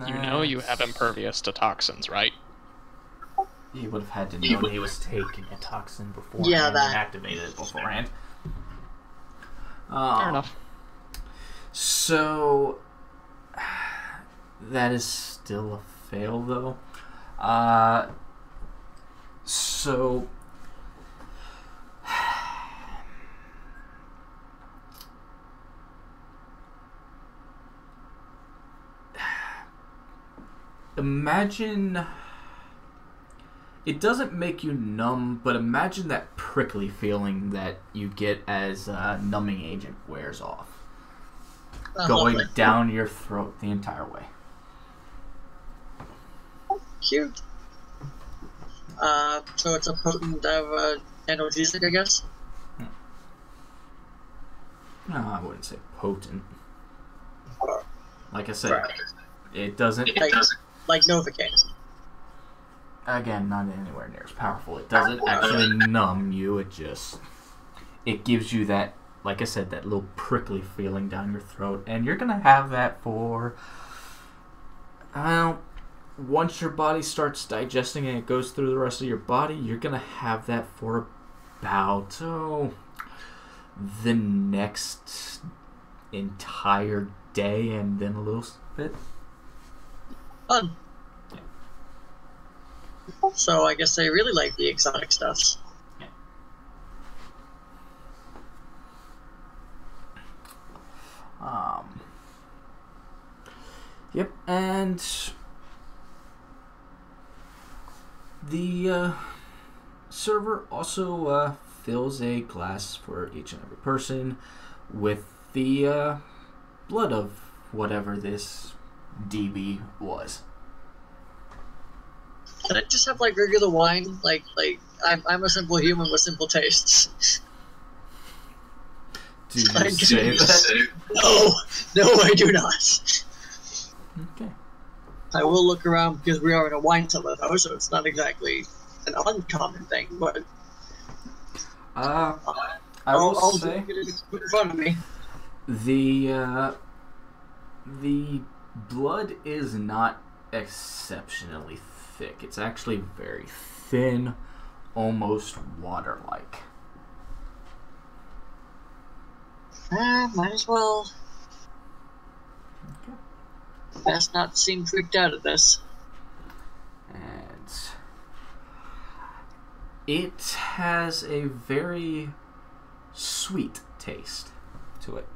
You know you have impervious to toxins, right? He would have had to know he was taking a toxin beforehand and activated it beforehand. Fair enough. So, that is still a fail, though. So... Imagine... It doesn't make you numb, but imagine that prickly feeling that you get as a numbing agent wears off. Going down your throat the entire way. Cute. So it's a potent analgesic, I guess? No, I wouldn't say potent. Like I said, it doesn't... Like Novocaine. Again, not anywhere near as powerful. It doesn't actually numb you, it gives you that, like I said, that little prickly feeling down your throat, and you're gonna have that for, once your body starts digesting and it goes through the rest of your body, you're gonna have that for about, the next entire day, and then a little bit. Fun. So I guess they really like the exotic stuffs. Yep, and the server also fills a glass for each and every person with the blood of whatever this DB was. Can I just have like regular wine? Like I'm a simple human with simple tastes. Do you say that? No, I do not. Okay. I will look around because we are in a wine cellar though, so it's not exactly an uncommon thing, but I will I'll say get it in front of me. the blood is not exceptionally thick. It's actually very thin, almost water-like. Might as well. Okay. Best not seem freaked out at this. And it has a very sweet taste to it.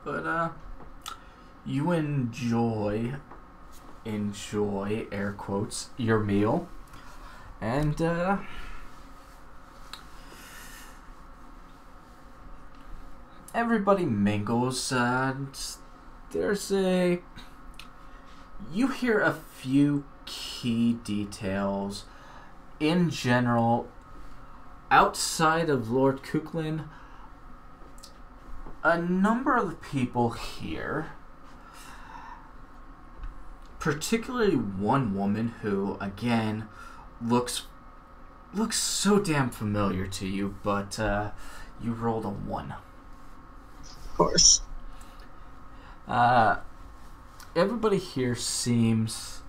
But you enjoy air quotes, your meal, and everybody mingles. You hear a few key details. In general, outside of Lord Kuklin, a number of the people here, particularly one woman who, again, looks so damn familiar to you, but you rolled a 1. Of course. Everybody here seems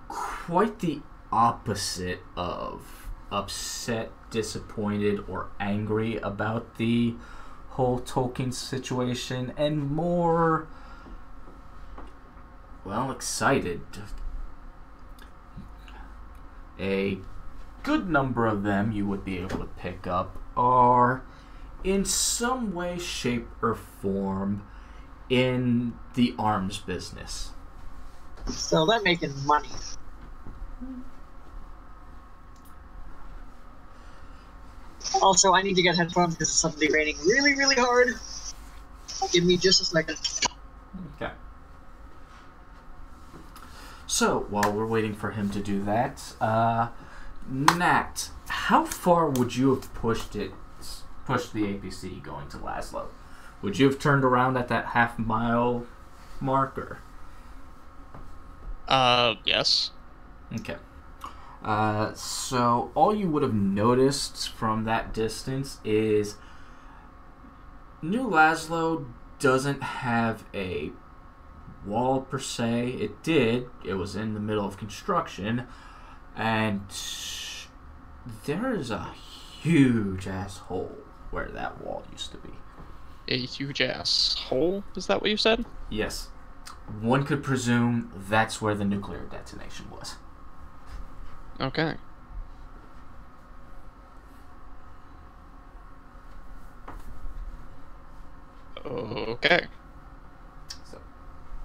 quite the opposite of upset, disappointed, or angry about the whole Tolkeen situation, and more, well, excited. A good number of them you would be able to pick up are in some way, shape, or form in the arms business. So they're making money. Also, I need to get headphones because it's suddenly raining really, really hard. Give me just a second. Okay. So, while we're waiting for him to do that, Nat, how far would you have pushed the APC going to Laszlo? Would you have turned around at that half-mile marker? Yes. Okay. So all you would have noticed from that distance is New Laszlo doesn't have a wall per se. It did. It was in the middle of construction, and there is a huge ass hole where that wall used to be. A huge ass hole? Is that what you said? Yes. One could presume that's where the nuclear detonation was. Okay. Okay. So,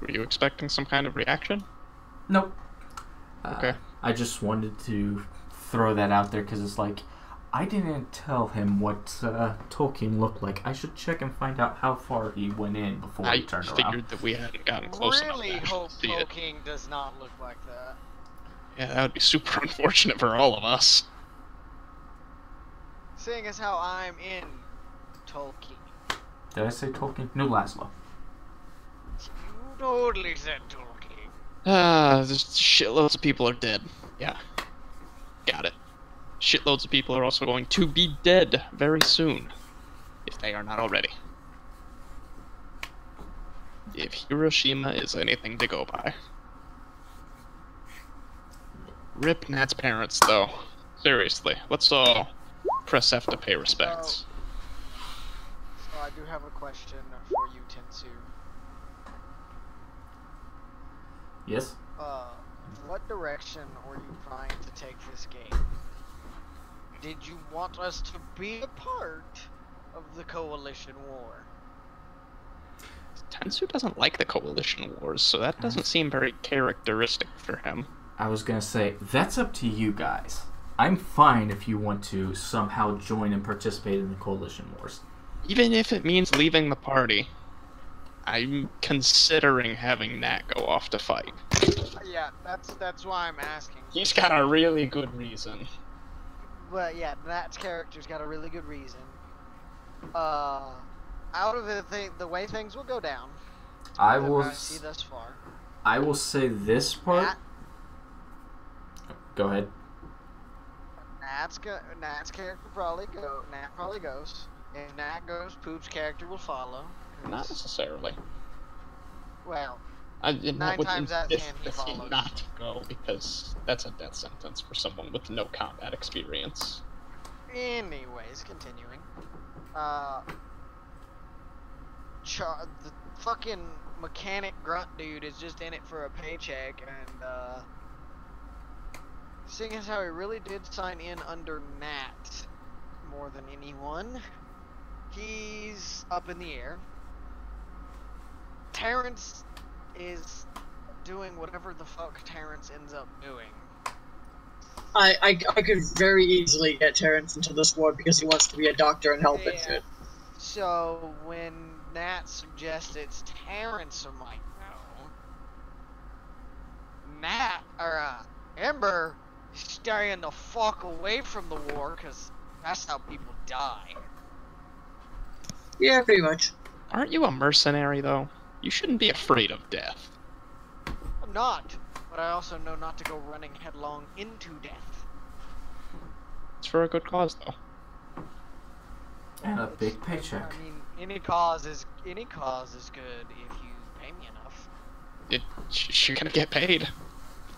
Were you expecting some kind of reaction? nope. Okay. I just wanted to throw that out there because it's like, I didn't tell him what Tolkeen looked like. I should check and find out how far he went in before he turned figured around. that we hadn't gotten close enough. Really to hope see it. Tolkeen does not look like that. Yeah, that would be super unfortunate for all of us. Seeing as how I'm in Tolkeen. Did I say Tolkeen? New Laszlo. You totally said Tolkeen. There's shitloads of people are dead. Yeah. Got it. Shitloads of people are also going to be dead very soon. If they are not already. If Hiroshima is anything to go by. Rip Nat's parents, though. Seriously, let's all press F to pay respects. So I do have a question for you, Tensu. Yes? What direction were you trying to take this game? Did you want us to be a part of the Coalition War? Tensu doesn't like the Coalition Wars, so that doesn't seem very characteristic for him. I was gonna say, that's up to you guys. I'm fine if you want to somehow join and participate in the Coalition Wars. Even if it means leaving the party, I'm considering having Nat go off to fight. Yeah, that's why I'm asking. He's got a really good reason. But yeah, Nat's character's got a really good reason. out of the way things will go down. I that will. I see thus far. I will say this part. Nat, Go ahead. Nat's character probably Nat probably goes. If Nat goes, Poop's character will follow. Not necessarily. Well, Not 9 with times out of 10 he does he follows. not go, because that's a death sentence for someone with no combat experience. Anyways, continuing. The fucking mechanic grunt dude is just in it for a paycheck, and seeing as how he really did sign in under Nat more than anyone, he's up in the air. Terrence is doing whatever the fuck Terrence ends up doing. I could very easily get Terrence into this ward because he wants to be a doctor and help and shit. So when Nat suggests it's Terrence, I'm like, no. Ember is staying the fuck away from the war because that's how people die. Yeah, pretty much. Aren't you a mercenary, though? You shouldn't be afraid of death. I'm not, but I also know not to go running headlong into death. It's for a good cause, though. And a big paycheck. I mean, any cause is good if you pay me enough. You're gonna get paid.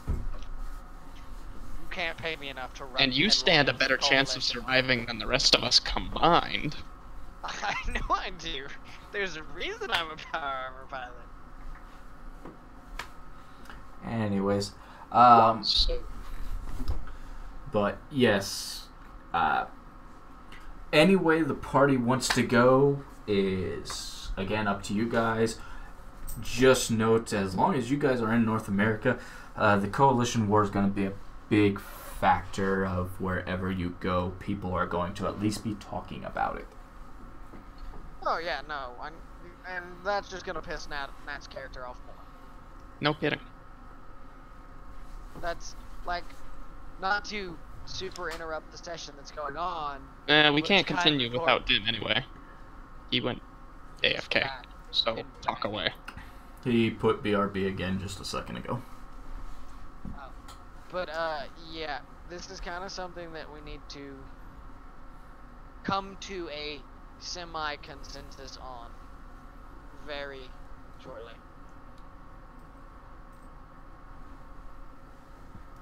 You can't pay me enough to run. And you headlong stand a into better the chance of coalition. surviving than the rest of us combined. I know I do. There's a reason I'm a power armor pilot. Anyways, So, but yes, any way the party wants to go is again up to you guys. Just note, as long as you guys are in North America, the coalition war is going to be a big factor of wherever you go. People are going to at least be talking about it. Oh yeah, no, and that's just gonna piss Nat's character off more. no kidding. That's like, not to super interrupt the session that's going on. We but can't it's kind of continue without important. Dim anyway. He went AFK, so talk away. He put BRB again just a second ago. But yeah, this is kind of something that we need to come to a semi-consensus on very shortly.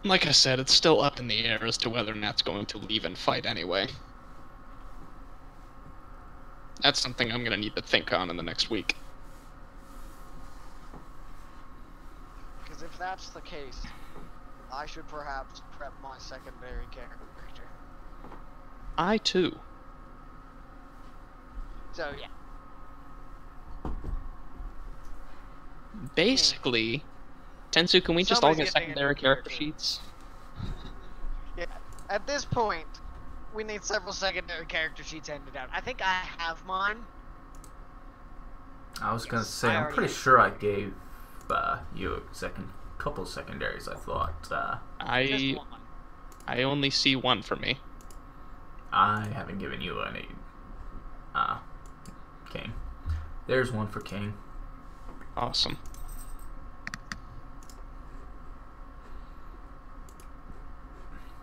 Like I said, it's still up in the air as to whether Nat's going to leave and fight anyway. That's something I'm gonna need to think on in the next week. Because if that's the case, I should perhaps prep my secondary character. I too. So yeah. Basically, Tensu, can we just all Somebody's get getting a secondary new character character. sheets? Yeah. At this point, we need several secondary character sheets handed out. I think I have mine. I was gonna Yes, say, I I'm already pretty have. sure I gave you a couple secondaries. I thought Just I one. only see one for me. I haven't given you any. King. There's one for King. Awesome.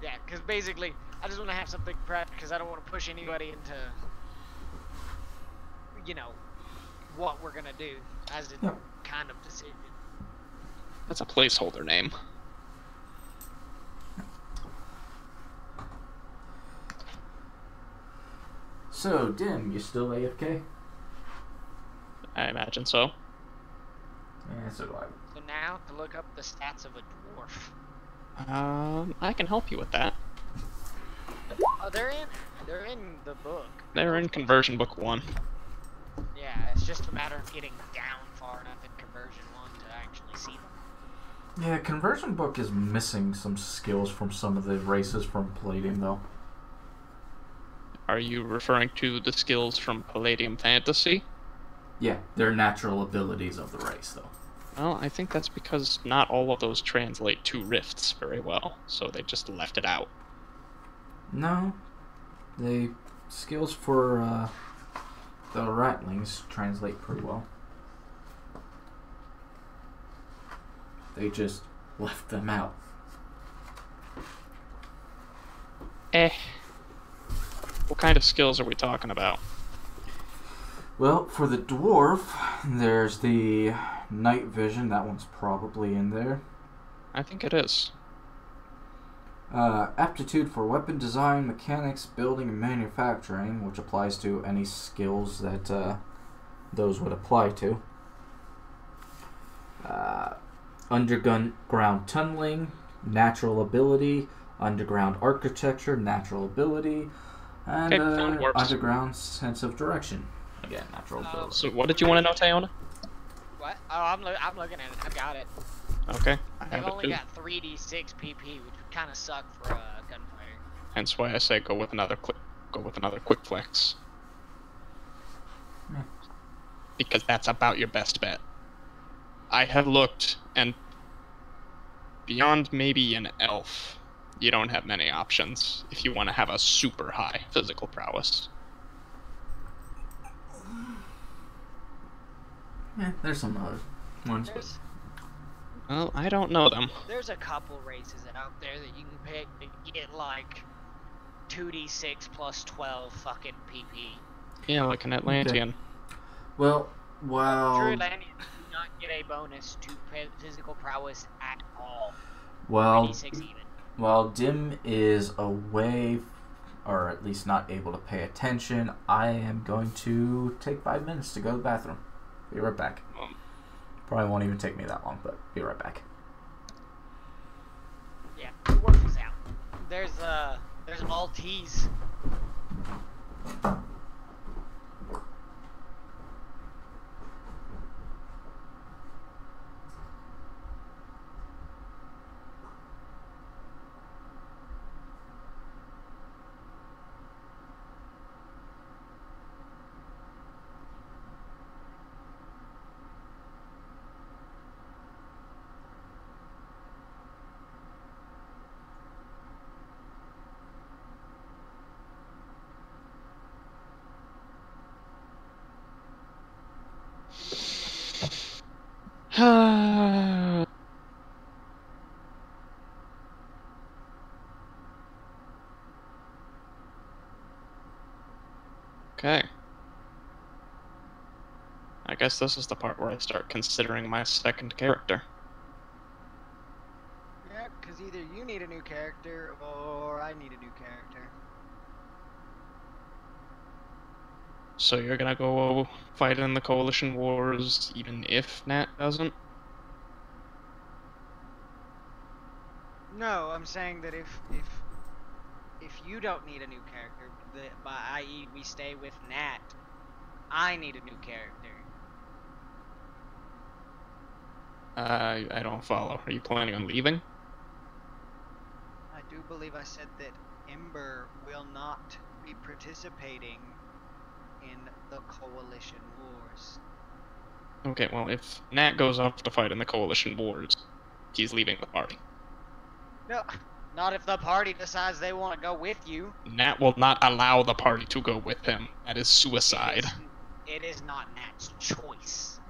Yeah, because basically, I just want to have something prepped because I don't want to push anybody into, you know, what we're gonna do as a Yep. kind of decision. That's a placeholder name. So, Dim, you still AFK? I imagine so. Yeah, so do I. So now to look up the stats of a dwarf. I can help you with that. Oh, they're in the book. They're in Conversion Book 1. Yeah, it's just a matter of getting down far enough in conversion 1 to actually see them. Yeah, Conversion Book is missing some skills from some of the races from Palladium, though. Are you referring to the skills from Palladium Fantasy? Yeah, they're natural abilities of the race, though. Well, I think that's because not all of those translate to rifts very well, so they just left it out. No, the skills for The rattlings translate pretty well. They just left them out. What kind of skills are we talking about? Well, for the dwarf, there's the night vision. That one's probably in there. I think it is. Aptitude for weapon design, mechanics, building, and manufacturing, which applies to any skills that those would apply to. Underground tunneling, natural ability, underground architecture, natural ability, and underground sense of direction. Again, natural ability. So what did you want to know, Tayona? What? Oh, I'm looking at it. I've got it. Okay, I They've have it only too. got 3d6 PP, which would kind of suck for a gunfighter. Hence why I say go with another quick flex. Yeah. Because that's about your best bet. I have looked, and beyond maybe an elf, you don't have many options if you want to have a super high physical prowess. Yeah, there's some other ones. Well, I don't know them. There's a couple races out there that you can pick to get like 2d6 plus 12 fucking PP. Yeah, like an Atlantean. Okay. Well, while True Atlanteans do not get a bonus to physical prowess at all. Well, 3d6 even. while Dim is away, or at least not able to pay attention, I am going to take 5 minutes to go to the bathroom. Be right back. Probably won't even take me that long, but be right back. Yeah, work this out. There's Maltese. Okay. I guess this is the part where I start considering my second character. Yeah, because either you need a new character or I need a new character. So you're gonna go fight in the Coalition Wars even if Nat doesn't? No, I'm saying that if you don't need a new character, that by i.e. we stay with Nat, I need a new character. I don't follow. Are you planning on leaving? I do believe I said that Ember will not be participating in the Coalition Wars. Okay, well, if Nat goes off to fight in the Coalition Wars, he's leaving the party. No, not if the party decides they want to go with you. Nat will not allow the party to go with him. That is suicide. It is not Nat's choice.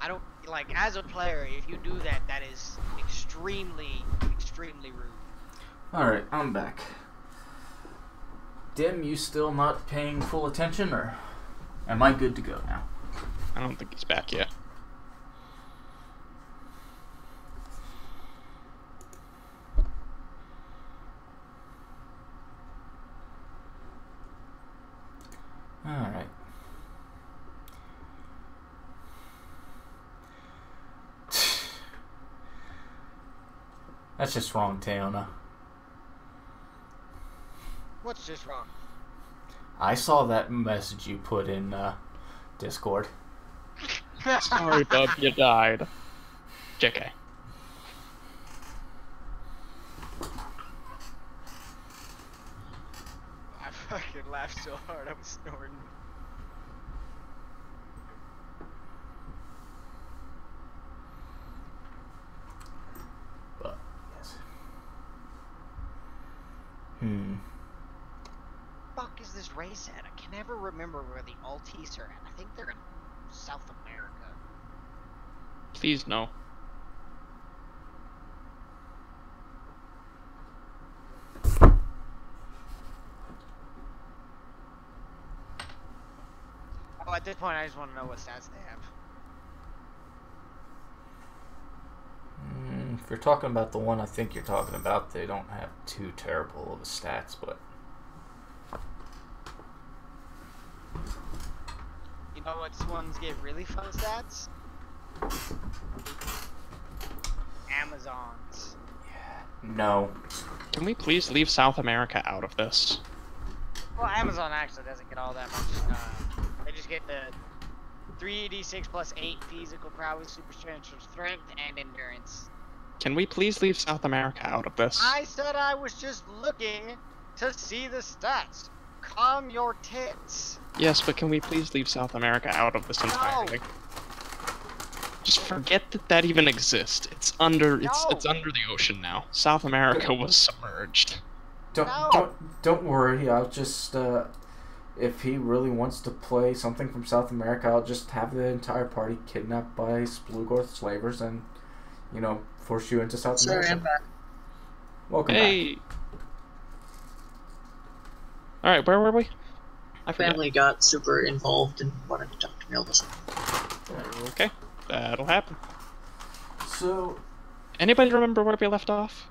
I don't, like, as a player, if you do that, that is extremely, extremely rude. Alright, I'm back. Dim, you still not paying full attention, or am I good to go now? I don't think he's back yet. Alright. That's just wrong, Teona. What's just wrong? I saw that message you put in Discord. Sorry, bub, you died. JK. I fucking laughed so hard, I was snorting. But, yes. Fuck is this race at? I can never remember where the Altis are at. I think they're in South America. Please no. Oh, at this point, I just want to know what stats they have. If you're talking about the one I think you're talking about, they don't have too terrible of a stats, but... You know what ones get really fun stats? Amazons. No. Can we please leave South America out of this? Well, Amazon actually doesn't get all that much. They just get the 3d6 plus 8 physical prowess, super strength, and endurance. Can we please leave South America out of this? I said I was just looking to see the stats. Calm your tits. Yes, but can we please leave South America out of this entirely? No. Just forget that that even exists. It's under it's No. under the ocean now. South America was submerged. Don't worry. I'll just if he really wants to play something from South America, I'll just have the entire party kidnapped by Splugorth slavers and, you know, force you into South Sorry, America. I'm back. Welcome Hey. All right, where were we? I forget. Family got super involved and wanted to talk to me all this. Okay, that'll happen. back. So, Anybody remember where we left off?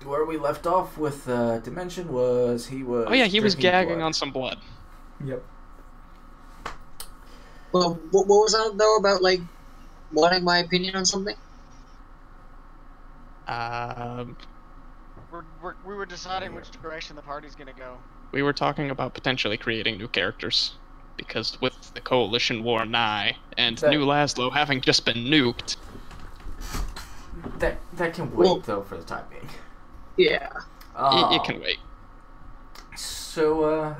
where we left off with Dimension was he was. Oh yeah, he was drinking gagging blood. on some blood. Yep. Well, what was that though about, like, wanting my opinion on something? We were deciding which direction the party's gonna go. We were talking about potentially creating new characters. Because with the Coalition War nigh, and That- New Laszlo having just been nuked, That can wait Well- though for the time being. Yeah. it can wait. So,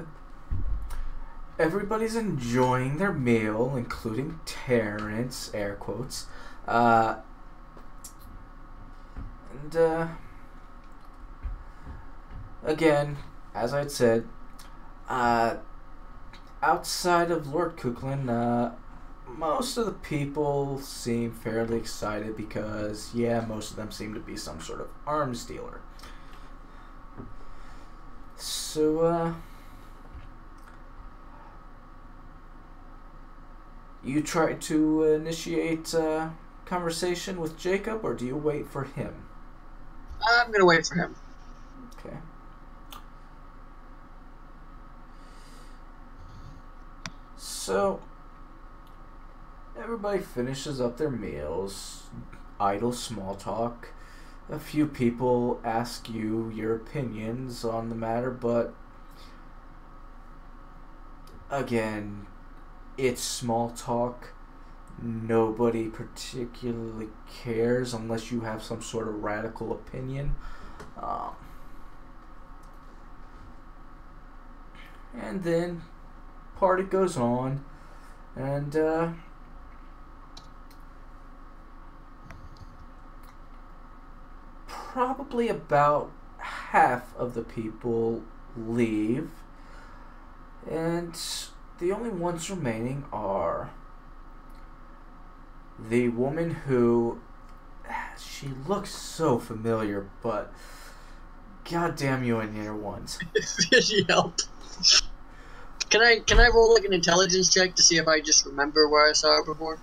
everybody's enjoying their meal, including Terrence, air quotes. Again, as I'd said, outside of Lord Kuklin, most of the people seem fairly excited because, yeah, most of them seem to be some sort of arms dealer. So, you try to initiate conversation with Jacob, or do you wait for him? I'm gonna wait for him. Okay. So, everybody finishes up their meals, idle small talk. A few people ask you your opinions on the matter, but again, it's small talk. Nobody particularly cares unless you have some sort of radical opinion. And then party goes on, and probably about half of the people leave, and the only ones remaining are the woman who, she looks so familiar, but goddamn you inner ones. Help. Can I roll like an intelligence check to see if I just remember where I saw her before?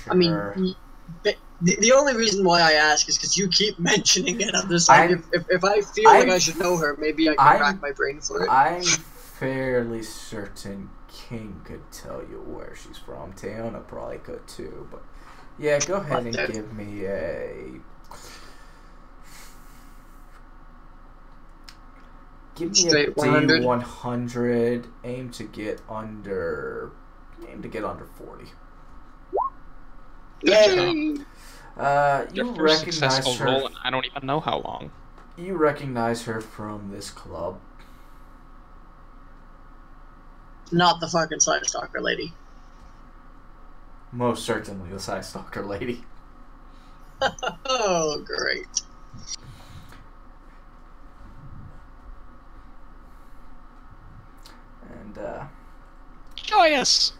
Sure. I mean, the only reason why I ask is because you keep mentioning it on the side. If I feel like I should know her, maybe I can rack my brain for it. I'm fairly certain King could tell you where she's from. Teona probably could too, but yeah, go ahead and give me a. Give me Straight a 100. D100. Aim to get under 40. Yay! You Your first recognize successful her. roll, and I don't even know how long. You recognize her from this club. Not the fucking side stalker lady. Most certainly the Side Stalker lady. Oh, great. And Joyous!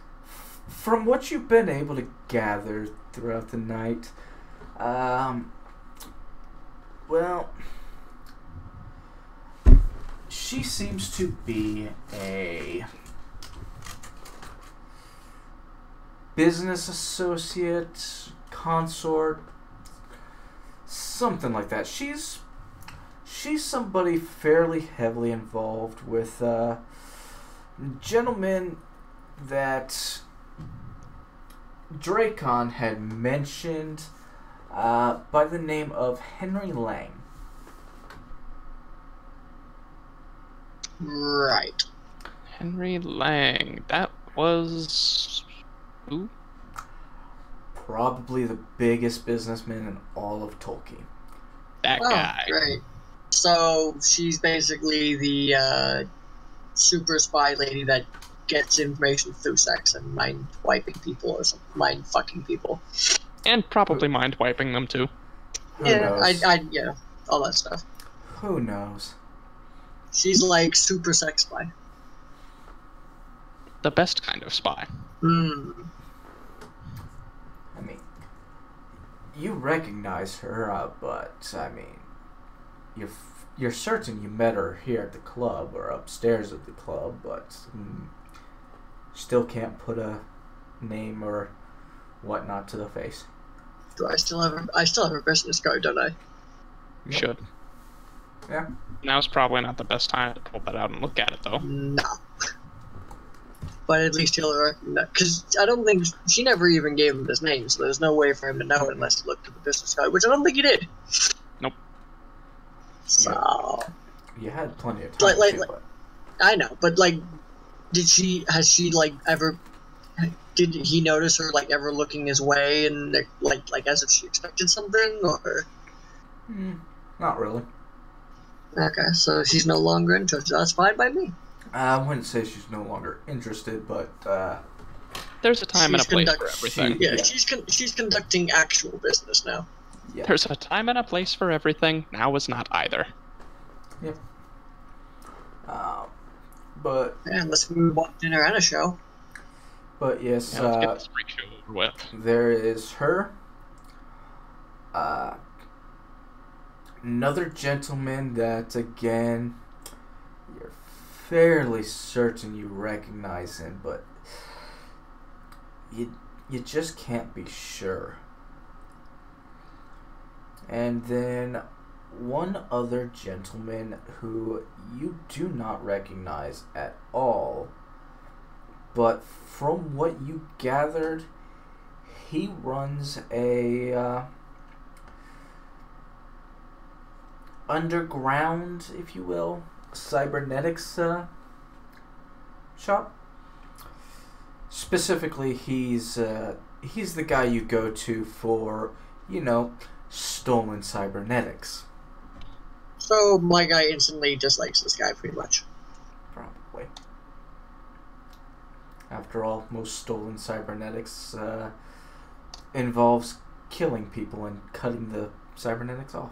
from what you've been able to gather throughout the night, well, she seems to be a business associate, consort, something like that. She's somebody fairly heavily involved with a gentleman that Dracon had mentioned by the name of Henry Lang. Right. Henry Lang. That was... who? Probably the biggest businessman in all of Tolkeen. That Oh, guy. great. So she's basically the super spy lady that gets information through sex and mind wiping people or something, mind fucking people. And probably mind wiping them too. Who Yeah, knows? yeah, all that stuff. Who knows? She's like super sex spy. The best kind of spy. Hmm. I mean, you recognize her, but I mean, you're certain you met her here at the club or upstairs at the club, but still can't put a name or whatnot to the face. Do I still have her business card, don't I? You should. Yeah. Now's probably not the best time to pull that out and look at it, though. No. But at least he'll recognize, because I don't think she never even gave him his name, so there's no way for him to know unless he looked at the business card, which I don't think he did. Nope. So You had plenty of time. But I know, but like, did he notice her like ever looking his way and like as if she expected something, or? Not really. Okay, so she's no longer interested. That's fine by me. I wouldn't say she's no longer interested, but There's a time and a place for everything. Yeah, she's conducting actual business now. yeah. There's a time and a place for everything. Now is not either. Yep. But Yeah, unless we want dinner and a show. But yes, Yeah, let's get this freak show over with. there is her. Another gentleman that, again, you're fairly certain you recognize him, but you just can't be sure. And then one other gentleman who you do not recognize at all, but from what you gathered, he runs a underground, if you will, cybernetics shop. Specifically, he's the guy you go to for, stolen cybernetics. So my guy instantly dislikes this guy pretty much. Probably. After all, most stolen cybernetics involves killing people and cutting the cybernetics off.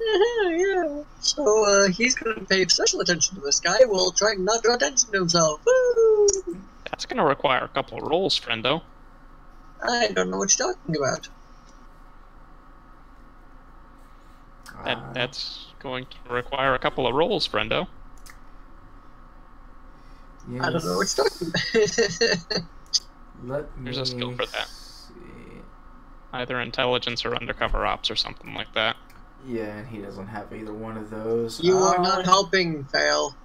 Yeah. So he's gonna pay special attention to this guy while trying not to draw attention to himself. Woo! That's gonna require a couple of rolls, friendo. I don't know what you're talking about. That's going to require a couple of rolls, friendo. Yes. I don't know what you're talking about. There's a skill for that. See. Either intelligence or undercover ops or something like that. Yeah, and he doesn't have either one of those. You are not helping, Fail.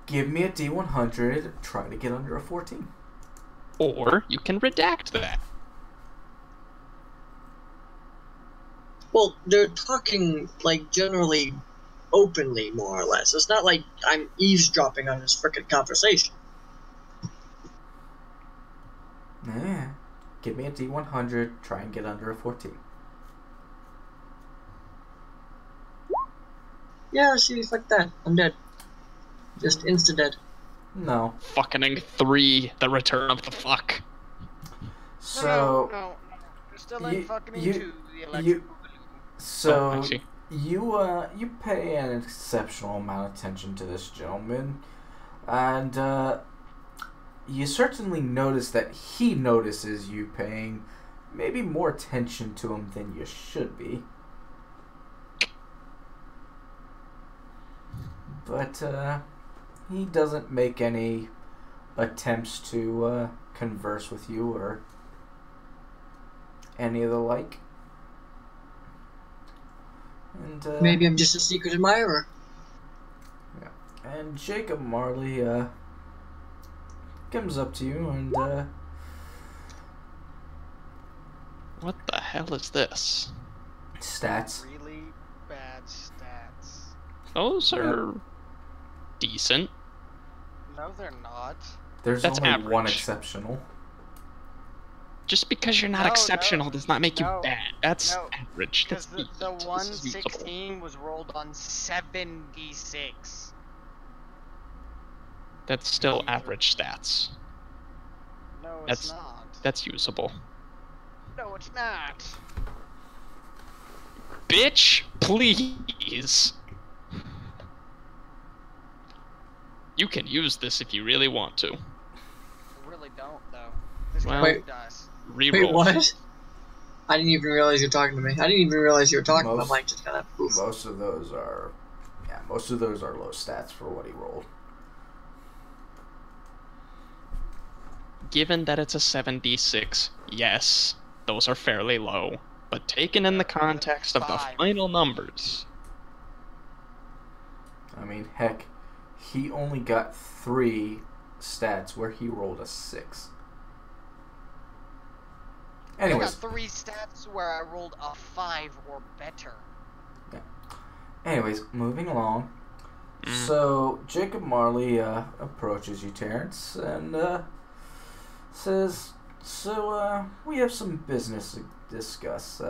Give me a D100. Try to get under a 14. Or you can redact that. Well, they're talking, like, generally openly, more or less. It's not like I'm eavesdropping on his frickin' conversation. Yeah. Give me a D100. Try and get under a 14. Yeah, see, fuck that. I'm dead. Just insta-dead. No. Fucking 3, the return of the fuck. So, still You- fucking you- into the electric you- boogaloo. So Oh, I see. you pay an exceptional amount of attention to this gentleman, and you certainly notice that he notices you paying maybe more attention to him than you should be. But he doesn't make any attempts to converse with you or any of the like. And Maybe I'm just a secret admirer. and Jacob Marley comes up to you and What the hell is this? stats. Really bad stats. Those are decent. No, they're not. There's That's only one average. exceptional. Just because you're not No, exceptional no, does not make you no, bad. That's no, average. That's Because the decent. This is usable. 116 was rolled on 76. That's still average stats. No, That's- it's not. That's usable. No, it's not. Bitch, please. You can use this if you really want to. I really don't, though. This Well- guy Wait. does. Wait, Reroll. what? I didn't even realize you were talking to me. I didn't even realize you were talking. Most- I'm like just kind of poof. Most of those are low stats for what he rolled. Given that it's a 7d6, yes, those are fairly low. But taken in the context of the 5. final numbers, I mean, heck, he only got 3 stats where he rolled a 6. I got Anyways, 3 stats where I rolled a 5 or better. moving along. Mm. So Jacob Marley approaches you, Terrence, and says, "So we have some business to discuss.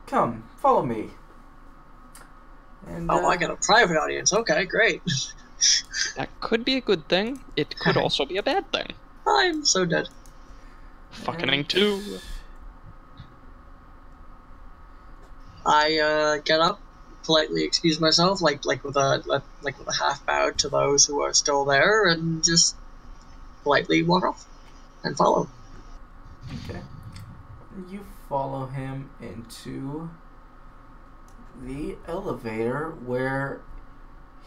Come, follow me." And Oh, I got a private audience. Okay, great. that could be a good thing. It could also be a bad thing. I'm so dead. Fucking too. I get up, politely excuse myself, like with a half bow to those who are still there, and just politely walk off and follow. Okay. You follow him into the elevator where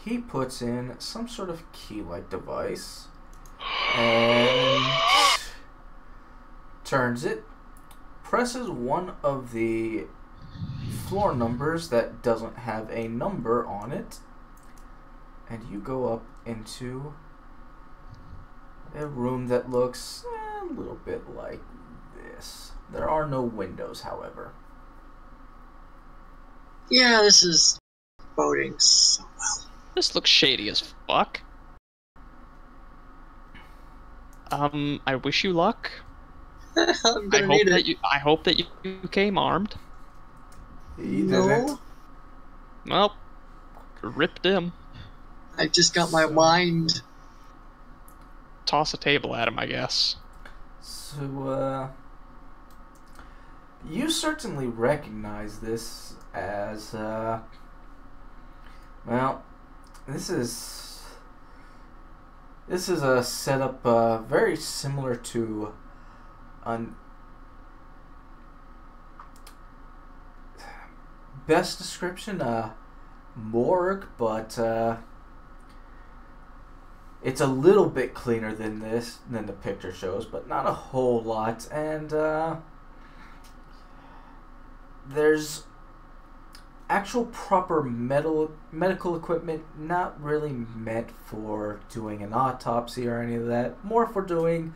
he puts in some sort of key-like device and turns it, presses one of the floor numbers that doesn't have a number on it, and you go up into a room that looks a little bit like this. There are no windows, however. Yeah, this is boding so well. This looks shady as fuck. I wish you luck. I'm gonna need it. I hope that you came armed. He No, didn't. Well, ripped him. I just got my mind. Toss a table at him, I guess. So, you certainly recognize this as, well, this is a setup, very similar to an best description, morgue, but, it's a little bit cleaner than the picture shows, but not a whole lot. And there's actual proper medical equipment, not really meant for doing an autopsy or any of that. More for doing,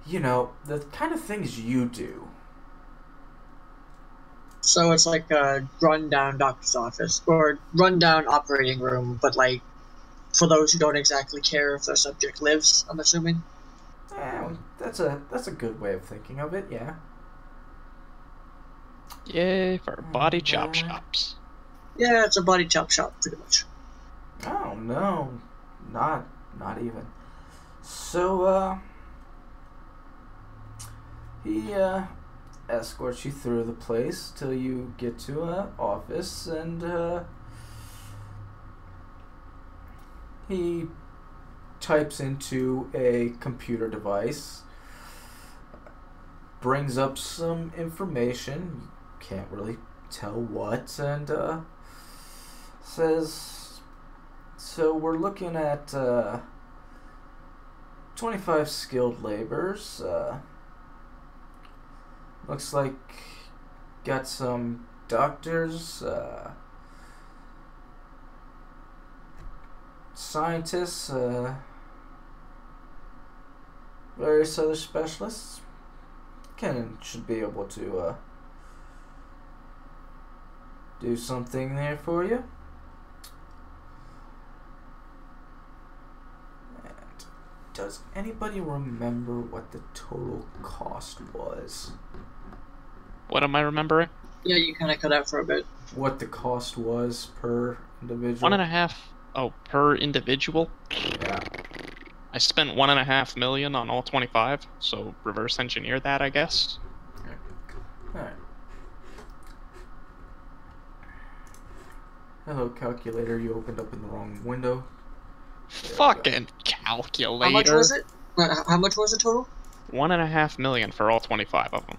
the kind of things you do. So it's like a rundown doctor's office or rundown operating room, but like for those who don't exactly care if their subject lives, I'm assuming. That's a good way of thinking of it. Yeah. Yay for body chop Uh, shops. Yeah, it's a body chop shop, pretty much. Oh no, not even. So He escorts you through the place till you get to an office, and he types into a computer device, brings up some information, you can't really tell what, and says, so we're looking at 25 skilled laborers. Looks like got some doctors, scientists, various other specialists. Should be able to do something there for you. And does anybody remember what the total cost was? What am I remembering? Yeah, you kind of cut out for a bit. What the cost was per individual? 1.5. Oh, per individual? Yeah. I spent 1.5 million on all 25, so reverse engineer that, I guess. Alright. Hello, calculator. You opened up in the wrong window. Fucking calculator. How much was it? How much was the total? 1.5 million for all 25 of them.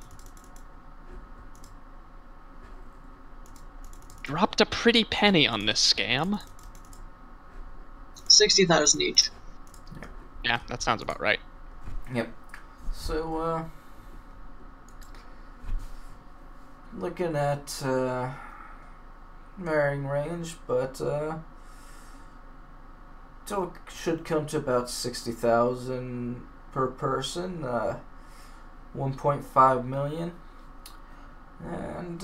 Dropped a pretty penny on this scam. 60,000 each. Yeah, that sounds about right. Yep. So, looking at varying range, but total should come to about 60,000 per person. 1.5 million, and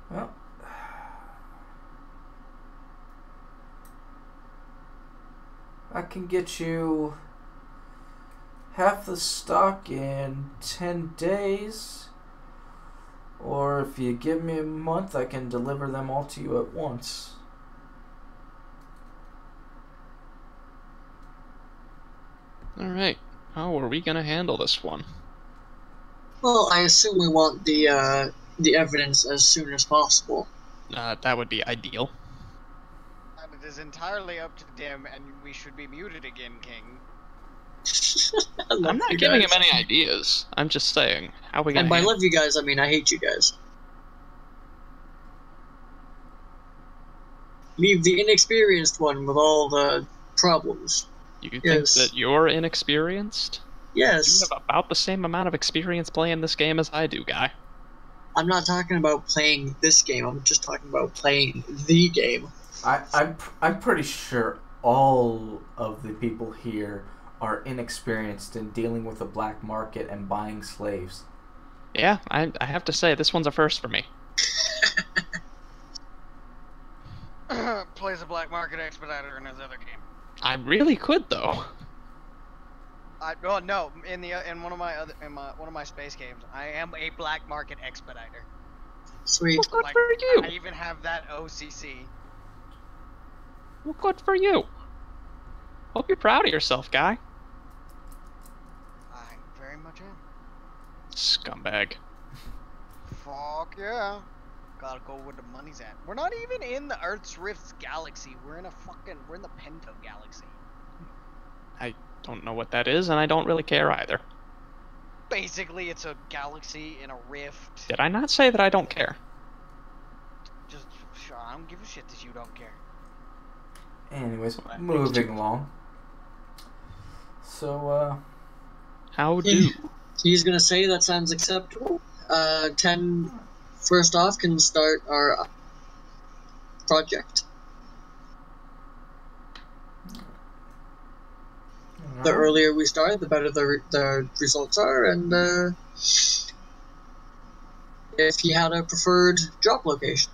well, I can get you half the stock in 10 days, or if you give me a month, I can deliver them all to you at once. Alright, how are we gonna handle this one? Well, I assume we want the evidence as soon as possible. That would be ideal. And it is entirely up to Dim, and we should be muted again, King. I'm not giving him any ideas. I'm just saying, how are we gonna And by handle love you guys, I mean I hate you guys. Leave the inexperienced one with all the problems. You think Yes. that you're inexperienced? Yes. You have about the same amount of experience playing this game as I do, guy. I'm not talking about playing this game, I'm just talking about playing the game. I'm pretty sure all of the people here are inexperienced in dealing with the black market and buying slaves. Yeah, I have to say, this one's a first for me. Plays a black market expediter in his other game. I really could, though. Well, no, in one of my space games, I am a black market expediter. Sweet. Well, good Like, for you. I even have that OCC. Well, good for you. Hope you're proud of yourself, guy. I very much am. Scumbag. Fuck yeah. Gotta go where the money's at. We're not even in the Earth's Rift galaxy. We're in the Pento galaxy. I don't know what that is, and I don't really care either. Basically, it's a galaxy in a rift. Did I not say that I don't care? Just, sure, I don't give a shit that you don't care. Anyways, moving along. So, How do? He's gonna say that sounds acceptable. 10 first off can start our project. The earlier we start, the better the results are, and if he had a preferred drop location.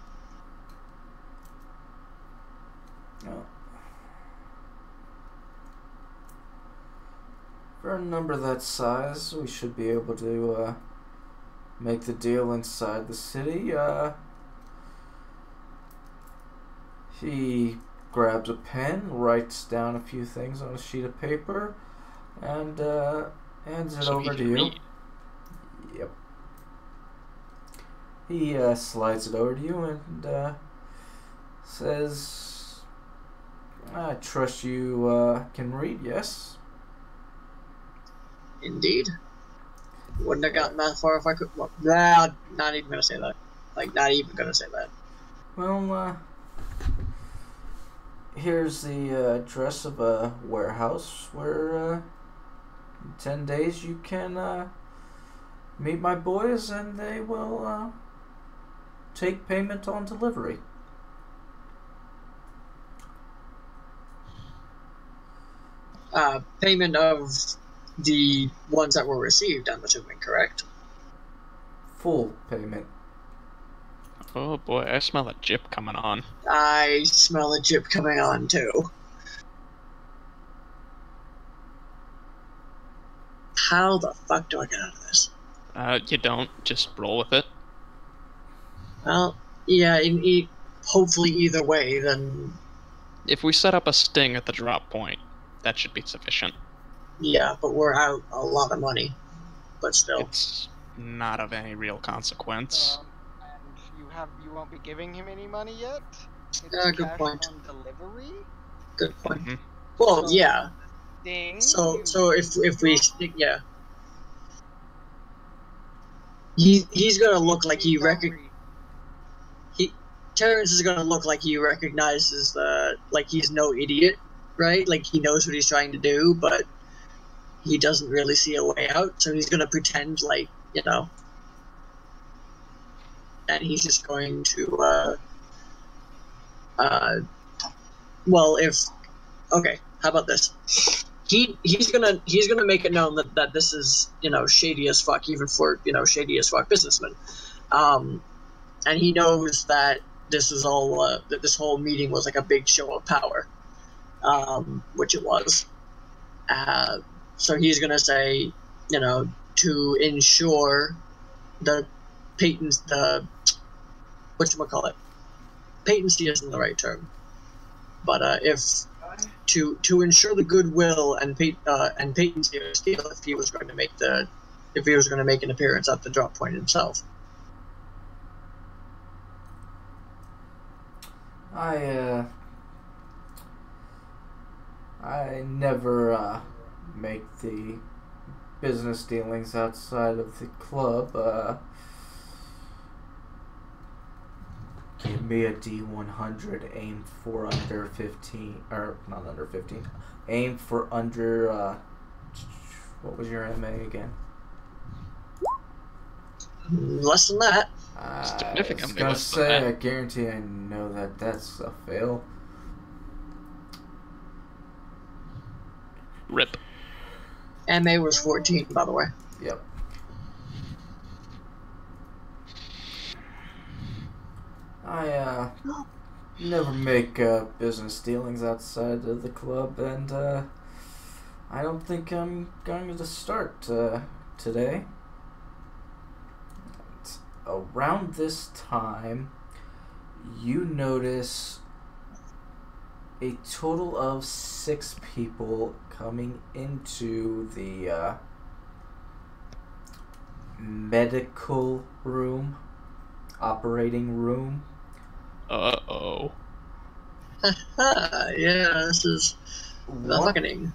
For a number that size, we should be able to make the deal inside the city. He grabs a pen, writes down a few things on a sheet of paper, and hands it So over he to can you. read. Yep. He slides it over to you and says, "I trust you can read, yes?" Indeed. Wouldn't have gotten that far if I could. Well, nah, not even gonna say that. Like, not even gonna say that. Well, here's the address of a warehouse where in 10 days you can meet my boys and they will take payment on delivery. Payment of the ones that were received, I'm assuming, correct? Full payment. Oh boy, I smell a jip coming on. I smell a jip coming on, too. How the fuck do I get out of this? You don't. Just roll with it. Well, yeah, hopefully either way, then If we set up a sting at the drop point, that should be sufficient. yeah, but we're out a lot of money. But still. It's not of any real consequence. And you won't be giving him any money yet? It's Good cash point. on delivery? Good point. Mhm. Well, So, yeah. Ding. So if we stick, yeah. He's gonna look like he Terrence is gonna look like he recognizes like he's no idiot, right? Like he knows what he's trying to do, but he doesn't really see a way out, so he's gonna pretend like, and he's just going to well, okay, how about this? He's gonna make it known that this is, shady as fuck, even for, shady as fuck businessmen. And he knows that this was all that this whole meeting was like a big show of power, which it was. So he's gonna say, to ensure the whatchamacallit, patency isn't the right term, but if to ensure the goodwill and patency of his deal, if he was going to make an appearance at the drop point himself. I never make the business dealings outside of the club. Give me a D100, aim for under 15, or not under 15, aim for under, what was your MA again? Less than that. Significantly I was gonna less than say, that. I guarantee I know that that's a fail. Rip. MA was 14, by the way. Yep. I never make business dealings outside of the club, and I don't think I'm going to start today. Around this time, you notice a total of 6 people coming into the medical room, operating room. Uh-oh. Yeah, this is the fucking.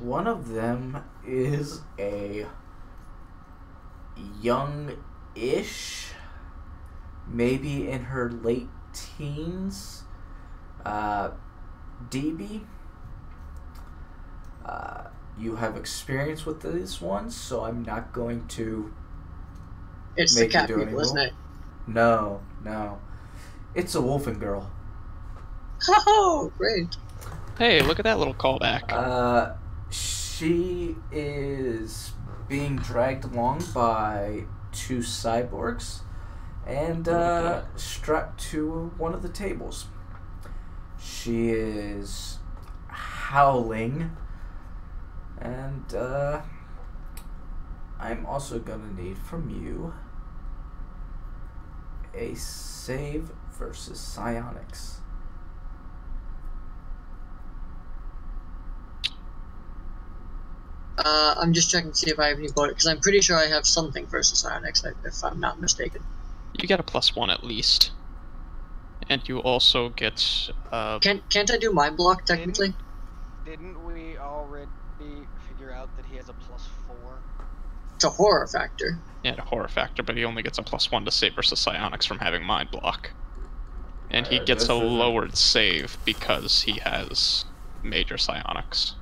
One of them is a young-ish, maybe in her late teens, DB. You have experience with these ones, so I'm not going to It's make the cat you do people, any isn't it? No. It's a wolfen girl. Oh, great. Hey, look at that little callback. She is being dragged along by 2 cyborgs and strapped to one of the tables. She is howling, and I'm also gonna need from you a save versus psionics. I'm just checking to see if I have any bonus, because I'm pretty sure I have something versus psionics, if I'm not mistaken. You get a +1 at least. And you also get, Can't I do mind block, technically? Didn't we already figure out that he has a +4? It's a horror factor. yeah, a horror factor, but he only gets a +1 to save versus psionics from having mind block. And he gets this a isn't- lowered save because he has major psionics.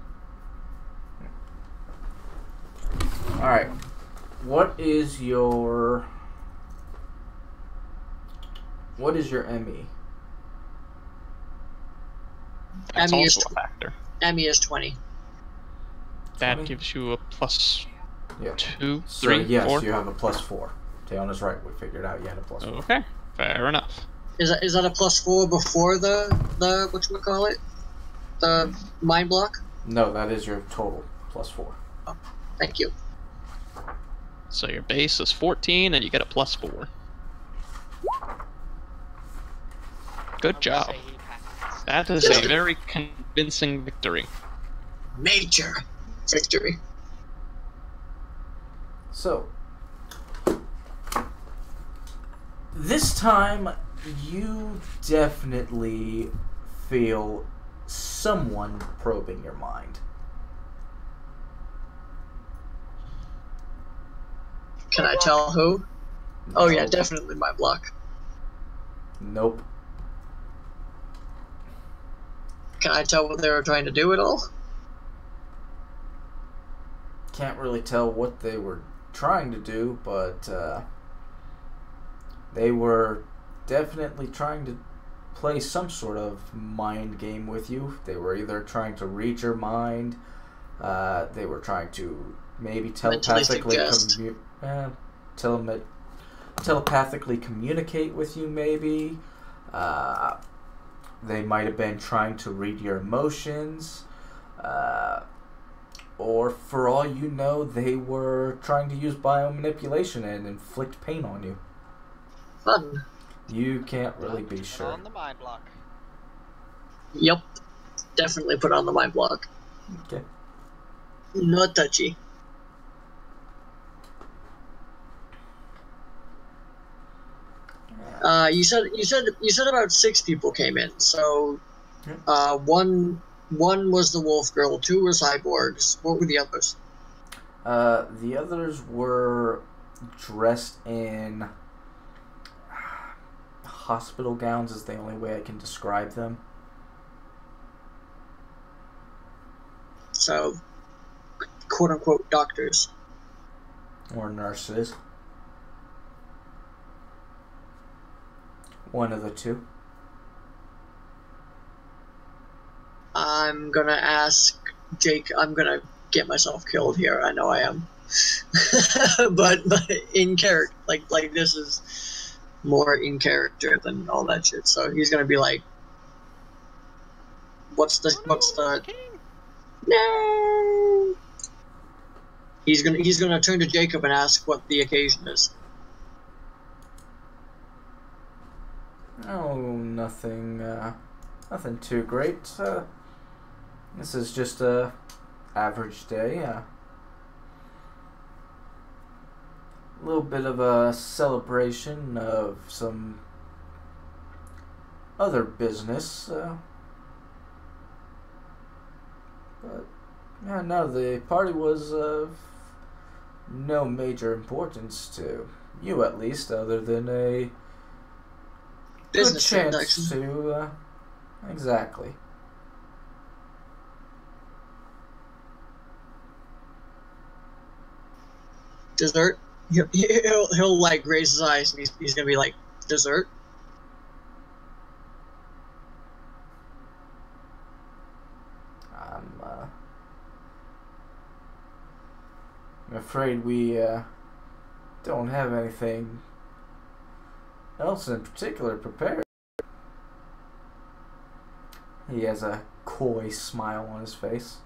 Alright. What is your ME? That's Emmy also is a factor. Emmy is 20. That 20? gives you a +2, So 3, yes, 4. you have a +4. Tayona's right. We figured out you had a +4. Okay, fair enough. Is that a +4 before the whatchamacallit? The mind block? No, that is your total +4. Thank you. So your base is 14, and you get a +4. Good I'm gonna job. say he passed. That is a very convincing victory. Major victory. So, this time you definitely feel someone probing your mind. Can I tell who? Oh yeah, Nope. definitely mind block. Nope. Can I tell what they were trying to do at all? Can't really tell what they were trying to do, but they were definitely trying to play some sort of mind game with you. They were either trying to read your mind, they were trying to maybe telepathically telepathically communicate with you, maybe. They might have been trying to read your emotions. Or for all you know, they were trying to use biomanipulation and inflict pain on you. Fun. You can't really be Put sure. on the mind block. Yep. Definitely put on the mind block. Okay. Not touchy. You said about 6 people came in. So, one was the wolf girl, 2 were cyborgs. What were the others? The others were dressed in hospital gowns is the only way I can describe them. So, quote unquote doctors. Or nurses. One of the two. I'm gonna ask Jake. I'm gonna get myself killed here. I know I am, but in character, like this is more in character than all that shit. So he's gonna be like, "What's the no?" He's gonna turn to Jacob and ask what the occasion is. Oh, nothing too great. This is just a average day. A little bit of a celebration of some other business. But yeah, no, the party was of no major importance to you, at least, other than a Business good chance transaction. to exactly. Dessert. He'll like raise his eyes and he's gonna be like, dessert. I'm afraid we don't have anything else in particular prepared. He has a coy smile on his face.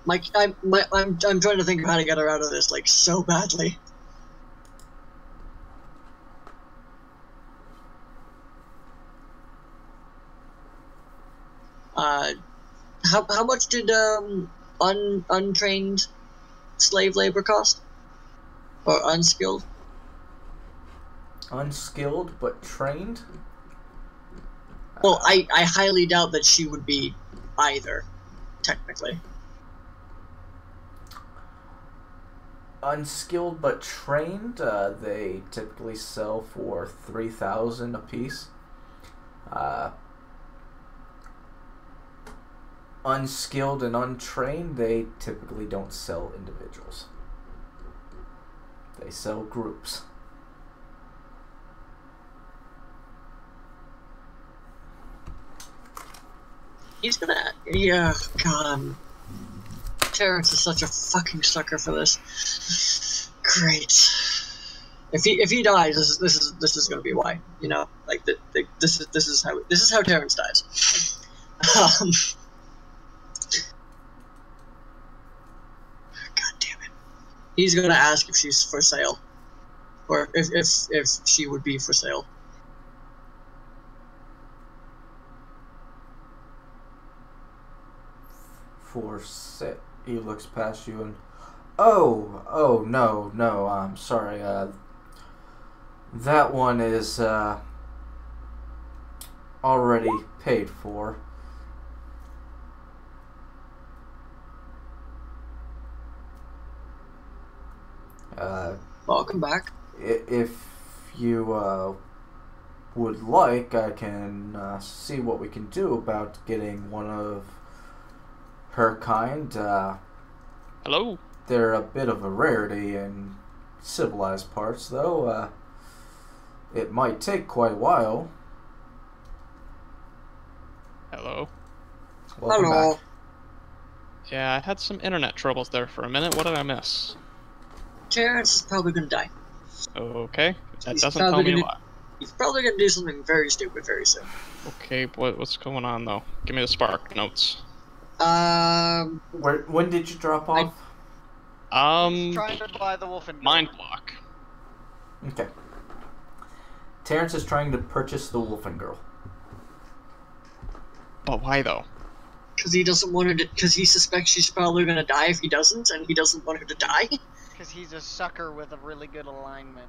Mike, I'm trying to think of how to get her out of this like so badly. How much did untrained slave labor cost? Or unskilled? Unskilled but trained? Well, I highly doubt that she would be either, technically. Unskilled but trained, they typically sell for 3,000 a piece. Unskilled and untrained, they typically don't sell individuals. They sell groups. He's gonna... Yeah, God. Terrence is such a fucking sucker for this. Great. If he dies, this is gonna be why. You know, like this is how Terrence dies. God damn it. He's gonna ask if she's for sale, or if she would be for sale. For sale. He looks past you and, oh no, I'm sorry. That one is already paid for. Welcome back. If you would like, I can see what we can do about getting one of her kind. Hello? They're a bit of a rarity in civilized parts, though. It might take quite a while. Hello? Welcome Hello. back. Yeah, I had some internet troubles there for a minute. What did I miss? Terrence is probably gonna die. Okay, that He's doesn't tell probably me a gonna- lot. He's probably gonna do something very stupid very soon. Okay, what's going on though? Give me the spark notes. When did you drop off? He's trying to buy the wolf and Mind block. Okay. Terrence is trying to purchase the Wolfen Girl. But why though? Because he doesn't want her to. Because he suspects she's probably gonna die if he doesn't, and he doesn't want her to die. Because he's a sucker with a really good alignment.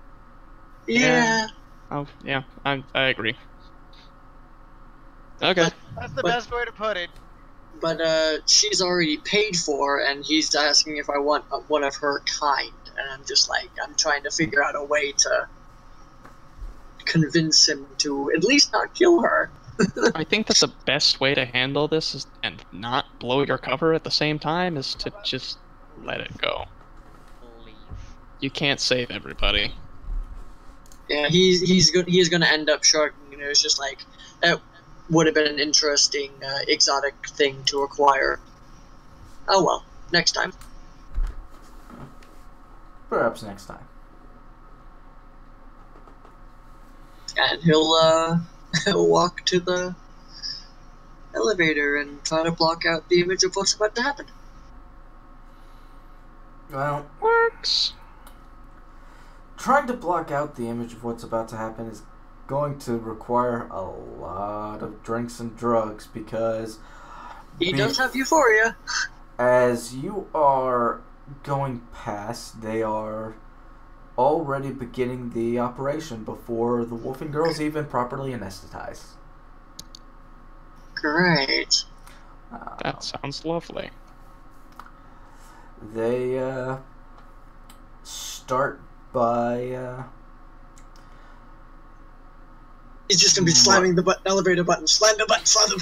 Yeah. Oh, yeah, I agree. Okay. That's the But- best way to put it. But she's already paid for, and he's asking if I want one of her kind, and I'm just like, I'm trying to figure out a way to convince him to at least not kill her. I think that the best way to handle this is, and not blow your cover at the same time, is to just let it go. Leave. You can't save everybody. Yeah, he's going to end up shrugging. You know, it's just like that would have been an interesting exotic thing to acquire. Oh well, next time. Perhaps next time. And he'll walk to the elevator and try to block out the image of what's about to happen. Well, Works. trying to block out the image of what's about to happen is going to require a lot of drinks and drugs because He does have euphoria. as you are going past, they are already beginning the operation before the Wolfen Girl's even properly anesthetized. Great. That sounds lovely. They start by He's just gonna be slamming the elevator button. Slam the button. Slam the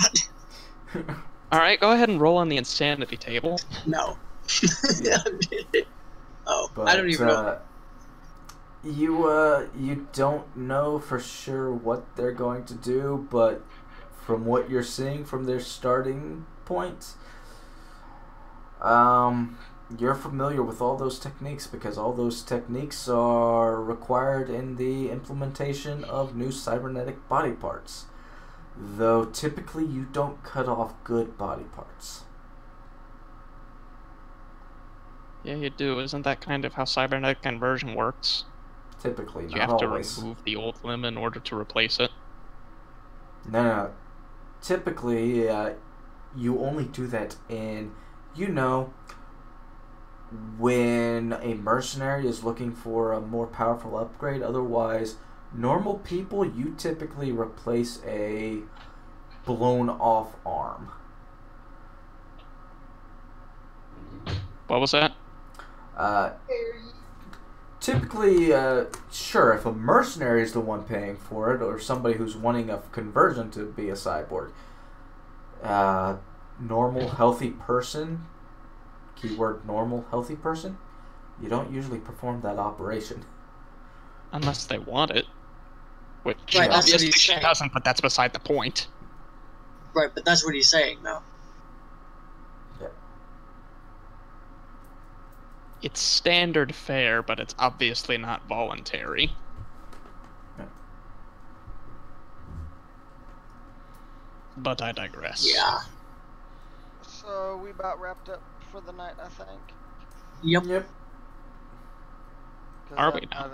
button. Alright, go ahead and roll on the insanity table. No. Oh, but I don't even know. you don't know for sure what they're going to do, but from what you're seeing from their starting point, you're familiar with all those techniques because all those techniques are required in the implementation of new cybernetic body parts. Though typically you don't cut off good body parts. Yeah, you do. Isn't that kind of how cybernetic conversion works? Typically, You not have always. to remove the old limb in order to replace it. No. Typically, you only do that in, you know, when a mercenary is looking for a more powerful upgrade. Otherwise, normal people, you typically replace a blown off arm. What was that? Typically, sure, if a mercenary is the one paying for it, or somebody who's wanting a conversion to be a cyborg, normal, healthy person, keyword normal, healthy person, you don't usually perform that operation. Unless they want it. Which Right, that's what obviously he's she saying. doesn't, but that's beside the point. Right, but that's what he's saying, though. Yeah. It's standard fare, but it's obviously not voluntary. Yeah. But I digress. Yeah. So we about wrapped up for the night, I think. Yep. 'Cause Are that- we now?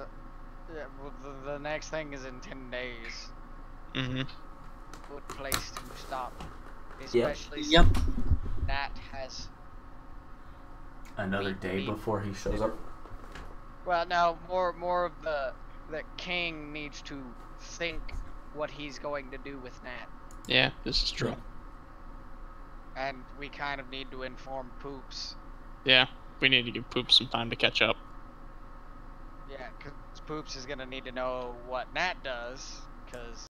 Yeah, well, the next thing is in 10 days. Mm-hmm. Good place to stop. Yep. Especially Yep. since Nat has. Another day before he shows up. Well, now more of the king needs to think what he's going to do with Nat, Yeah, this is true. and we kind of need to inform Poops. Yeah, we need to give Poop some time to catch up. Yeah, because Poops is gonna need to know what Nat does, because